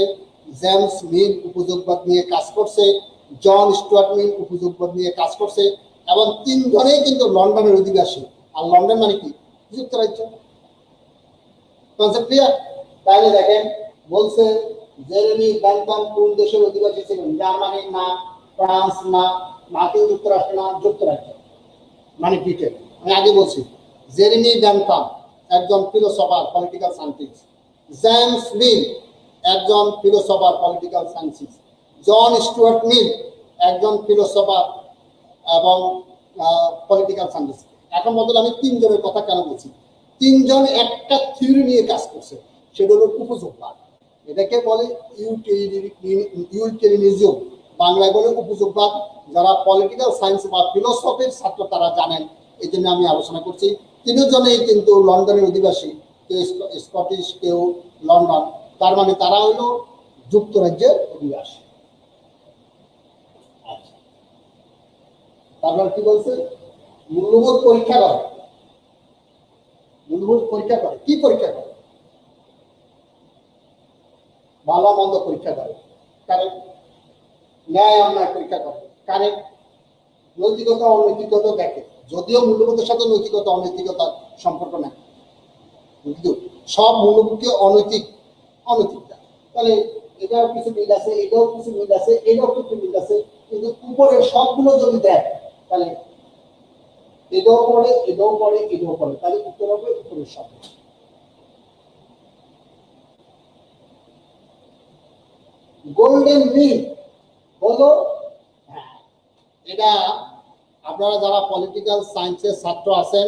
জেমস মিল উপযোগবাদ নিয়ে কাজ করছে, জন স্টুয়ার্ট মিল উপযোগবাদ নিয়ে কাজ করছে, এবং তিনজনেই কিন্তু লন্ডনের অধিবাসী। আর লন্ডন মানে কি? যুক্তরাজ্য। Concept clear? তাহলে দেখেন বলছে জেরেমি বেন্থাম কোন দেশের অধিবাসী ছিলেন? জার্মানি না, ফ্রান্স না, মার্কিন যুক্তরাষ্ট্র না, যুক্তরাজ্য মানে ব্রিটেন। আমি আগে বলছি জেরেমি বেন্থাম একজন philosopher, political scientist. James Mill একজন philosopher, political scientist. John Stuart Mill একজন ফিলোসফার এবং পলিটিক্যাল সায়েন্টিস্ট। এখন বদলে আমি তিনজনের কথা কেন বলছি? তিনজন একটা থিওরি নিয়ে কাজ করছে, সেটা হলো উপযোগবাদ। এটাকে বলে ইউটিলিটারিয়ানিজম, বাংলায় বলে উপযোগবাদ। যারা পলিটিক্যাল সায়েন্স বা ফিলোসফির ছাত্র তারা জানেন, এই জন্য আমি আলোচনা করছি। তিনজনেই কিন্তু লন্ডনের অধিবাসী, কেউ স্কটিশ, কেউ লন্ডন। তার মানে তারা হলো যুক্তরাজ্যের অধিবাসী। আচ্ছা, তারপর কি বলছে? মূল্যবোধ পরীক্ষা করে। মূল্যবোধ পরীক্ষা করে, কি পরীক্ষা করে? ভালো মন্দ পরীক্ষা করে, কারেক্ট। ন্যায় অন্যায় পরীক্ষা করে, কারেক্ট। নৈতিকতা অনৈতিকতা দেখে, যদিও মূল্যবোধের সাথে নৈতিকতা অনৈতিকতার সম্পর্ক নেই, কিন্তু সব মূল্যবোধকে অনৈতিক দেয়। তাহলে এটাও কিছু মিল আছে, এটাও কিছু মিল আছে, এটাও কিছু মিল আছে, কিন্তু উপরে সবগুলো যদি দেয় তাহলে এটাও পড়ে, এটাও পড়ে, এটাও পড়ে, তাহলে উত্তর হবে উপরের সব। গোল্ডেন মিল হলো, এটা আপনারা যারা পলিটিক্যাল সায়েন্সের ছাত্র আছেন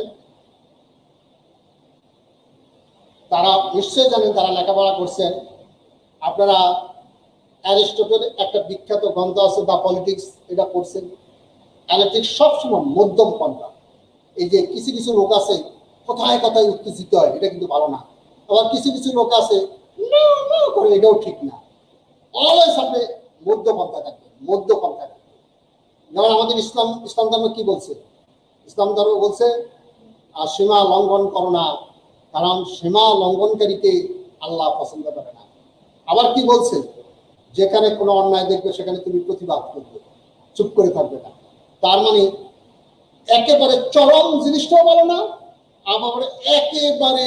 তারা নিশ্চয়ই জানেন, তারা লেখাপড়া করছেন। আপনারা অ্যারিস্টটলের একটা বিখ্যাত গ্রন্থ আছে দ্য পলিটিক্স, এটা পড়ছেন। অ্যানালিটিক্স সবসময় মধ্যম পন্থা। এই যে কিছু কিছু লোক আছে কথায় কথায় উত্তেজিত হয়, এটা কিন্তু ভালো না। আবার কিছু কিছু লোক আছে না না করে, এটাও ঠিক না। অলওয়েজ আপনি মধ্যপন্থা থাকবেন, মধ্যপন্থা থাকবেন। যেমন আমাদের ইসলাম ধর্ম কি বলছে? ইসলাম ধর্ম বলছে সীমা লঙ্ঘন করো না, কারণ সীমা লঙ্ঘনকারীকে আল্লাহ পছন্দ করে না। আবার কি বলছে? যেখানে কোনো অন্যায় দেখবে সেখানে তুমি প্রতিবাদ করবে, চুপ করে থাকবে না। তার মানে একেবারে চরম জিনিসটাও ভালো না, আবার একেবারে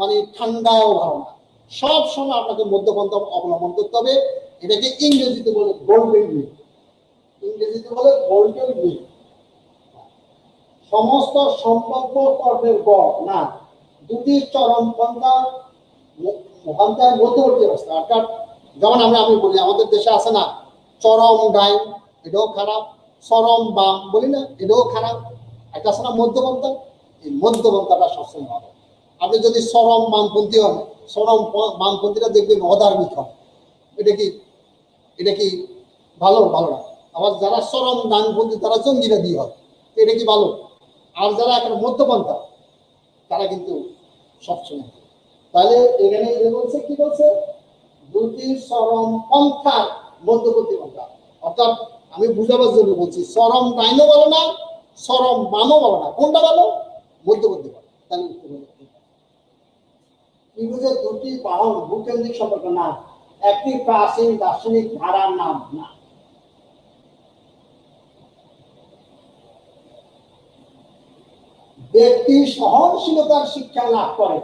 মানে ঠান্ডাও ভালো না। সব সময় আপনাকে মধ্যপন্থা অবলম্বন করতে হবে। এটাকে ইংরেজিতে বলে গোল্ডেন মিল। ইংরেজিতে বলে গোল্ডেন মিল। সমস্ত সম্ভাব্য কর্মের গড় না, দুটি চরম পন্থার মধ্যবর্তী অবস্থা। অর্থাৎ যেমন আমি বলি আমাদের দেশে আছে না চরম ডাইন, এটাও খারাপ, চরম বাম বলি না, এটাও খারাপ। একটা আছে না মধ্যপন্থা, এই মধ্যপন্থাটা সবসময় ভালো। আপনি যদি চরম বামপন্থী হন, চরম বামপন্থীরা দেখবেন অধার্মিক হয়। এটা কি ভালো? ভালো না। আবার যারা চরম ডানপন্থী তারা জঙ্গিবাদী হয়, এটা কি ভালো? আর যারা একটা মধ্যপন্থা তারা কিন্তু সবসময়। তাহলে এখানে বলছে কি বলছে, দুটি চরম পন্থার মধ্যবর্তী পন্থা, অর্থাৎ আমি বুঝাবার জন্য বলছি চরম ডাইনও বলো না, চরম বামও বলো না, কোনটা বলো? মধ্যবর্তী বলো। তাহলে ত্রিভুজের দুটি বাহু ভূকেন্দ্রিক সম্পর্ক না, একটি প্রাচীন দার্শনিক ধারার নাম না। ব্যক্তি সহনশীলতার শিক্ষা লাভ করে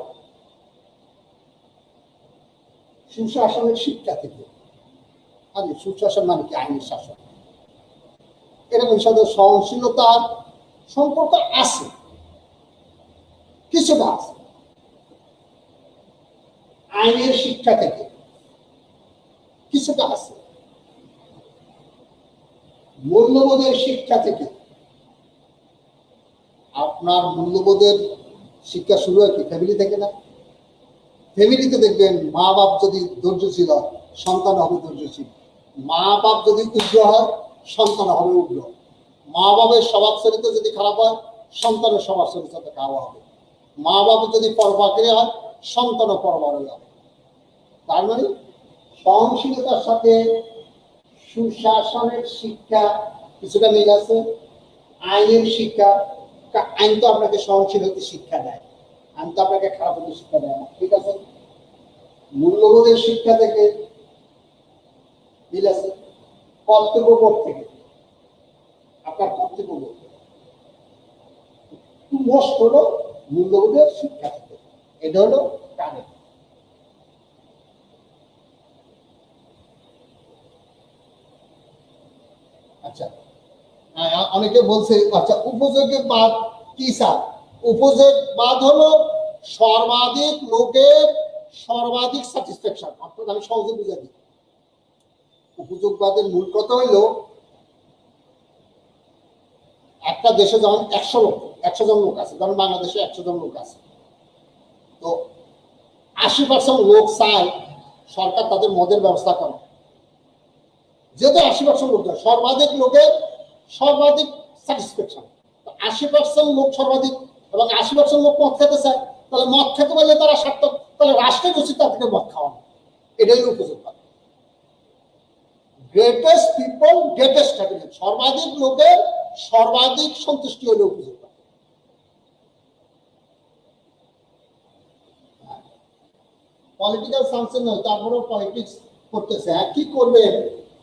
সুশাসনের শিক্ষা থেকে। আরে সুশাসন মানে কি? আইনের শাসন। এরকম সাথে সহনশীলতার সম্পর্ক আছে, কিছুটা আছে। আইনের শিক্ষা থেকে কিছুটা আছে, মূল্যবোধের শিক্ষা থেকে। আপনার মূল্যবোধের শিক্ষা শুরু হয় কি? ফ্যামিলি থেকে না? ফ্যামিলিতে দেখবেন মা বাপ যদি ধৈর্যশীল হয়, সন্তান হবে ধৈর্যশীল। মা বাপ যদি উগ্র হয়, সন্তান হবে উগ্র। মা বাপের স্বভাব চরিত্র যদি খারাপ হয়, সন্তানের স্বভাব চরিত্র খাওয়া হবে। মা বাপ যদি পরবাকিরে হয়, সন্তানও পরবারে হবে। তার মানে সহনশীলতার সাথে সুশাসনের শিক্ষা কিছুটা মিল আছে। আইনের শিক্ষা, আইন তো আপনাকে সহনশীল হতে শিক্ষা দেয়, আইন তো আপনাকে খারাপ হতে শিক্ষা দেয় না, ঠিক আছে। মূল্যবোধের শিক্ষা থেকে মিল আছে। কর্তব্যবোধ থেকে, আপনার কর্তব্যবোধ মোস্ট হলো মূল্যবোধের শিক্ষা থেকে। এটা হলো কারেক্ট। আচ্ছা, অনেকে বলছে আচ্ছা উপযোগের বাদ কি স্যার? উপযোগবাদ হলো সর্বাধিক লোকের সর্বাধিক স্যাটিসফ্যাকশন। অর্থাৎ আমি সহজে বুঝাই দিই, উপযোগবাদের মূল কথা হইল একটা দেশে যেমন 100 জন লোক আছে, যেমন বাংলাদেশে 100 জন লোক আছে, তো 80% লোক চায় সরকার তাদের মদের ব্যবস্থা করে। যেহেতু 80% লোক দেয়, সর্বাধিক লোকের সর্বাধিক স্যাটিসফ্যাকশন। 80% লোক সর্বাধিক এবং 80% লোক মদ খেতে চায়, তাহলে মদ খেতে পারলে তারা সার্থক, তাহলে রাষ্ট্রের উচিত তাদেরকে মদ খাওয়ানো। এটাই উপযোগবাদ। গ্রেটেস্ট পিপল গ্রেটেস্ট হ্যাপিনেস, সর্বাধিক লোকের সর্বাধিক সন্তুষ্টি হলে উপযোগবাদ। পলিটিক্যাল সায়েন্সের নয়, তারপরেও পলিটিক্স করতেছে। হ্যাঁ, কি করবেন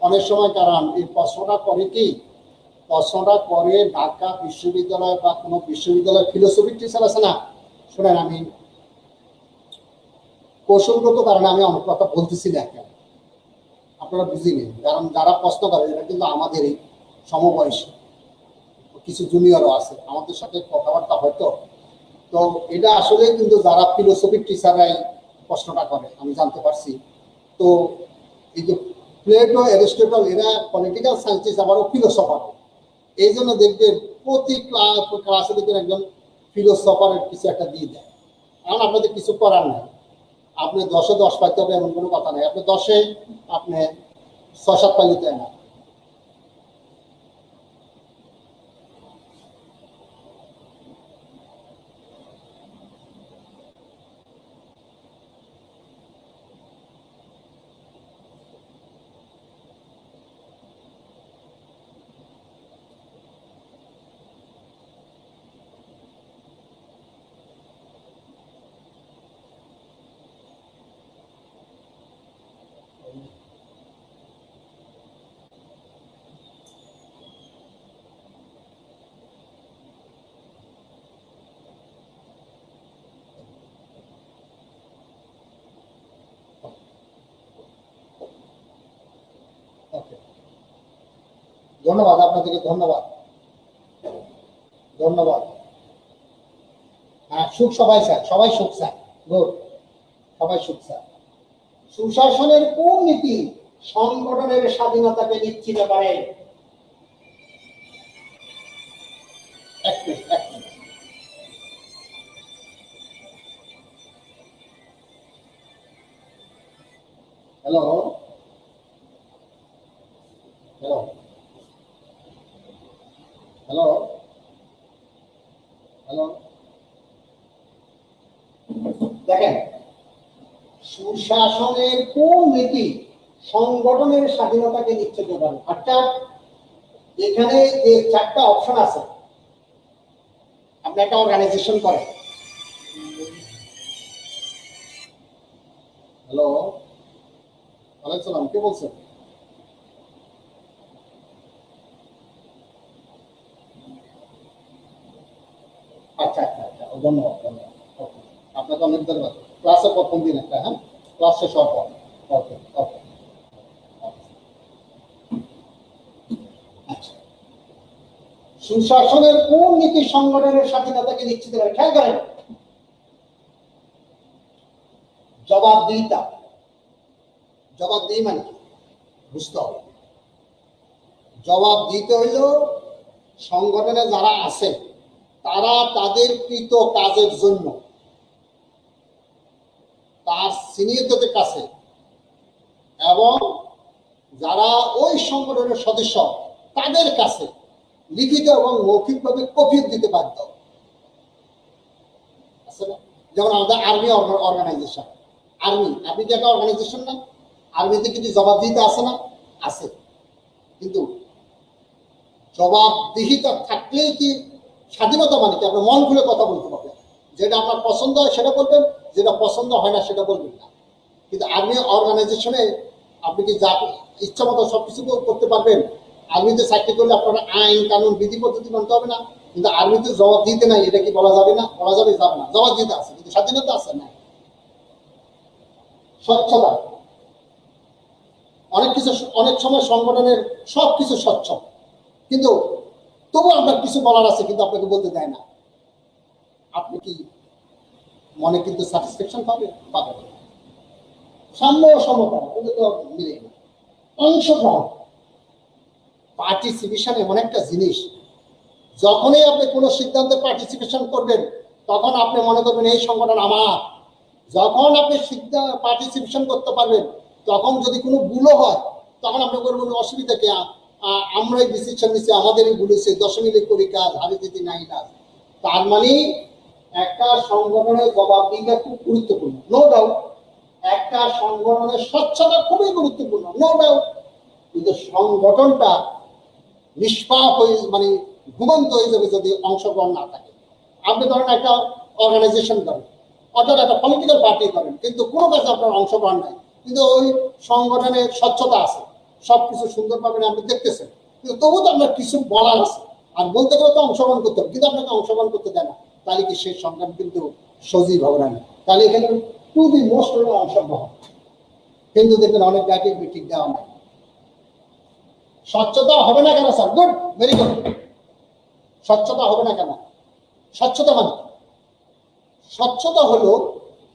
অনেক সময়, কারণ এই প্রশ্নটা করে কি, প্রশ্নটা করে ঢাকা বিশ্ববিদ্যালয় বা কোনো বিশ্ববিদ্যালয় ফিলোসফির টিচার আছে না। শোনেন, আমি কৌশলগত কারণে আমি অনেক কথা বলতেছি না, কেন আপনারা বুঝিনি, কারণ যারা প্রশ্ন করে এরা কিন্তু আমাদেরই সমবয়সী, কিছু জুনিয়রও আছে, আমাদের সাথে কথাবার্তা হয়তো। তো এটা আসলে কিন্তু যারা ফিলোসফির টিচাররাই প্রশ্নটা করে, আমি জানতে পারছি। তো এই যে প্লেটো, অ্যারিস্টটল, এরা পলিটিক্যাল সায়েন্টিস্ট, আবারও ফিলোসফার। এই জন্য দেখবেন প্রতি ক্লাসে দেখবেন একজন ফিলোসফারের কিছু একটা দিয়ে দেয়। কারণ আপনাদের কিছু করার নাই, আপনি 10-এ 10 পাইতে হবে এমন কোনো কথা নাই, আপনি 10-এ আপনি 6-7 পাইলে দেয় না। ওকে, ধন্যবাদ আপনাদেরকে, ধন্যবাদ, ধন্যবাদ। হ্যাঁ, সুখ সবাই চায়, সবাই সুখ চায়, গুড, সবাই সুখ চায়। সুশাসনের কোন নীতি সংগঠনের স্বাধীনতাকে নিশ্চিত করে? এক মিনিট, এক minute. Hello, hello, hello, hello. দেখেন, সুশাসনের কোন নীতি সংগঠনের স্বাধীনতাকে নিশ্চিত করে? অর্থাৎ এখানে যে 4টা অপশন আছে, আপনি একটা অর্গানাইজেশন করেন। হ্যালো, ওয়ালাইকুম সালাম, কে বলছেন? আচ্ছা আচ্ছা আচ্ছা, ধন্যবাদ ধন্যবাদ। ওকে, আপনাকে অনেক ধন্যবাদ। ক্লাসে প্রথম দিন একটা, হ্যাঁ, ক্লাস শেষ হওয়ার পর। ওকে ওকে। আচ্ছা, সুশাসনের কোন নীতি সংগঠনের স্বাধীনতাকে নিশ্চিত করে? খেয়াল করেন, জবাবদিহিতা। জবাবদিহি মানে কি বুঝতে হবে। জবাব দিতে হইল সংগঠনে যারা আছে তারা তাদের কৃত কাজের জন্য তার সিনিয়রদের কাছে এবং যারা ওই সংগঠনের সদস্য তাদের কাছে লিখিত এবং মৌখিকভাবে কফিয়ত দিতে বাধ্য। আছে না? যেমন আমাদের আর্মি অর্গানাইজেশন, আর্মি কি একটা অর্গানাইজেশন না? আর্মিতে কিন্তু জবাবদিহিতা আছে না? আছে। কিন্তু জবাবদিহিতা থাকলেই কি স্বাধীনতা? মানে কি আপনার মন খুলে কথা বলতে পারবেন, যেটা আপনার পছন্দ হয় সেটা বলবেন, যেটা পছন্দ হয় না সেটা বলবেন না। কিন্তু আর্মি অর্গানাইজেশনে আপনি কি যা ইচ্ছা মতো সবকিছু করতে পারবেন? আর্মিতে চাকরি করলে আপনার আইন কানুন বিধি পদ্ধতি মানতে হবে না? কিন্তু আর্মিতে জবাব দিতে নাই, এটা কি বলা যাবে না? বলা যাবে, যাবে না। জবাব দিতে আছে কিন্তু স্বাধীনতা আছে না। স্বচ্ছতা, অনেক কিছু, অনেক সময় সংগঠনের সবকিছু স্বচ্ছ, কিন্তু তবু আপনার কিছু বলার আছে কিন্তু আপনাকে বলতে দেয় না। আপনি কি মনে কিন্তু স্যাটিসফ্যাকশন পাবেন। সাম্য ও সমতা ওগুলো তো মিলে না। অংশগ্রহণ, পার্টিসিপেশন এমন একটা জিনিস, যখনই আপনি কোনো সিদ্ধান্তে পার্টিসিপেশন করবেন তখন আপনি মনে করবেন এই সংগঠন আমার। যখন আপনি পার্টিসিপেশন করতে পারবেন তখন যদি কোনো ভুলও হয় তখন আপনি করবেন অসুবিধা কি, আমরাই ডিসিশন নিচ্ছি, আমাদেরই ভুল হয়েছে, 10 মিলে করি কাজ, হারে দিদি নাই কাজ। তার মানে একটা সংগঠনের জবাবদিহিতা খুব গুরুত্বপূর্ণ, নো ডাউট। একটা সংগঠনের স্বচ্ছতা খুবই গুরুত্বপূর্ণ, নো ডাউট। কিন্তু সংগঠনটা নিষ্পাপ হয়ে মানে ঘুমন্ত হয়ে যাবে যদি অংশগ্রহণ না থাকে। আপনি ধরেন একটা অর্গানাইজেশন করেন, অর্থাৎ একটা পলিটিক্যাল পার্টি করেন, কিন্তু কোনো কাজে আপনার অংশগ্রহণ নাই, কিন্তু ওই সংগঠনের স্বচ্ছতা আছে, সবকিছু সুন্দরভাবে আপনি দেখতেছেন, কিন্তু তবু তো আপনার কিছু বলার আছে। আর বলতে গেলে তো অংশগ্রহণ করতে হবে, কিন্তু আপনাকে অংশগ্রহণ করতে দেয় না, তাহলে কি সেই সংগঠন কিন্তু সজীব হবে না। তাহলে এখানে টু দি মোস্ট হলো অংশগ্রহণ। কিন্তু দেখবেন অনেক জায়গায় মিটিং দেওয়া নাই। স্বচ্ছতা হবে না কেন স্যার? Good, very good. স্বচ্ছতা হবে না কেন? স্বচ্ছতা মানে স্বচ্ছতা হলো,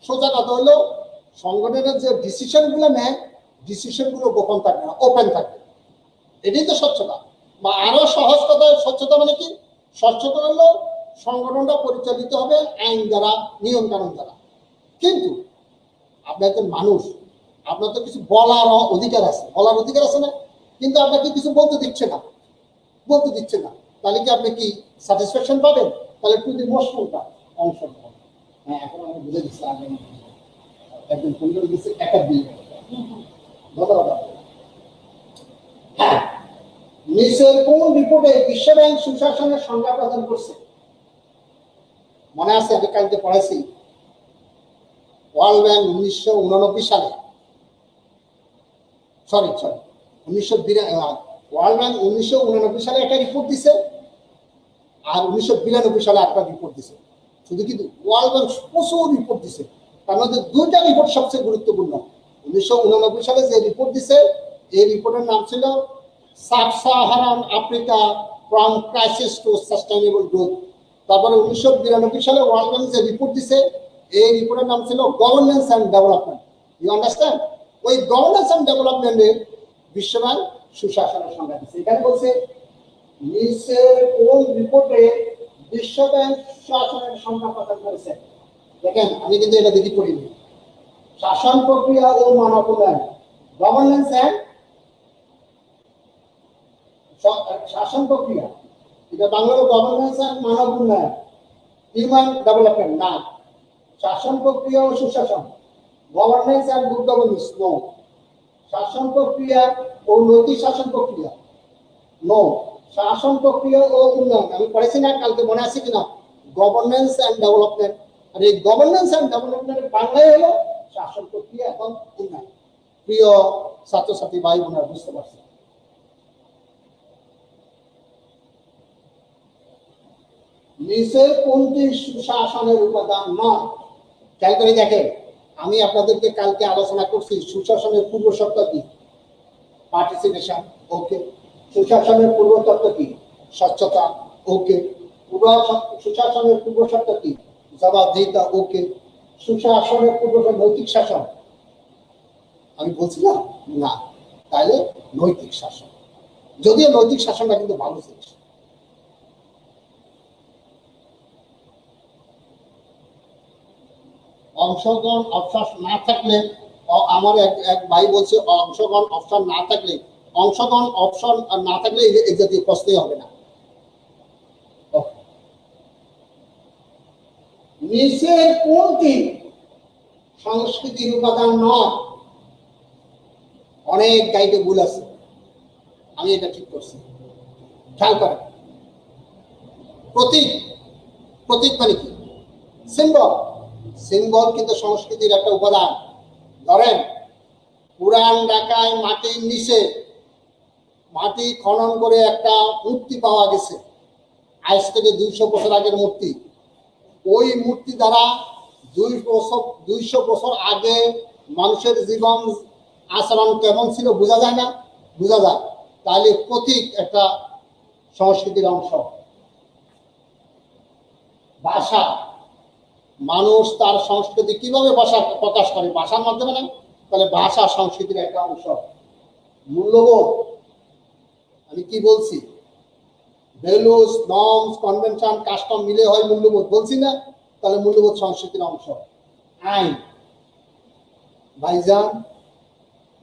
সোজা কথা হলো, সংগঠনের যে ডিসিশন গুলো নেয় ডিসিশন গুলো গোপন থাকবে না, ওপেন থাকবে। এটাই তো স্বচ্ছতা। বা আরো সহজ কথা, স্বচ্ছতা মানে কি? স্বচ্ছতা হলো সংগঠনটা পরিচালিত হবে আইন দ্বারা, নিয়ম কানুন দ্বারা। কিন্তু আপনি একজন মানুষ, আপনার তো কিছু বলার অধিকার আছে, বলার অধিকার আছে না? কিন্তু আপনাকে কিছু বলতে দিচ্ছে না, বলতে দিচ্ছে না, তাহলে কি আপনি কি স্যাটিসফ্যাকশন পাবেন? তাহলে টু দি মোস্ট কোনটা? অংশগ্রহণ। হ্যাঁ, এখন আমি বুঝে দিচ্ছি, আগে একজন ফোন করে দিচ্ছে একাডেমি। ধন্যবাদ। হ্যাঁ, নিচের কোন রিপোর্টে বিশ্ব ব্যাংক সুশাসনের সংজ্ঞা প্রদান করছে? মনে আছে, আমি কালকে পড়াইছি। ওয়ার্ল্ড ব্যাংক 1989 সালে, সরি ওয়ার্ল্ড ব্যাংক 1989 সালে একটা রিপোর্ট দিছে, আর 1992 সালে একটা রিপোর্ট দিছে। শুধু কিন্তু ওয়ার্ল্ড ব্যাংক প্রচুর রিপোর্ট দিছে, তার মধ্যে 2টা রিপোর্ট সবচেয়ে গুরুত্বপূর্ণ। 1989 সালে যে রিপোর্ট দিছে, এই রিপোর্টের নাম ছিল sub Saharan Africa from crisis to sustainable growth. তারপরে 1992 সালে ওয়ার্ল্ড ব্যাংক যে রিপোর্ট দিছে, এই রিপোর্টের নাম ছিল governance and development. You understand? ওই গভর্নেন্স অ্যান্ড ডেভেলপমেন্টে বিশ্ব ব্যাংক সুশাসনের সংজ্ঞা দিচ্ছে। এখানে বলছে নিচের কোন রিপোর্টে বিশ্ব ব্যাংক সুশাসনের সংজ্ঞা প্রদান করেছে? দেখেন, আমি কিন্তু এটা দেখি পড়িনি। শাসন প্রক্রিয়া ও মানব উন্নয়ন, গভর্নেন্স অ্যান্ড শাসন প্রক্রিয়া, এটা বাংলা গভর্নেন্স অ্যান্ড মানব উন্নয়ন, হিউম্যান ডেভেলপমেন্ট না। শাসন প্রক্রিয়া ও সুশাসন, governance and good governance, no. শাসন প্রক্রিয়া ও নৈতিক শাসন প্রক্রিয়া, নো। শাসন প্রক্রিয়া ও উন্নয়ন, আমি পড়েছি না কালকে, মনে আছে কিনা? Governance and development. আর এই গভর্নেন্স অ্যান্ড ডেভেলপমেন্টের বাংলায় হলো শাসন প্রক্রিয়া এবং উন্নয়ন। প্রিয় ছাত্রছাত্রী ভাই বোনেরা, বুঝতে পারছেন? নিচে কোনটি সুশাসনের উপাদান নয়? খেয়াল করে দেখেন, আমি আপনাদেরকে কালকে আলোচনা করছি সুশাসনের পূর্ব শর্ত কি? পার্টিসিপেশন, ওকে। সুশাসনের পূর্ব শর্ত কি? স্বচ্ছতা, ওকে। সুশাসনের পূর্ব শর্ত কি? জবাবদিহিতা, ওকে। সুশাসনের পূর্ব নৈতিক শাসন, আমি বলছিলাম না, তাহলে নৈতিক শাসন, যদিও নৈতিক শাসনটা কিন্তু ভালো জিনিস। অংশগ্রহণ অপশন না থাকলে, আমার এক ভাই বলছে অংশগ্রহণ অপশন না থাকলে, অংশগ্রহণ অপশন না থাকলে এই জাতীয় প্রশ্নই হবে না। নিচের কোনটি সংস্কৃতির উপাদান নয়? অনেক গাইডে ভুল আছে, আমি এটা ঠিক করছি। খেয়াল করেন, প্রতীক, প্রতীক মানে কি? সিম্বল, সিম্বল কিন্তু সংস্কৃতির একটা উপাদান। ধরেন, পুরান ঢাকায় মাটির নিচে মাটি খনন করে একটা মূর্তি পাওয়া গেছে, আজ থেকে 200 বছর আগের মূর্তি। ওই মূর্তি দ্বারা 200 বছর আগে মানুষের জীবন আচরণ কেমন ছিল বোঝা যায় না? বোঝা যায়। তাহলে প্রতীক একটা সংস্কৃতির অংশ। ভাষা, মানুষ তার সংস্কৃতি কিভাবে ভাষা প্রকাশ করে? ভাষার মাধ্যমে না? তাহলে ভাষা সংস্কৃতির একটা অংশ। মূল্যবোধ, আমি কি বলছি? ভ্যালুস, নর্মস, কনভেনশন, কাস্টম মিলে হয় মূল্যবোধ, বলছি না? তাহলে মূল্যবোধ সংস্কৃতির অংশ। আইন, ভাইজান,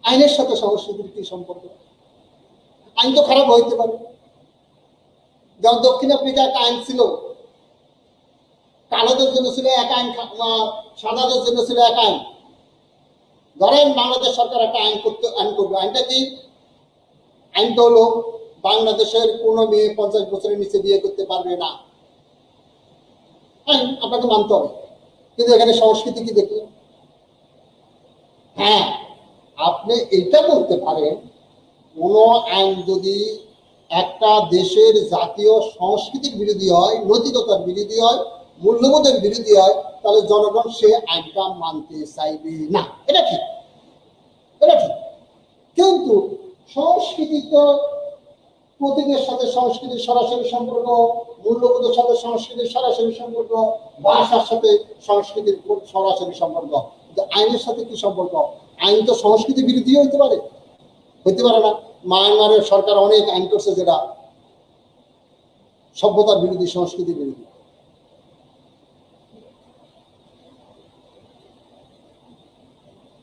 আইনের সাথে সংস্কৃতির কি সম্পর্ক? আইন তো খারাপ হইতে পারে। যেমন দক্ষিণ আফ্রিকা একটা আইন ছিল, কালোদের জন্য ছিল এক আইন, সাদাদের জন্য ছিল এক আইন। ধরেন বাংলাদেশ সরকার একটা আইন করবে, আইনটা কি? আইনটা হলো বাংলাদেশের কোনো মেয়ে 50 বছরের নিচে বিয়ে করতে পারবে না। আইন আপনাকে মানতে হবে, কিন্তু এখানে সংস্কৃতি কি দেখলেন? হ্যাঁ, আপনি এটা বলতে পারেন, কোন আইন যদি একটা দেশের জাতীয় সংস্কৃতির বিরোধী হয়, নৈতিকতার বিরোধী হয়, মূল্যবোধের বিরোধী হয়, তাহলে জনগণ সে আইনটা মানতে চাইবে না। এটা ঠিক, এটা ঠিক। কিন্তু সংস্কৃতি তো প্রতীকের সাথে সংস্কৃতির সরাসরি সম্পর্ক, মূল্যবোধের সাথে সংস্কৃতির সরাসরি সম্পর্ক, ভাষার সাথে সংস্কৃতির সরাসরি সম্পর্ক। কিন্তু আইনের সাথে কি সম্পর্ক? আইন তো সংস্কৃতি বিরোধী হইতে পারে, হইতে পারে না? মায়ানমারের সরকার অনেক আইন করছে যেটা সভ্যতার বিরোধী, সংস্কৃতি বিরোধী।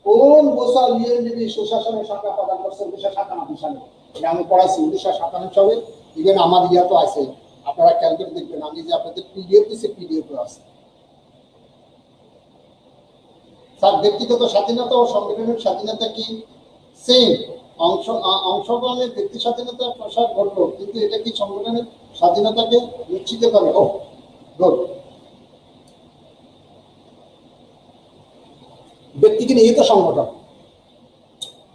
কোন বছর ইউএনডিপি সুশাসনের সংজ্ঞা প্রদান করছে? 1997 সালে। এটা আমি পড়াচ্ছি 1997 সালে। ইভেন আমার ইয়া তো আছে, আপনারা খেয়াল করে দেখবেন, আমি যে আপনাদের পিডিএফ দিচ্ছি, পিডিএফ আছে। স্যার, ব্যক্তিগত স্বাধীনতা ও সংগঠনের স্বাধীনতা কি সেম? অংশগ্রহণের ব্যক্তি স্বাধীনতার প্রসার ঘটল, কিন্তু এটা কি সংগঠনের স্বাধীনতাকে নিশ্চিত করে? ও গুড। ব্যক্তিকে নিহিত সংগঠন,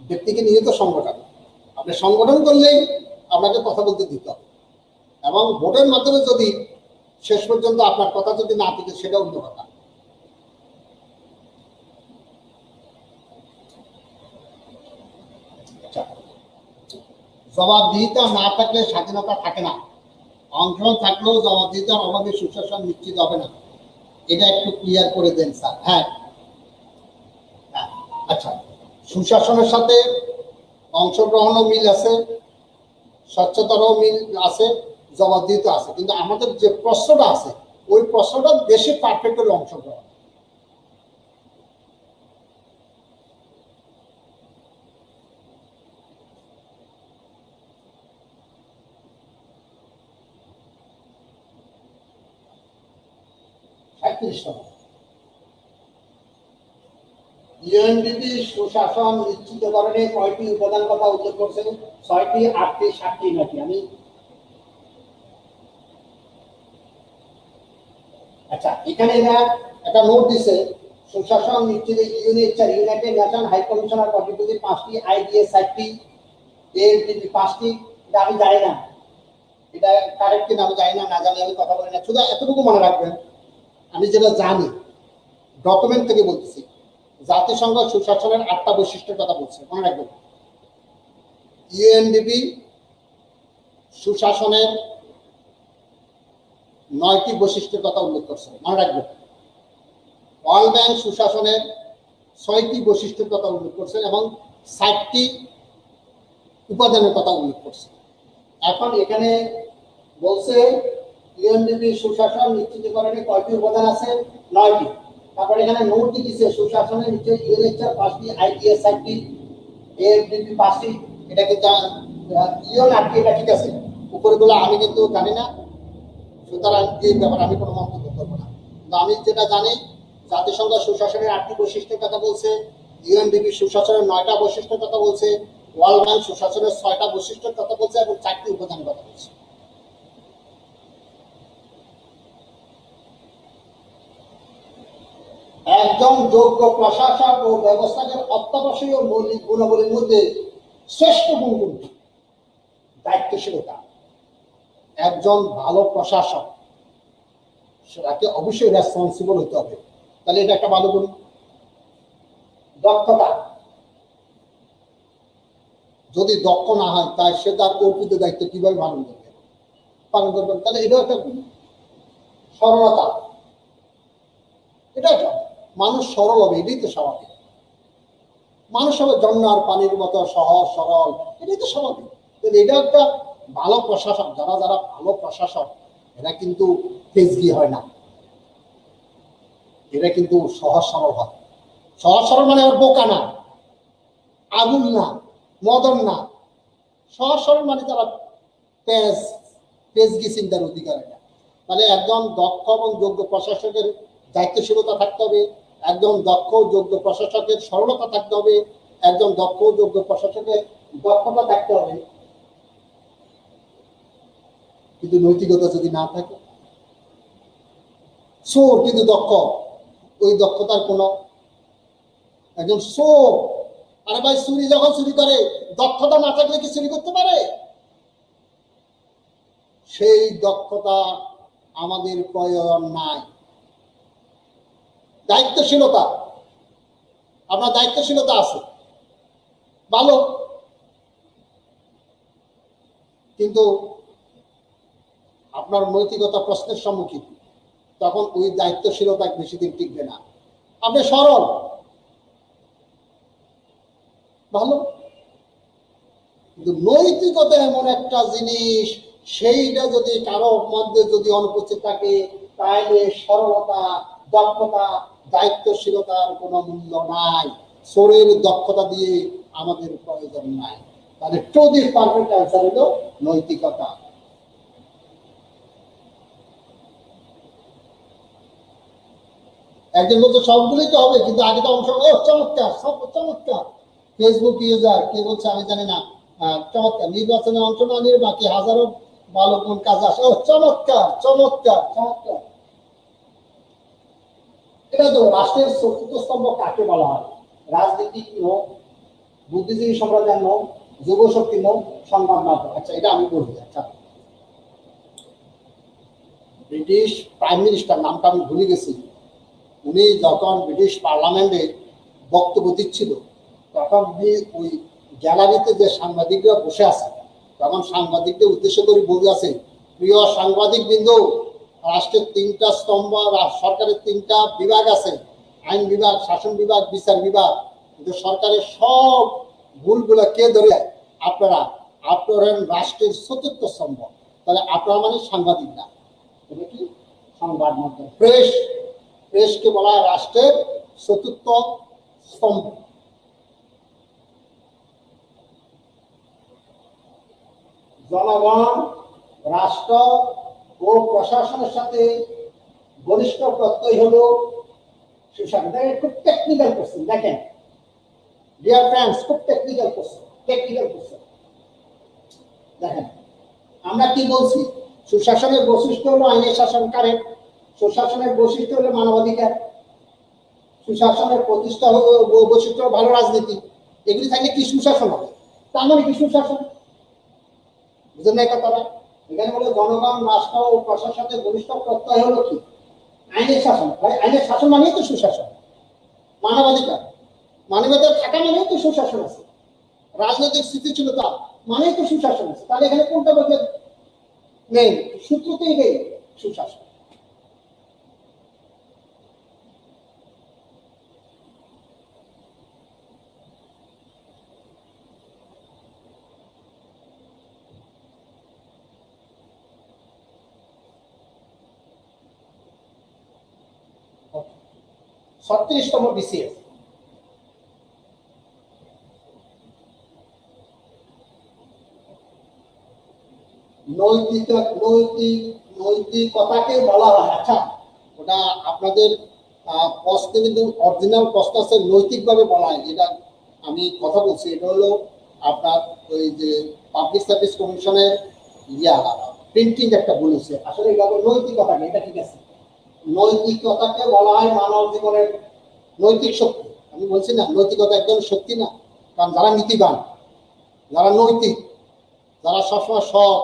ব্যক্তিকে নিহিত সংগঠন। আপনি সংগঠন করলেই আপনাকে কথা বলতে দিতে হবে, এবং ভোটের মাধ্যমে যদি শেষ পর্যন্ত আপনার কথা যদি না থাকে সেটা অন্য কথা। জবাবদিহিতা না থাকলে স্বাধীনতা থাকে না। অংশগ্রহণ থাকলেও জবাবদিহিতার অভাবে সুশাসন নিশ্চিত হবে না। এটা একটু ক্লিয়ার করে দেন স্যার। হ্যাঁ, আচ্ছা, সুশাসনের সাথে অংশগ্রহণও মিল আছে, স্বচ্ছতারও মিল আছে, জবাবদিহিতা আছে, কিন্তু আমাদের যে প্রশ্নটা আছে ওই প্রশ্নটা বেশি পারফেক্ট করে অংশগ্রহণ। ইউএনডিপি সুশাসন নিশ্চিতকরণে কয়টি উপাদান কথা উল্লেখ করছে? 6টি, 8টি, 7টি, 9টি? আমি আচ্ছা, এখানে এরা একটা নোট দিছে, সুশাসন নিশ্চিত UNHR united nation high commissioner contribution 5টি, আইডিএস 7টি, এএনডিপি 5টি। এটা আমি জানি না, এটা কারেক্ট কিনা আমি জানি না, না জানি আমি কথা বলি না। শুধু এতটুকু মনে রাখবেন, আমি যেটা জানি ডকুমেন্ট থেকে বলতেছি, জাতিসংঘ সুশাসনের 8টা বৈশিষ্ট্যের কথা বলছে, মনে রাখবেন। ইউএনডিপি সুশাসনের 9টি বৈশিষ্ট্যের কথা উল্লেখ করছে, মনে রাখবেন। ওয়ার্ল্ড ব্যাংক সুশাসনের 6টি বৈশিষ্ট্যের কথা উল্লেখ করছে এবং 7টি উপাদানের কথা উল্লেখ করছে। এখন এখানে বলছে ইউএনডিপি সুশাসন নিশ্চিতকরণে কয়টি উপাদান আছে? 9টি। তারপর এখানে নোট দিয়েছে সুশাসনের নিচে ইউএনএইচআর 5টি, আইডিএস 7টি, এএনডিপি 5টি। এটা কিন্তু ইউএন 8টি, এটা ঠিক আছে। উপরেগুলো আমি কিন্তু জানি না, সুতরাং এই ব্যাপারে আমি কোনো মন্তব্য করবো না। কিন্তু আমি যেটা জানি, জাতিসংঘ সুশাসনের 8টি বৈশিষ্ট্যের কথা বলছে, ইউএনডিপি সুশাসনের 9টা বৈশিষ্ট্যের কথা বলছে, ওয়ার্ল্ড ব্যাংক সুশাসনের 6টা বৈশিষ্ট্যের কথা বলছে এবং 4টি উপাদানের কথা বলছে। একজন যোগ্য প্রশাসক ও ব্যবস্থাপকের অত্যাবশ্যকীয় মৌলিক গুণাবলীর মধ্যে শ্রেষ্ঠ গুণ কোনটি? দায়িত্বশীলতা। একজন ভালো প্রশাসক সেটাকে অবশ্যই রেসপন্সিবল হতে হবে, তাহলে এটা একটা ভালো গুণ। দক্ষতা, যদি দক্ষ না হয় তাই সে তার অর্পিত দায়িত্ব কিভাবে পালন করবে, তাহলে এটাও একটা গুণ। সরলতা, এটা একটা, মানুষ সরল হবে, এটাই তো স্বাভাবিক। মানুষ হবে জন্ম আর পানির মতো সহজ সরল, এটাই তো স্বাভাবিক। এটা একটা ভালো প্রশাসক। যারা যারা ভালো প্রশাসক এরা কিন্তু তেজগি হয় না, এরা কিন্তু সহজ সরল হয়। সহজ সরল মানে ওর বোকা না, আগুন না, মদন না। সহজ সরল মানে তারা তেজগি চিন্তার অধিকার। তাহলে একজন দক্ষ এবং যোগ্য প্রশাসকের দায়িত্বশীলতা থাকতে হবে, একজন দক্ষ যোগ্য প্রশাসকের সরলতা থাকতে হবে, একজন দক্ষ যোগ্য প্রশাসকের দক্ষতা থাকতে হবে। কিন্তু নৈতিকতা যদি না থাকে, চোর কিন্তু দক্ষ, ওই দক্ষতার কোনো, একজন চোর, আরে ভাই চুরি যখন চুরি করে দক্ষতা না থাকলে কি চুরি করতে পারে? সেই দক্ষতা আমাদের প্রয়োজন নাই। দায়িত্বশীলতা, আপনার দায়িত্বশীলতা আছে ভালো, কিন্তু আপনার নৈতিকতা প্রশ্নের সম্মুখীন, তখন ওই দায়িত্বশীলতা বেশি দিন টিকবে না। আপনি সরল, ভালো, কিন্তু নৈতিকতা এমন একটা জিনিস, সেইটা যদি কারো মধ্যে যদি অনুপস্থিত থাকে তাহলে সরলতা, দক্ষতা, দায়িত্বশীলতার কোনো মূল্য নাই। শরীর দক্ষতা দিয়ে আমাদের প্রয়োজন নাই। তাহলে ট্রুলি পারফেক্ট অ্যান্সার হলো নৈতিকতা। একজন বলছে সবগুলোই তো হবে, কিন্তু আগে তো অংশ, চমৎকার, সব চমৎকার। ফেসবুক ইউজার কে বলছে আমি জানি না, চমৎকার। নির্বাচনে অংশ না নিয়ে বাকি হাজারো ভালো কোন কাজ আসে, চমৎকার চমৎকার চমৎকার। এটা তো রাষ্ট্রের চতুর্থ স্তম্ভ কাকে বলা হয়? রাজনীতিক নোক, বুদ্ধিজীবী সম্প্রদায়ের নোক, যুব শক্তি নোক, সংবাদ মাধ্যম। আচ্ছা, এটা আমি বলবো। আচ্ছা, ব্রিটিশ প্রাইম মিনিস্টার, নামটা আমি ভুলে গেছি, উনি যখন ব্রিটিশ পার্লামেন্টে বক্তব্য দিচ্ছিল তখন উনি ওই গ্যালারিতে যে সাংবাদিকরা বসে আছে, তখন সাংবাদিকদের উদ্দেশ্য করে বলে আছে, প্রিয় সাংবাদিক বৃন্দ, রাষ্ট্রের 3টা স্তম্ভ, সরকারের 3টা বিভাগ আছে, আইন বিভাগ, শাসন বিভাগ, বিচার বিভাগ, কিন্তু সরকারের সব ভুলগুলা কে ধরে? আপনারা। আপনারা রাষ্ট্রের চতুর্থ স্তম্ভ। তাহলে আপনারা মানে সাংবাদিক না, এটা কি সংবাদ মাধ্যম, প্রেস। প্রেসকে বলা হয় রাষ্ট্রের চতুর্থ স্তম্ভ। জনগণ, রাষ্ট্র ও প্রশাসনের সাথে ঘনিষ্ঠ প্রত্যয় হলো সুশাসন। খুব টেকনিক্যাল কোশ্চেন, দেখেন ডিয়ার ফ্রেন্ডস, খুব টেকনিক্যাল কোশ্চেন, দেখেন আমরা কি বলছি, সুশাসনের বৈশিষ্ট্য হলো আইনের শাসন, কারেন্ট। সুশাসনের বৈশিষ্ট্য হলো মানবাধিকার, সুশাসনের প্রতিষ্ঠা হলো বৈশিষ্ট্য হলো ভালো রাজনীতি। এগুলি থাকলে কি সুশাসন হবে? তার মানে কি সুশাসন? বুঝলেন না এই কথাটা? এখানে বলে জনগণ, রাষ্ট্র ও প্রশাসনের ঘনিষ্ঠ প্রত্যয় হলো কি? আইনের শাসন। ভাই আইনের শাসন মানেই তো সুশাসন। মানবাধিকার, মানবাধিকার থাকা মানেই তো সুশাসন আছে। রাজনৈতিক স্থিতিশীলতা মানেই তো সুশাসন আছে। তাহলে এখানে কোনটা বলতে নেই? সূত্রতেই নেই সুশাসন। ছত্রিশতম বিসিএস। নৈতিকতাকে বলা হয়, আচ্ছা ওটা আপনাদের প্রশ্নে কিন্তু অরিজিনাল প্রশ্ন আছে নৈতিকভাবে বলা হয়, যেটা আমি কথা বলছি এটা হলো আপনার ওই যে পাবলিক সার্ভিস কমিশনের প্রিন্টিং একটা বলেছে, আসলে এটা নৈতিকতা নেই, এটা ঠিক আছে। নৈতিকতাকে বলা হয় মানব জীবনের নৈতিক শক্তি। আমি বলছি না নৈতিকতা একদম শক্তি না, কারণ যারা নীতিবান, যারা নৈতিক, যারা সবসময় সৎ,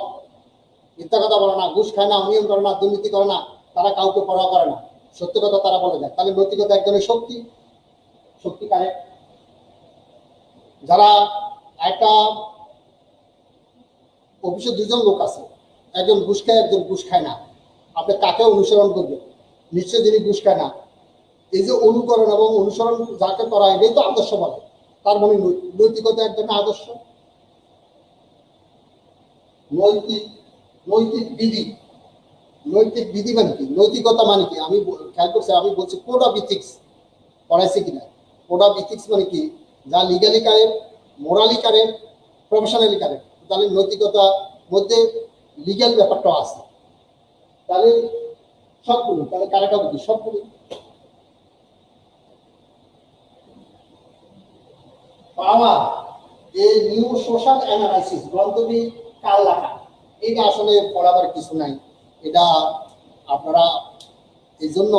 মিথ্যা কথা বলে না, ঘুষ খায় না, অনিয়ম করে না, দুর্নীতি করে না, তারা কাউকে পরোয়া করে না, সত্য কথা তারা বলে যায়, তাহলে নৈতিকতা একজনের শক্তি। শক্তি কারে? যারা একটা অফিসে দুজন লোক আছে, একজন ঘুষ খায়, একজন ঘুষ খায় না, আপনি কাকে অনুসরণ করবেন? নিশ্চয় যিনি ঘুষ খায় না। এই যে অনুকরণ এবং অনুসরণ যাকে করা এটাই তো আদর্শ বলে। তার মানে নৈতিকতা একজন আদর্শ। নৈতিক নৈতিক বিধি, নৈতিক বিধি মানে কি? নৈতিকতা মানে কি? আমি খেয়াল করছি, আমি বলছি কোড অফ ইথিক্স, পড়াইছি কিনা? কোড অফ ইথিক্স মানে কি? যা legally correct, morally correct, professionally correct. তাহলে নৈতিকতার মধ্যে লিগ্যাল ব্যাপারটাও আছে। তাহলে সবগুলো, তাহলে কারেক্ট হবে কি? সবগুলো। পাওয়া এই নিউ সোশ্যাল অ্যানালাইসিস গ্রন্থটি কার লেখা? এটা আসলে পড়াবার কিছু নাই, এটা আপনারা এই জন্য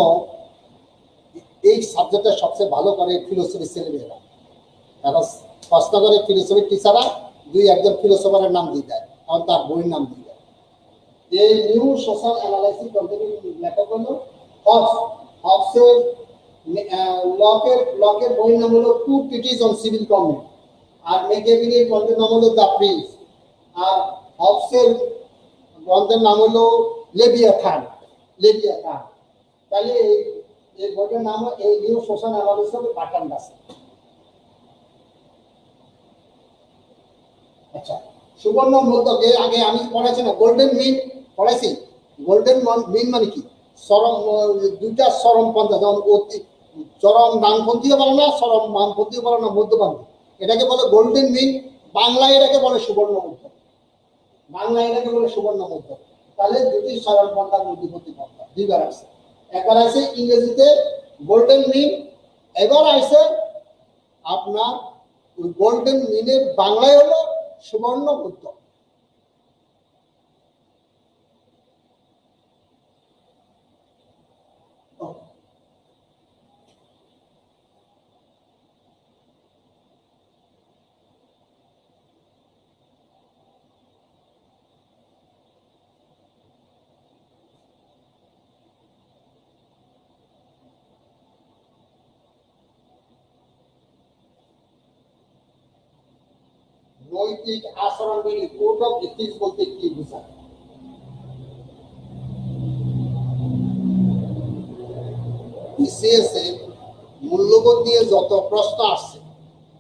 এই সাবজেক্টটা সবচেয়ে ভালো করে ফিলোসফি ছেলেমেয়েরা, তারা প্রশ্ন করে ফিলোসফি টিচাররা দুই একজন ফিলোসফারের নাম দিয়ে দেয়, আর তার বইয়ের নাম দিয়ে দেয়। এই নিউ সোশ্যাল অ্যানালাইসিস গ্রন্থটির লেখক হলো হবস। হবসের লকের বইয়ের নাম হলো two treatise on civil government, আর মেকিয়াভেলির গ্রন্থের নাম হলো দ্য প্রিন্স, আর হবসের গ্রন্থের নাম হলো লেভিয়াথান। তাহলে এই বইটার নাম এই নিউ সোশ্যাল অ্যানালিসিস হবে বাটান দাস। আচ্ছা, সুবর্ণ মধ্যকে আগে আমি পড়াইছি না, গোল্ডেন মিন পড়াইছি। গোল্ডেন মিন মানে কি? চরম, দুইটা চরম পন্থা, যেমন অতি চরম ডানপন্থীও বলে না, চরম বামপন্থীও বলে না, মধ্যপন্থী, এটাকে বলে গোল্ডেন মিন। বাংলায় এটাকে বলে সুবর্ণ মধ্য, বাংলায় এটাকে বলে সুবর্ণ মধ্য। তাহলে দুটি চরম পন্থা, মধ্যপন্থী পন্থা দুইবার আছে। একবার আছে ইংরেজিতে গোল্ডেন মিন, এবার আছে আপনার গোল্ডেন মিনের বাংলায় হলো সুবর্ণ মধ্য। নৈতিক আচরণবিধি, কোড অফ এথিক্স বলতে কি বোঝায়? বিসিএস এ মূল্যবোধ নিয়ে যত প্রশ্ন আসছে,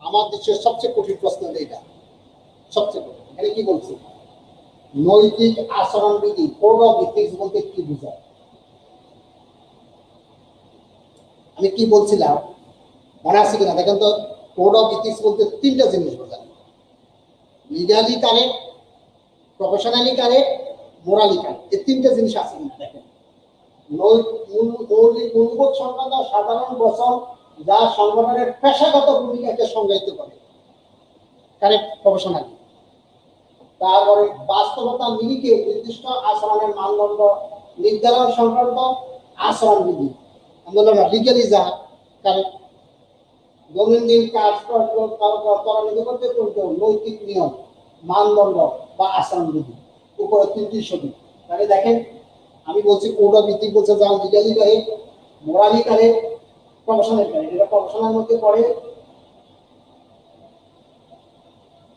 আমার দেশের সবচেয়ে কঠিন প্রশ্ন এটা, সবচেয়ে কঠিন। এখানে কি বলছি? নৈতিক আচরণবিধি, কোড অফ এথিক্স বলতে কি বোঝায়? আমি কি বলছিলাম মনে আছে কিনা দেখেন তো। কোড অফ এথিক্স বলতে তিনটা জিনিস বোঝায়: legally correct, professionally correct, morally correct. এই তিনটা জিনিস আছে কিনা দেখেন। মৌলিক মূল্যবোধ সংক্রান্ত সাধারণ বচন যা সংগঠনের পেশাগত ভূমিকাকে সংজ্ঞায়িত করে, কারেক্ট, প্রফেশনাল। তারপরে বাস্তবতা নিরিখে নির্দিষ্ট আচরণের মানদণ্ড নির্ধারণ সংক্রান্ত আচরণবিধি, আমরা লিগ্যালিজম, কারেক্ট। দৈনন্দিন কাজ ত্বরান্বিত করতে প্রয়োজিত নৈতিক নিয়ম, মানদণ্ড বা আচরণবিধি, উপরে 3টি ছবি। তাহলে দেখেন, আমি বলছি কোডা ভিত্তিক বলছে যা legally correct, morally correct, professional correct. এটা প্রফেশনাল মধ্যে পড়ে,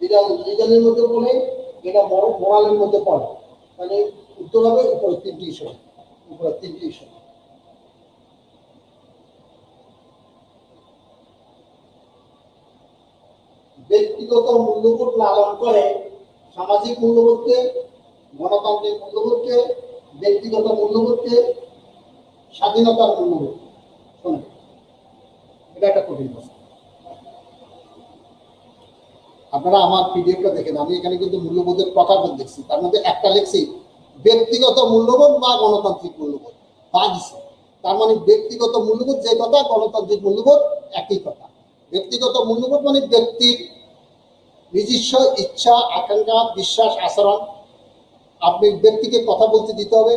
এটা লিগ্যালের মধ্যে পড়ে, এটা মোরালের মধ্যে পড়ে। তাহলে উত্তর হবে উপরে 3টি ছবি, উপরে 3টি ছবি। ব্যক্তিগত মূল্যবোধ লালন করে সামাজিক মূল্যবোধকে, গণতান্ত্রিক মূল্যবোধকে, ব্যক্তিগত মূল্যবোধকে, স্বাধীনতার মূল্যবোধ। শোনেন, এটা একটা কঠিন প্রশ্ন। আপনারা আমার পিডিএফটা দেখেন, আমি এখানে কিন্তু মূল্যবোধের প্রকারভেদ দেখছি, তার মধ্যে একটা লিখছি ব্যক্তিগত মূল্যবোধ বা গণতান্ত্রিক মূল্যবোধ, বা দিছি। তার মানে ব্যক্তিগত মূল্যবোধ যে কথা, গণতান্ত্রিক মূল্যবোধ একই কথা। ব্যক্তিগত মূল্যবোধ মানে ব্যক্তির নিজস্ব ইচ্ছা, আকাঙ্ক্ষা, বিশ্বাস, আচরণ। আপনি ব্যক্তিকে কথা বলতে দিতে হবে,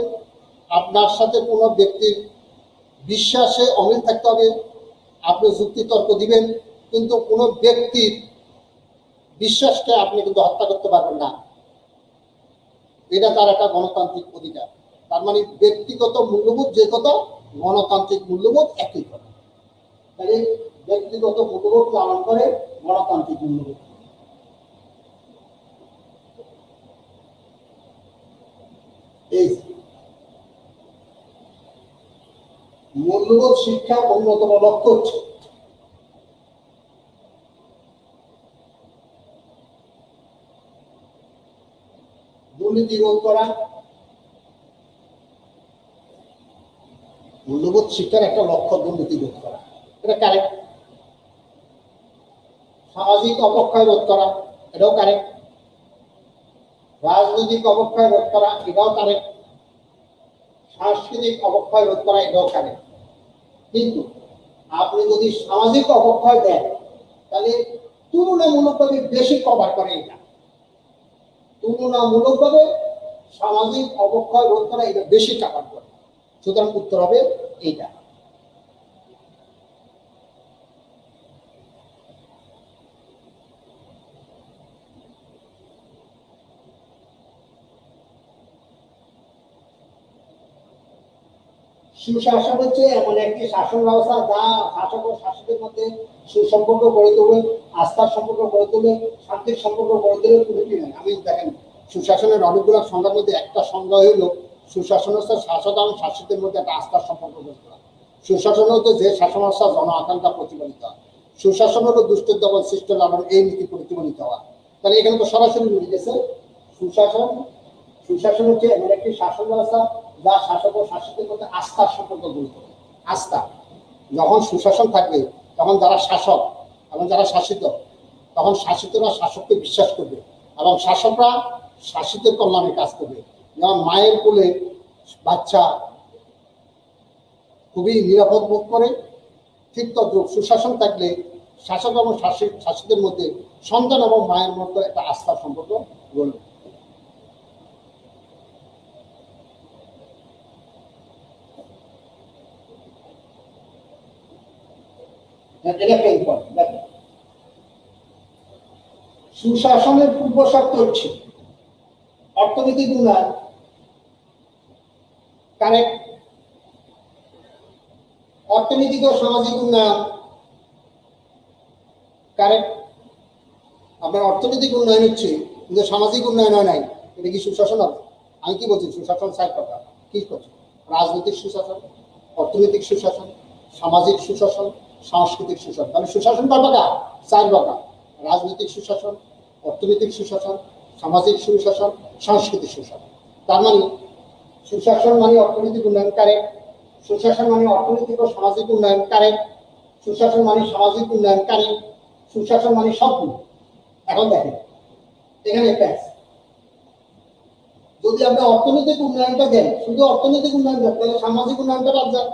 আপনার সাথে কোনো ব্যক্তির বিশ্বাসে অমিল থাকতে হবে, আপনি যুক্তি তর্ক দিবেন, কিন্তু কোনো ব্যক্তির বিশ্বাসকে আপনি কিন্তু হত্যা করতে পারবেন না। এটা তার একটা গণতান্ত্রিক অধিকার। তার মানে ব্যক্তিগত মূল্যবোধ যে কথা, গণতান্ত্রিক মূল্যবোধ একই কথা। তাহলে ব্যক্তিগত মূল্যবোধ লালন করে গণতান্ত্রিক মূল্যবোধ। এই মূল্যবোধ শিক্ষার অন্যতম লক্ষ্য হচ্ছে দুর্নীতি রোধ করা। মূল্যবোধ শিক্ষার একটা লক্ষ্য দুর্নীতি রোধ করা, এটা কারেক্ট। সামাজিক অবক্ষয় রোধ করা, এটাও কারেক্ট। রাজনৈতিক অবক্ষয় রোধ করা, এটাও কারেক্ট। সাংস্কৃতিক অবক্ষয় রোধ করা, এটাও কারেক্ট। কিন্তু আপনি যদি সামাজিক অবক্ষয় দেন, তাহলে তুলনামূলকভাবে বেশি কভার করে এটা। তুলনামূলকভাবে সামাজিক অবক্ষয় রোধ করা এটা বেশি কভার করে। সুতরাং উত্তর হবে এইটা। সুশাসন হচ্ছে এমন একটি শাসন ব্যবস্থা যা শাসক ও শাসকের মধ্যে সুসম্পর্ক গড়ে তোলে, আস্থার সম্পর্ক গড়ে তোলে, শান্তির সম্পর্ক গড়ে তোলে। পুরোটি নয়। আমি দেখেন, সুশাসনের অনেকগুলো সংজ্ঞার মধ্যে একটা সংজ্ঞা হইল সুশাসন হচ্ছে শাসক এবং শাসকের মধ্যে একটা আস্থার সম্পর্ক গড়ে তোলা। সুশাসন হচ্ছে যে শাসন ব্যবস্থা জন আকাঙ্ক্ষা প্রতিফলিত হয়। সুশাসন হলো দুষ্টের দমন, শিষ্টের লালন, এই নীতি প্রতিফলিত হওয়া। তাহলে এখানে তো সরাসরি মিলে গেছে। সুশাসন সুশাসন হচ্ছে এমন একটি শাসন ব্যবস্থা যা শাসক ও শাসকের মধ্যে আস্থার সম্পর্ক গড়ে তোলে। আস্থা, যখন সুশাসন থাকবে তখন যারা শাসক এবং যারা শাসিত, তখন শাসিতরা শাসককে বিশ্বাস করবে এবং শাসকরা শাসিতের কল্যাণে কাজ করবে। যেমন মায়ের কোলে বাচ্চা খুবই নিরাপদ বোধ করে, ঠিক তদ্রুপ সুশাসন থাকলে শাসক এবং শাসিতের মধ্যে সন্তান এবং মায়ের মধ্যে একটা আস্থার সম্পর্ক গড়ে। সুশাসনের পূর্ব শর্ত হচ্ছে অর্থনৈতিক উন্নয়ন, কারেক্ট। অর্থনৈতিক ও সামাজিক উন্নয়ন, কারেক্ট। আপনার অর্থনৈতিক উন্নয়ন হচ্ছে কিন্তু সামাজিক উন্নয়ন হয় নাই, এটা কি সুশাসন হবে? আমি কি বলছি, সুশাসন সাইড কথা। কি করছে? রাজনৈতিক সুশাসন, অর্থনৈতিক সুশাসন, সামাজিক সুশাসন, সাংস্কৃতিক সুশাসন। তাহলে সুশাসন কয় প্রকার? 4 প্রকার। রাজনৈতিক সুশাসন, অর্থনৈতিক সুশাসন, সামাজিক সুশাসন, সাংস্কৃতিক সুশাসন। তার মানে সুশাসন মানে অর্থনৈতিক উন্নয়ন, কারেক্ট। সুশাসন মানে অর্থনৈতিক ও সামাজিক উন্নয়ন, কারেক্ট। সুশাসন মানে সামাজিক উন্নয়ন, কারেক্ট। সুশাসন মানে সবগুলো। এখন দেখেন, এখানে একটা আছে, যদি আপনি অর্থনৈতিক উন্নয়নটা দেন, শুধু অর্থনৈতিক উন্নয়ন দেন, তাহলে সামাজিক উন্নয়নটা বাদ যায়।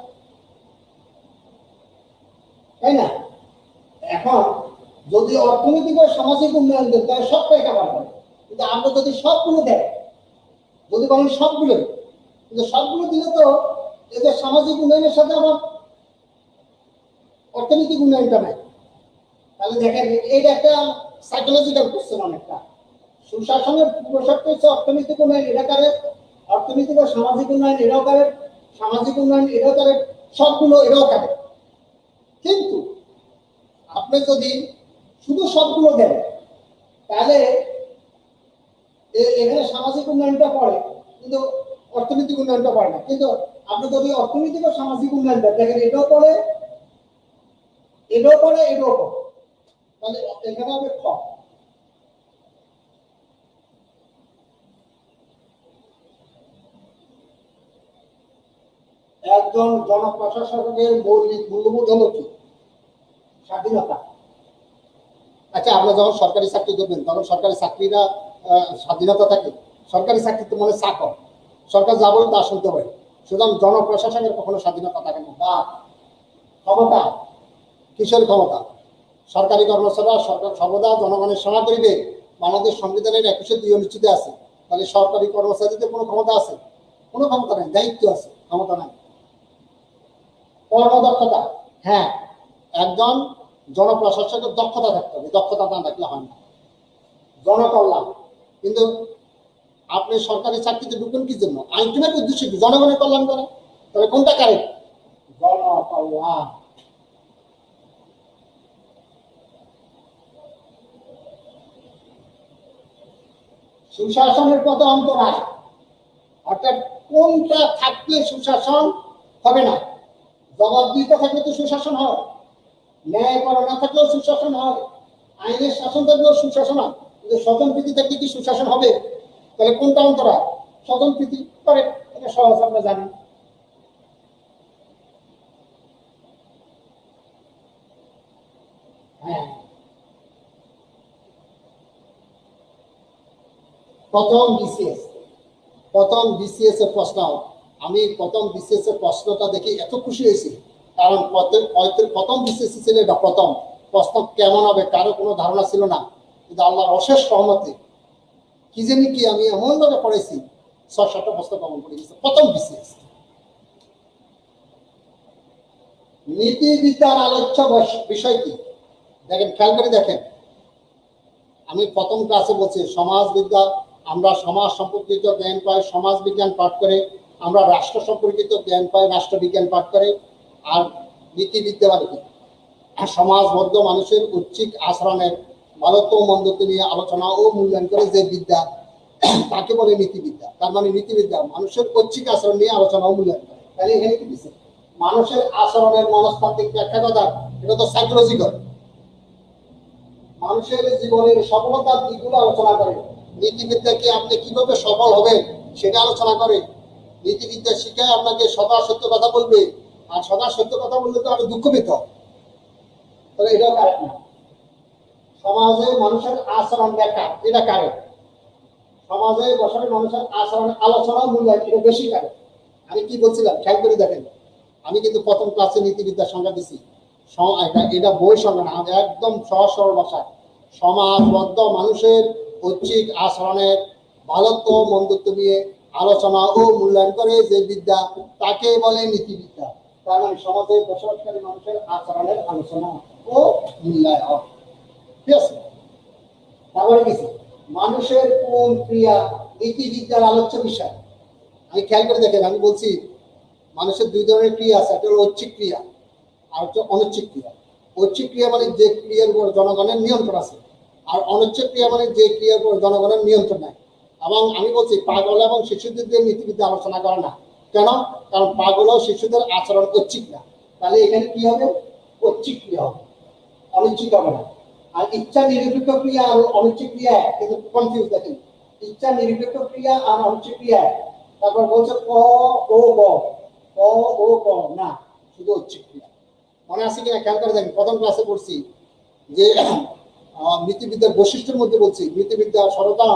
তাই না? এখন যদি অর্থনৈতিক ও সামাজিক উন্নয়ন দেন তাহলে সবটাই কাভার করে, কিন্তু আমরা যদি সবগুলো দেয়, যদি বলেন সবগুলো, কিন্তু সবগুলো দিলে তো এদের সামাজিক উন্নয়নের সাথে আমার অর্থনৈতিক উন্নয়নটা নাই। তাহলে দেখেন এইটা একটা সাইকোলজিক্যাল কোশ্চেন অনেকটা। সুশাসনের পোশাকটা হচ্ছে অর্থনৈতিক উন্নয়ন এটা করে, অর্থনৈতিক ও সামাজিক উন্নয়ন এটাও করে, সামাজিক উন্নয়ন এটাও করে, সবগুলো এটাও করে। কিন্তু আপনি যদি শুধু সবগুলো দেন তাহলে এখানে সামাজিক উন্নয়নটা পড়ে কিন্তু অর্থনৈতিক উন্নয়নটা পড়ে না। কিন্তু আপনি যদি অর্থনৈতিক ও সামাজিক উন্নয়ন দেন দেখেন এটাও পড়ে, এটাও পড়ে, এটাও পড়ে, তাহলে এখানে হবে খ। একজন জনপ্রশাসকের মৌলিক মূল্যবোধ হলো কি? স্বাধীনতা। আচ্ছা, আপনি যখন সরকারি চাকরি করবেন তখন সরকারি চাকরিরা স্বাধীনতা থাকে? সরকারি চাকরি তো মানে চাকর, সরকার যা বলে তা শুনতে হয়। সুতরাং জনপ্রশাসনের কখনো স্বাধীনতা থাকে না। বা ক্ষমতা, কিসের ক্ষমতা? সরকারি কর্মচারীরা সরকার সর্বদা জনগণের সেবা করিবে, বাংলাদেশ সংবিধানের 21(2) অনুচ্ছেদে আছে। তাহলে সরকারি কর্মচারীদের কোনো ক্ষমতা আছে? কোনো ক্ষমতা নেই, দায়িত্ব আছে, ক্ষমতা নাই। কর্মদক্ষতা, হ্যাঁ, একজন জনপ্রশাসকের দক্ষতা থাকতে হবে, দক্ষতা না থাকলে হয় না। জনকল্যাণ, কিন্তু আপনি সরকারি চাকরিতে ঢুকেন কি জন্য? আলটিমেট উদ্দেশ্য কি? জনগণের কল্যাণ করা। তবে কোনটা কারেক্ট? জনকল্যাণ। সুশাসনের পথে অন্তরায়, অর্থাৎ কোনটা থাকলে সুশাসন হবে না? জবাবদিহিতা থাকলে তো সুশাসন হয়, ন্যায় করা না থাকলেও সুশাসন হয়, আইনের শাসন থাকলেও সুশাসন হয়, কিন্তু স্বজনপ্রীতি থাকলে কি সুশাসন হবে? তাহলে কোনটা অন্তরায়? স্বজনপ্রীতি করে, এটা সহজ আমরা জানি। হ্যাঁ, প্রথম বিসিএস এর প্রশ্ন, আমি প্রথম বিসিএস এর প্রশ্নটা দেখে এত খুশি হয়েছি, কারণ প্রথম বিসিএস ছিল এটা, প্রথম প্রশ্ন কেমন হবে কারো কোনো ধারণা ছিল না, কিন্তু আল্লাহর অশেষ রহমতে কি জানি কি আমি এমন ভাবে পড়েছি 6-7টা প্রশ্ন কমন করে গেছে প্রথম বিসিএস। নীতিবিদ্যার আলোচ্য বিষয় কি? দেখেন, খেয়াল করে দেখেন, আমি প্রথম ক্লাসে বলছি সমাজবিদ্যা, আমরা সমাজ সম্পর্কিত জ্ঞান পাই সমাজ বিজ্ঞান পাঠ করে, আমরা রাষ্ট্র সম্পর্কিত জ্ঞান পাই রাষ্ট্রবিজ্ঞান পাঠ করে। আর নীতিবিদ্যা মানে কি? সমাজবদ্ধ মানুষের ঐচ্ছিক আচরণের ভালোত্ব মন্দত্ব নিয়ে আলোচনা ও মূল্যায়ন করে যে বিদ্যা তাকে বলে নীতিবিদ্যা। তার মানে নীতিবিদ্যা মানুষের ঐচ্ছিক আচরণ নিয়ে আলোচনা ও মূল্যায়ন করে। তাহলে এখানে কি দিচ্ছে? মানুষের আচরণের মনস্তাত্ত্বিক ব্যাখ্যা কথা, এটা তো সাইকোলজিক্যাল। মানুষের জীবনের সফলতার দিকগুলো আলোচনা করে। নীতিবিদ্যাকে আপনি কিভাবে সফল হবেন সেটা আলোচনা করে। নীতিবিদ্যা শিখায় আপনাকে সদা সত্য কথা বলবে, আর সদা সত্য কথা বললে তো আরো দুঃখ পেত। তাহলে এটাও কারেক্ট না। সমাজে মানুষের আচরণ ব্যাখ্যা, এটা কারেক্ট। সমাজে বসে মানুষের আচরণ আলোচনা মূল্যায়ন, এটা বেশি কারেক্ট। আমি কি বলছিলাম খেয়াল করে দেখেন, আমি কিন্তু প্রথম ক্লাসে নীতিবিদ্যার সংজ্ঞা দিছি, এটা বই সংজ্ঞা না, একদম সহজ সরল ভাষায় সমাজবদ্ধ মানুষের ঐচ্ছিক আচরণের ভালোত্ব মন্দত্ব নিয়ে আলোচনা ও মূল্যায়ন করে যে বিদ্যা তাকে বলে নীতিবিদ্যা। তার মানে সমাজে বসবাসকারী মানুষের আচরণের আলোচনা ও মূল্যায়ন। ঠিক আছে? তারপরে কিছু মানুষের কোন ক্রিয়া নীতিবিদ্যার আলোচ্য বিষয়। আমি খেয়াল করে দেখেন, আমি বলছি মানুষের দুই ধরনের ক্রিয়া আছে, একটা হলো ঐচ্ছিক ক্রিয়া আর হচ্ছে অনৈচ্ছিক ক্রিয়া। ঐচ্ছিক ক্রিয়া মানে যে ক্রিয়ার উপর জনগণের নিয়ন্ত্রণ আছে, আর অনৈচ্ছিক ক্রিয়া মানে যে ক্রিয়ার উপর জনগণের নিয়ন্ত্রণ নাই। এবং আমি বলছি পাগল এবং শিশুদের দিয়ে নীতিবিদ্যা আলোচনা করে না। কেন? কারণ পাগল ও শিশুদের আচরণ ঐচ্ছিক না। তাহলে এখানে কি হবে? ঐচ্ছিক ক্রিয়া হবে, অনৈচ্ছিক হবে না। আর ইচ্ছা নিরপেক্ষ ক্রিয়া আর অনৈচ্ছিক ক্রিয়া কিন্তু কনফিউজ দেখেন। ইচ্ছা নিরপেক্ষ ক্রিয়া আর অনৈচ্ছিক ক্রিয়া, তারপর বলছে ক ও গ, ক ও ক না, শুধু ঐচ্ছিক ক্রিয়া। মনে আছে কিনা খেয়াল করে দেখেন, প্রথম ক্লাসে পড়ছি যে নীতিবিদ্যার বৈশিষ্ট্যের মধ্যে বলছি নীতিবিদ্যা সর্বদা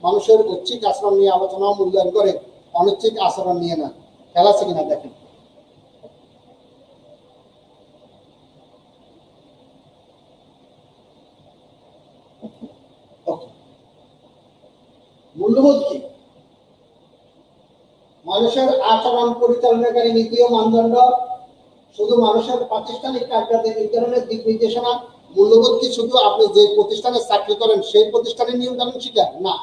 মানুষের ঐচ্ছিক আচরণ নিয়ে আলোচনা মূল্যায়ন করে, অনৈচ্ছিক আচরণ নিয়ে না। খেয়াল আছে কিনা দেখেন। মূল্যবোধ কি? মানুষের আচরণ পরিচালনাকারী নীতি ও মানদণ্ড শুধু মানুষের প্রাতিষ্ঠানিক কার্যাদি নির্ধারণের দিক নির্দেশনা। মূল্যবোধ কি শুধু আপনি যে প্রতিষ্ঠানে চাকরি করেন সেই প্রতিষ্ঠানের নিয়ম কানুন শিখায়? না।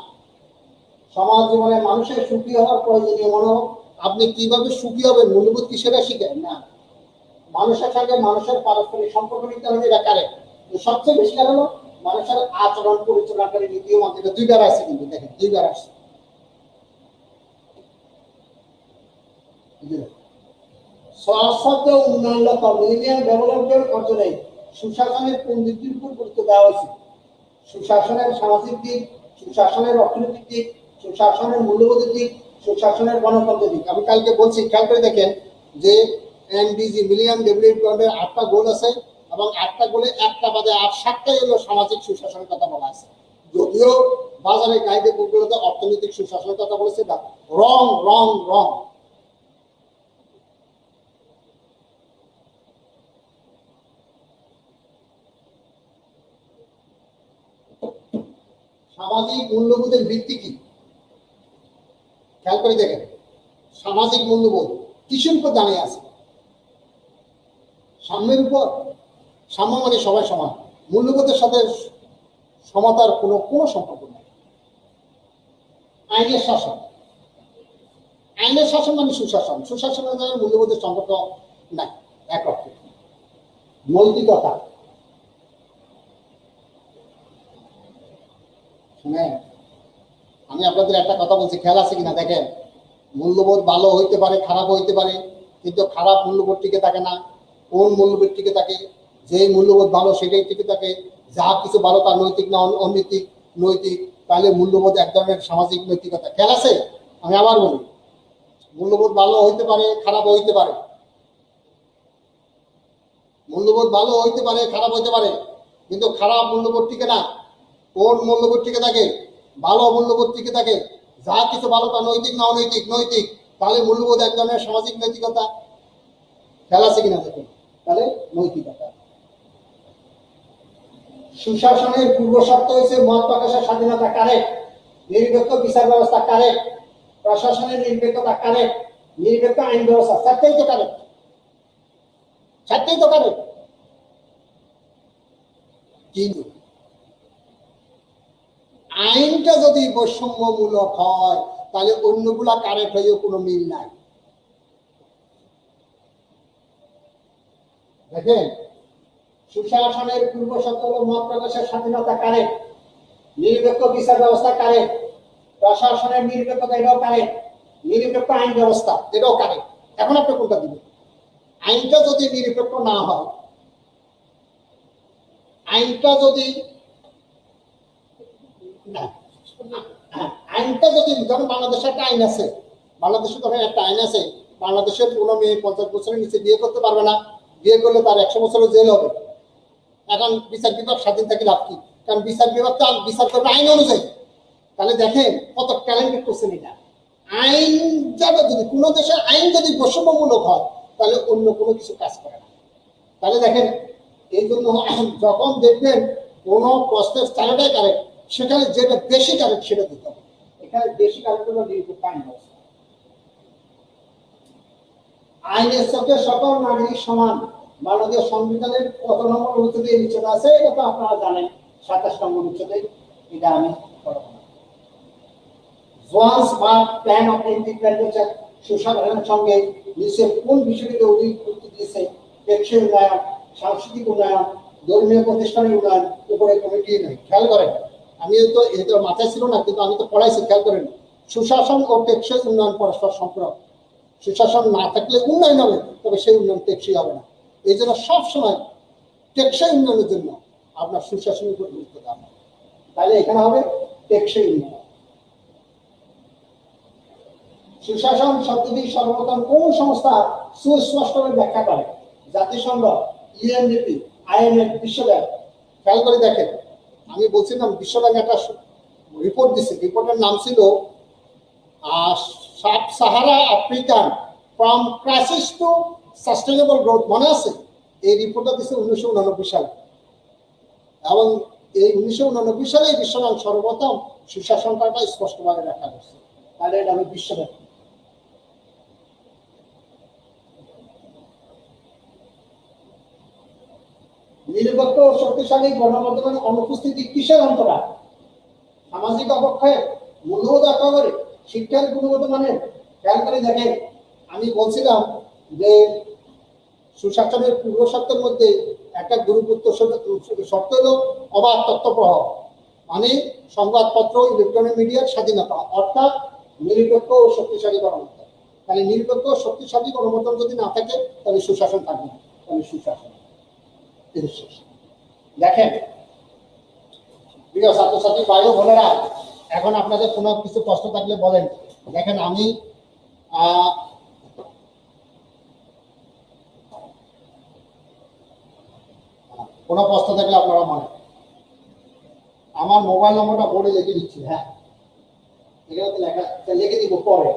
সমাজ জীবনে মানুষের সুখী হওয়ার প্রয়োজনীয় মনোভাব, আপনি কিভাবে সুখী হবেন মূল্যবোধ কি সেটা শিখায়? না। মানুষের সঙ্গে মানুষের পারস্পরিক সম্পর্ক নির্ধারণ এটা কারেক্ট। সবচেয়ে বেশি কারণ হলো মানুষের আচরণ পরিচালনাকারী নীতি ও মানদণ্ড। দুইবার আছে কিন্তু দেখেন, দুইবার আসছে। শাশ্বত উন্নয়ন লক্ষ্য মিলেনিয়াম ডেভেলপমেন্ট অর্জনে সুশাসনের কোন দিকটির উপর গুরুত্ব দেওয়া হয়েছে? সুশাসনের সামাজিক দিক, সুশাসনের অর্থনৈতিক দিক, সুশাসনের মূল্যবোধের দিক, সুশাসনের গণতন্ত্রের দিক। আমি কালকে বলছি, খেয়াল করে দেখেন যে এমডিজি মিলিয়ন ডেভেলপমেন্টের 8টা গোল আছে এবং 8টা গোলে একটা বাদে আর 7টাই হলো সামাজিক সুশাসনের কথা বলা আছে। যদিও বাজারে গাইডে বইগুলোতে অর্থনৈতিক সুশাসনের কথা বলেছে, না, রং রং রং। সামাজিক মূল্যবোধের ভিত্তি কি? খেয়াল করে দেখেন, সামাজিক মূল্যবোধ কিসের উপর দাঁড়িয়ে আছে? সাম্যের উপর। সাম্য মানে সবাই সমান। মূল্যবোধের সাথে সমতার কোনো সম্পর্ক নেই। আইনের শাসন, আইনের শাসন মানে সুশাসন। সুশাসনের দ্বারা মূল্যবোধের সম্পর্ক নাই এক অর্থে। নৈতিকতা, শুনেন আমি আপনাদের একটা কথা বলছি, খেয়াল আছে কিনা দেখেন। মূল্যবোধ ভালো হইতে পারে, খারাপ হইতে পারে, কিন্তু খারাপ মূল্যবোধ টিকে থাকে না। কোন মূল্যবোধ টিকে থাকে? যে মূল্যবোধ ভালো সেটাই টিকে থাকে। যা কিছু ভালো তার নৈতিক না অনৈতিক? নৈতিক। তাহলে মূল্যবোধ এক ধরনের সামাজিক নৈতিকতা। খেয়াল আছে? আমি আবার বলি, মূল্যবোধ ভালো হইতে পারে, খারাপ হইতে পারে। মূল্যবোধ ভালো হইতে পারে, খারাপ হইতে পারে, কিন্তু খারাপ মূল্যবোধ টিকে না। কোন মূল্যবোধ টিকে থাকে? ভালো মূল্যবোধ টিকে থাকে। যা কিছু ভালো তা নৈতিক না অনৈতিক? নৈতিক। তাহলে মূল্যবোধ এক ধরনের সামাজিক নৈতিকতা। খেয়াল আছে কিনা দেখুন, তাহলে নৈতিকতা। সুশাসনের পূর্ব শর্ত হয়েছে মত প্রকাশের স্বাধীনতা, কারেক্ট। নিরপেক্ষ বিচার ব্যবস্থা, কারেক্ট। প্রশাসনের নিরপেক্ষতা, কারেক্ট। নিরপেক্ষ আইন ব্যবস্থা, চারটেই তো কারেক্ট। চারটেই তো কারেক্ট। কিন্তু আইনটা যদি বৈষম্যমূলক হয় তাহলে অন্যগুলা কারেক্ট হয়েও কোনো মিল নাই। দেখেন, সুশাসনের পূর্ব শর্ত হলো মত প্রকাশের স্বাধীনতা, কারেক্ট। নিরপেক্ষ বিচার ব্যবস্থা, কারেক্ট। প্রশাসনের নিরপেক্ষতা, এটাও কারেক্ট। নিরপেক্ষ আইন ব্যবস্থা, এটাও কারেক্ট। এখন আপনি কোনটা দিবেন? আইনটা যদি নিরপেক্ষ না হয়, আইনটা যদি ধরুন বাংলাদেশে একটা আইন আছে, বাংলাদেশে ধরেন একটা আইন আছে, বাংলাদেশের কোনো মেয়ে 50 বছরের নিচে বিয়ে করতে পারবে না, বিয়ে করলে তার 100 বছরের জেল হবে। এখন বিচার বিভাগ স্বাধীন থাকে লাভ কি? কারণ বিচার বিভাগ তো বিচার করবে আইন অনুযায়ী। তাহলে দেখেন কত ট্যালেন্টেড কোশ্চেন এটা। আইন যাবে, যদি কোনো দেশের আইন যদি বৈষম্যমূলক হয় তাহলে অন্য কোনো কিছু কাজ করে না। তাহলে দেখেন, এই জন্য যখন দেখবেন কোনো প্রশ্নের চারটাই কারেক্ট, সেখানে যেটা বেশি কারেক্ট সেটা দিতে হবে। এখানে বেশি কারেক্ট হলো নিরপেক্ষ আইন ব্যবস্থা। আইনের চোখে সকল নারী সমান, বাংলাদেশ সংবিধানের কত নম্বর অনুচ্ছেদে নিচে আছে এটা তো আপনারা জানেন, 27 নম্বর অনুচ্ছেদে। এটা আমি প্ল্যান অফ ইন্টিগ্রেশন সুশাসনের সঙ্গে নিচে কোন বিষয়টিতে অধিক গুরুত্ব দিয়েছে? টেকসই উন্নয়ন, সাংস্কৃতিক উন্নয়ন, ধর্মীয় প্রতিষ্ঠানের উন্নয়ন উপরে কমিটি নেই। খেয়াল করেন, আমি তো এটা মাথায় ছিল না, কিন্তু আমি তো পড়াইছি। খেয়াল করেন, সুশাসন ও টেকসই উন্নয়ন পরস্পর সম্পর্ক। সুশাসন না থাকলে উন্নয়ন হবে, তবে সেই উন্নয়ন টেকসই হবে না। এই জন্য সবসময় টেকসই উন্নয়নের জন্য আপনার সুশাসনের উপর গুরুত্ব দেওয়া হবে। তাহলে এখানে হবে টেকসই উন্নয়ন। সুশাসন শব্দটি সর্বপ্রথম কোন সংস্থা সুস্পষ্টভাবে ব্যাখ্যা করে? জাতিসংঘ, ইউএনডিপি, আইএমএফ, বিশ্বব্যাংক। খেয়াল করে দেখেন, আমি বলছিলাম বিশ্বব্যাংক একটা রিপোর্ট দিচ্ছে, রিপোর্টের নাম ছিল sub Sahara African from crisis to sustainable growth. মনে আছে? এই রিপোর্টটা দিচ্ছে 1989 সালে। এবং এই 1989 সালে বিশ্বব্যাংক সর্বপ্রথম সুশাসন কথাটা স্পষ্টভাবে ব্যাখ্যা করছে। তাহলে এটা হলো বিশ্বব্যাংক। নিরপেক্ষ ও শক্তিশালী গণমাধ্যমের অনুপস্থিতি কিসের অন্তরায়? সামাজিক অবক্ষয়, মূল্যবোধ রক্ষা করে, শিক্ষার গুণগত মানের। খেয়াল করে দেখেন, আমি বলছিলাম যে সুশাসনের পূর্ব শর্তের মধ্যে একটা গুরুত্বপূর্ণ শর্ত হলো অবাধ তথ্য প্রবাহ, মানে সংবাদপত্র ইলেকট্রনিক মিডিয়ার স্বাধীনতা, অর্থাৎ নিরপেক্ষ ও শক্তিশালী গণমাধ্যম। তাহলে নিরপেক্ষ ও শক্তিশালী গণমাধ্যম যদি না থাকে তাহলে সুশাসন থাকবে না। তাহলে সুশাসন দেখেন, প্রিয় ছাত্রছাত্রী ভাই ও বোনেরা, এখন আপনাদের কোনো কিছু প্রশ্ন থাকলে বলেন। দেখেন, আমি কোনো প্রশ্ন থাকলে আপনারা মনে, আমার মোবাইল নম্বরটা বোর্ডে লিখে দিচ্ছি। হ্যাঁ, এখানে লেখা, লিখে দিব, পরে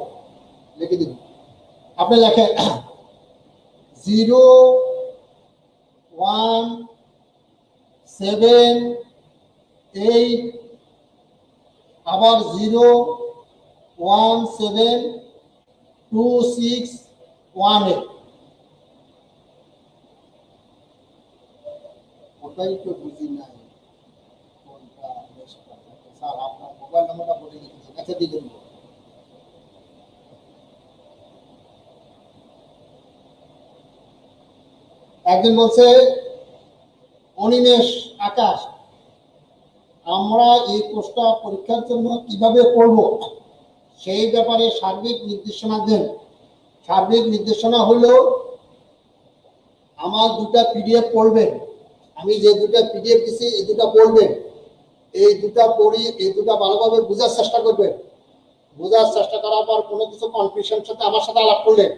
লিখে দিব। আপনি লেখেন 017 আবার 0172618। ওটাই তো বুঝি নাই কোনটা স্যার, আপনার মোবাইল নাম্বারটা বলে দিচ্ছি। আচ্ছা, দিয়ে দেবো। একজন বলছে, অনিমেষ আকাশ, আমরা এই কোর্সটা পরীক্ষার জন্য কিভাবে করব সেই ব্যাপারে সার্বিক নির্দেশনা দেন। সার্বিক নির্দেশনা হলো আমার দুটা পিডিএফ পড়বেন। আমি যে দুটা পিডিএফ দিচ্ছি এই দুটা পড়বেন। এই দুটা পড়ি, এই দুটা ভালোভাবে বোঝার চেষ্টা করবেন। বোঝার চেষ্টা করার পর কোনো কিছু কনফিউশনের সাথে আমার সাথে আলাপ করলেন,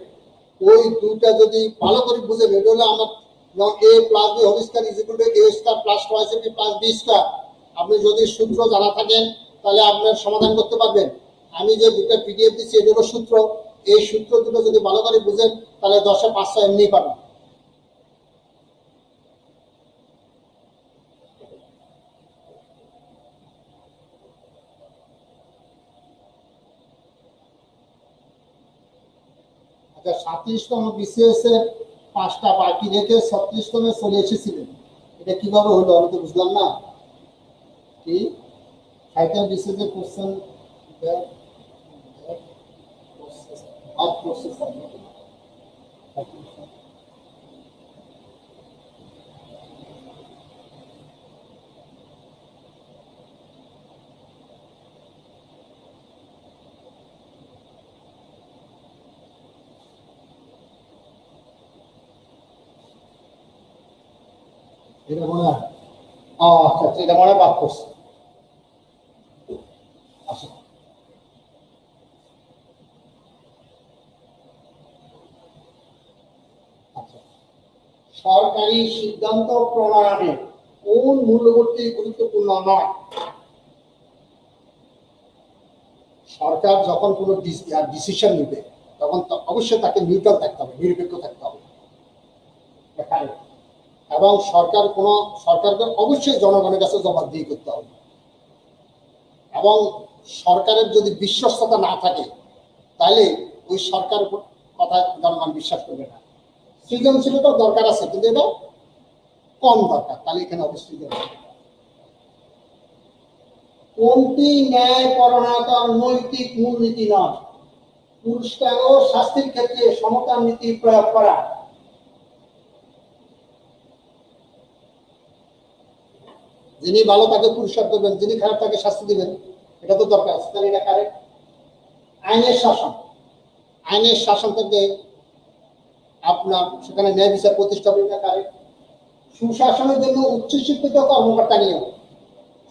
ওই দুইটা যদি ভালো করে বুঝেন, এটা হলো আমার a plus b whole square is equal to a square plus 2ab plus b square. আপনি যদি সূত্র জানা থাকেন তাহলে আপনার সমাধান করতে পারবেন। আমি যে দুটো পিডিএফ দিচ্ছি এটা হলো সূত্র। এই সূত্র দুটো যদি ভালো করে বুঝেন তাহলে 10-এ 500 এমনি পাবেন। আচ্ছা, 37তম বিসিএস এর 5টা বাকি রেখে 36তমে চলে এসেছিলেন, এটা কিভাবে হলো আমি তো বুঝলাম না। কি 60টা বিসিএস এর কোশ্চেন এটা মনে হয়, আচ্ছা, এটা মনে হয় বাদ করছে। আচ্ছা, সরকারি সিদ্ধান্ত প্রণয়নে কোন মূল্যবোধটি গুরুত্বপূর্ণ নয়? সরকার যখন কোনো ডিসিশন নেবে তখন অবশ্যই তাকে নিউট্রাল থাকতে হবে, নিরপেক্ষ থাকতে হবে। এবং সরকারকে অবশ্যই জনগণের কাছে জবাবদিহি করতে হবে। এবং সরকারের যদি বিশ্বস্ততা না থাকে তাহলে ওই সরকার কথা জনগণ বিশ্বাস করবে না। সৃজনশীলতা দরকার আছে, কিন্তু এটা কম দরকার। তাহলে এখানে অবশ্যই কোনটি ন্যায়পরায়ণতার নৈতিক মূলনীতি নয়? পুরস্কার ও শাস্তির ক্ষেত্রে সমতার নীতি প্রয়োগ করা। যিনি ভালো তাকে পুরস্কার করবেন, যিনি খারাপ তাকে শাস্তি দিবেন, এটা তো দরকার আছে। তাহলে এটা কারেক্ট। আইনের শাসন, আইনের শাসন থেকে আপনার সেখানে ন্যায় বিচার প্রতিষ্ঠা হবে, এটা কারেক্ট। সুশাসনের জন্য উচ্চশিক্ষিত কর্মকর্তা নিয়োগ,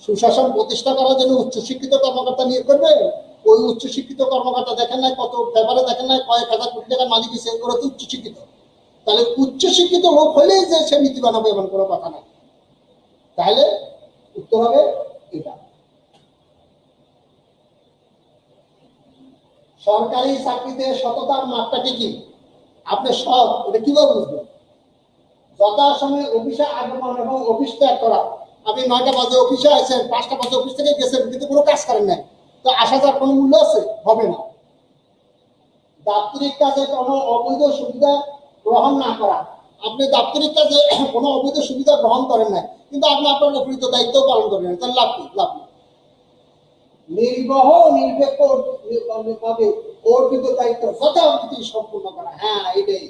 সুশাসন প্রতিষ্ঠা করার জন্য উচ্চশিক্ষিত কর্মকর্তা নিয়োগ করবে। ওই উচ্চশিক্ষিত কর্মকর্তা দেখেন নাই কত ব্যাপারে, দেখেন নাই কয়েক হাজার কোটি টাকার মালিক হিসেবে, ওরা তো উচ্চশিক্ষিত। তাহলে উচ্চশিক্ষিত লোক হলেই যে সে নীতি বানাবে এমন কোনো কথা নাই। তাহলে উত্তর হবে এটা। সরকারি চাকরিতে সততার মাপকাঠি কি? আপনি সৎ, এটা কিভাবে বুঝবেন? যথাসময়ে অফিসে আগমন এবং অফিস ত্যাগ করা, আপনি 9টা বাজে অফিসে আছেন, 5টা বাজে অফিস থেকে গেছেন, কিন্তু কোনো কাজ করেন নাই, তো আসা যাওয়ার কোনো মূল্য আছে? হবে না। দাপ্তরিক কাজে কোনো অবৈধ সুবিধা গ্রহণ না করা, আপনি দাপ্তরিক কাজে কোনো অবৈধ সুবিধা গ্রহণ করেন নাই, কিন্তু আপনি আপনার প্রকৃত দায়িত্ব পালন করেন, তাহলে লাভ কি? লাভ নেই। নির্বাহ নিরপেক্ষ ভাবে অর্পিত দায়িত্ব যথারীতি সম্পূর্ণ করা। হ্যাঁ, এটাই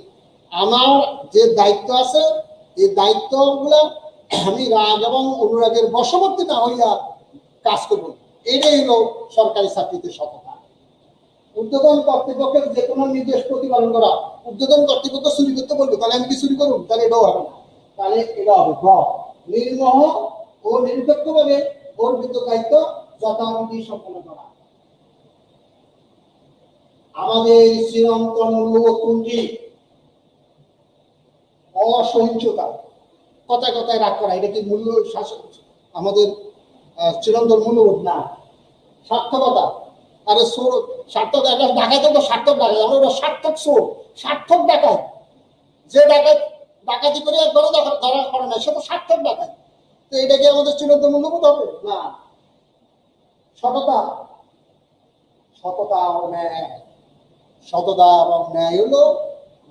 আমার যে দায়িত্ব আছে, এই দায়িত্বগুলা আমি রাগ এবং অনুরাগের বশবর্তী না হইয়া কাজ করব, এটাই হলো সরকারি চাকরিতে সততা। ঊর্ধ্বতন কর্তৃপক্ষের যে কোনো নির্দেশ প্রতিপালন করা। ঊর্ধ্বতন কর্তৃপক্ষ চুরি করতে বলবে, তাহলে আমি কি চুরি করব? তাহলে এটাও হবে না, তাহলে এটা হবে গ। নির্মোহ ও নিরপেক্ষভাবে অর্পিত দায়িত্ব যথারীতি সম্পন্ন করা। আমাদের চিরন্তন মূল্যবোধ কোনটি? অসহিষ্ণুতা। কথায় কথায় রাগ করা, এটা কি মূল্য শাসন আমাদের চিরন্তন মূল্যবোধ? না। সার্থকতা। আরে সোর সার্থক, একটা ডাকাইতে তো সার্থক ডাকাই, আমরা ওটা সার্থক সোর, সার্থক ডাকাই। যে ডাকাত ডাকাতি করে একবারও ধরা করে না, সে তো সার্থক ডাকাই। তো এটা কি আমাদের চিরন্তন মূল্যবোধ হবে? না। সততা। সততা ও ন্যায়, সততা এবং ন্যায় হলো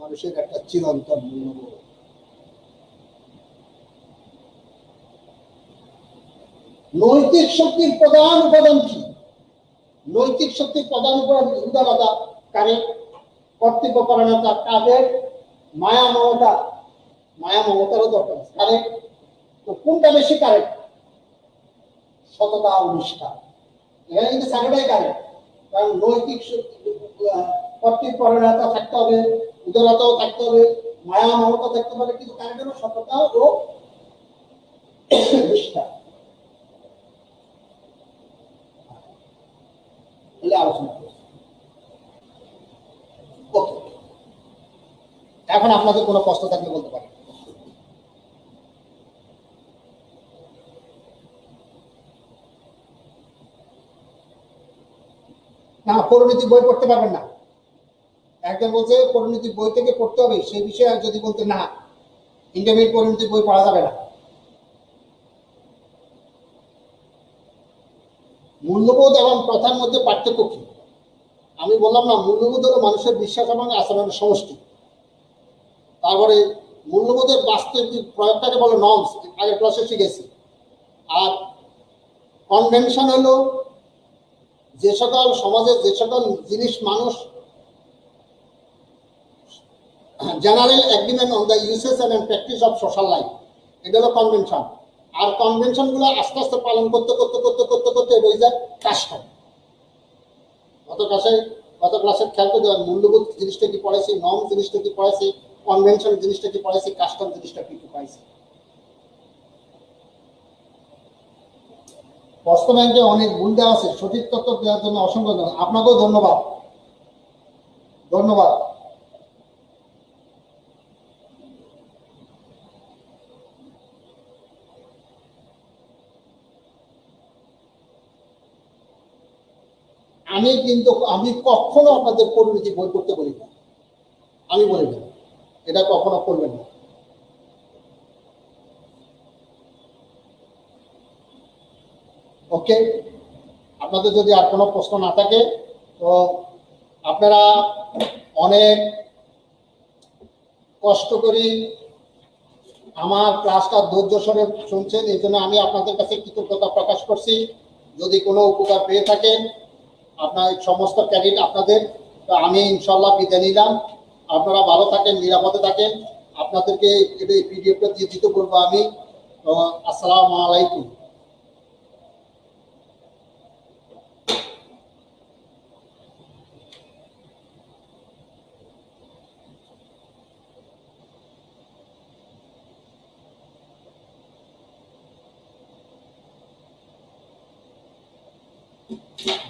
মানুষের একটা চিরন্তন মূল্যবোধ। নৈতিক শক্তির প্রধান উপাদান কি? নৈতিক শক্তির প্রধান উদারতা, কারেক্ট। কর্তব্যপরায়ণতা, কাজের। মায়া মমতা, মায়া মমতারও দরকার আছে, কারেক্ট। তো কোনটা বেশি কারেক্ট? সততা ও নিষ্ঠা। এখানে কিন্তু চাকরিটাই কারেক্ট, কারণ নৈতিক কর্তব্যপরায়ণতা থাকতে হবে, উদারতাও থাকতে হবে, মায়া মমতা থাকতে হবে, কিন্তু কারেক্ট হলো সততা ও নিষ্ঠা। আলোচনা করছি। এখন আপনাদের কোনো প্রশ্ন থাকলে বলতে পারেন। না, পরিণতি বই পড়তে পারবেন না। একজন বলছে পরিণতি বই থেকে পড়তে হবে, সেই বিষয়ে যদি বলতে না, ইন্টারমিডিয়েট পরিণতি বই পড়া যাবে না। মূল্যবোধ এবং প্রথার মধ্যে পার্থক্য কি? আমি বললাম না, মূল্যবোধ হলো মানুষের বিশ্বাস এবং আচরণের সমষ্টি। তারপরে মূল্যবোধের বাস্তবিক প্রয়োগটাকে বলে নর্মস, আগের ক্লাসে শিখেছি। আর কনভেনশন হলো যে সকল সমাজের যে সকল জিনিস মানুষ general agreement on the usage and practice of social life, এটা হলো কনভেনশন। আর কনভেনশন গুলো আস্তে আস্তে পালন করতে করতে করতে করতে করতে রয়ে যায় কাস্টম। গত ক্লাসে খেয়াল করে দেওয়ার মূল্যবোধ জিনিসটা কি পড়াইছি, নর্ম জিনিসটা কি পড়াইছি, কনভেনশন জিনিসটা কি পড়াইছি, কাস্টম জিনিসটা কি পড়াইছি। প্রশ্ন ব্যাংকে অনেক ভুল দেওয়া আছে, সঠিক তথ্য দেওয়ার জন্য অসংখ্য ধন্যবাদ। আপনাকেও ধন্যবাদ। ধন্যবাদ। আমি কখনো আপনাদের পরিণতি বই করতে বলি না, আমি বলি না, এটা কখনো করবেন না। ওকে, আপনাদের যদি আর কোনো প্রশ্ন না থাকে, তো আপনারা অনেক কষ্ট করি আমার ক্লাসটা ধৈর্য সরে শুনছেন, এই জন্য আমি আপনাদের কাছে কৃতজ্ঞতা প্রকাশ করছি। যদি কোনো উপকার পেয়ে থাকেন, আপনার সমস্ত ক্রেডিট আপনাদের। তো আমি ইনশাল্লাহ বিদায় নিলাম। আপনারা ভালো থাকেন, নিরাপদে থাকেন। আপনাদেরকে এই পিডিএফটা দিয়ে দিতে বলবো আমি। আসসালামু আলাইকুম।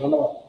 ধন্যবাদ।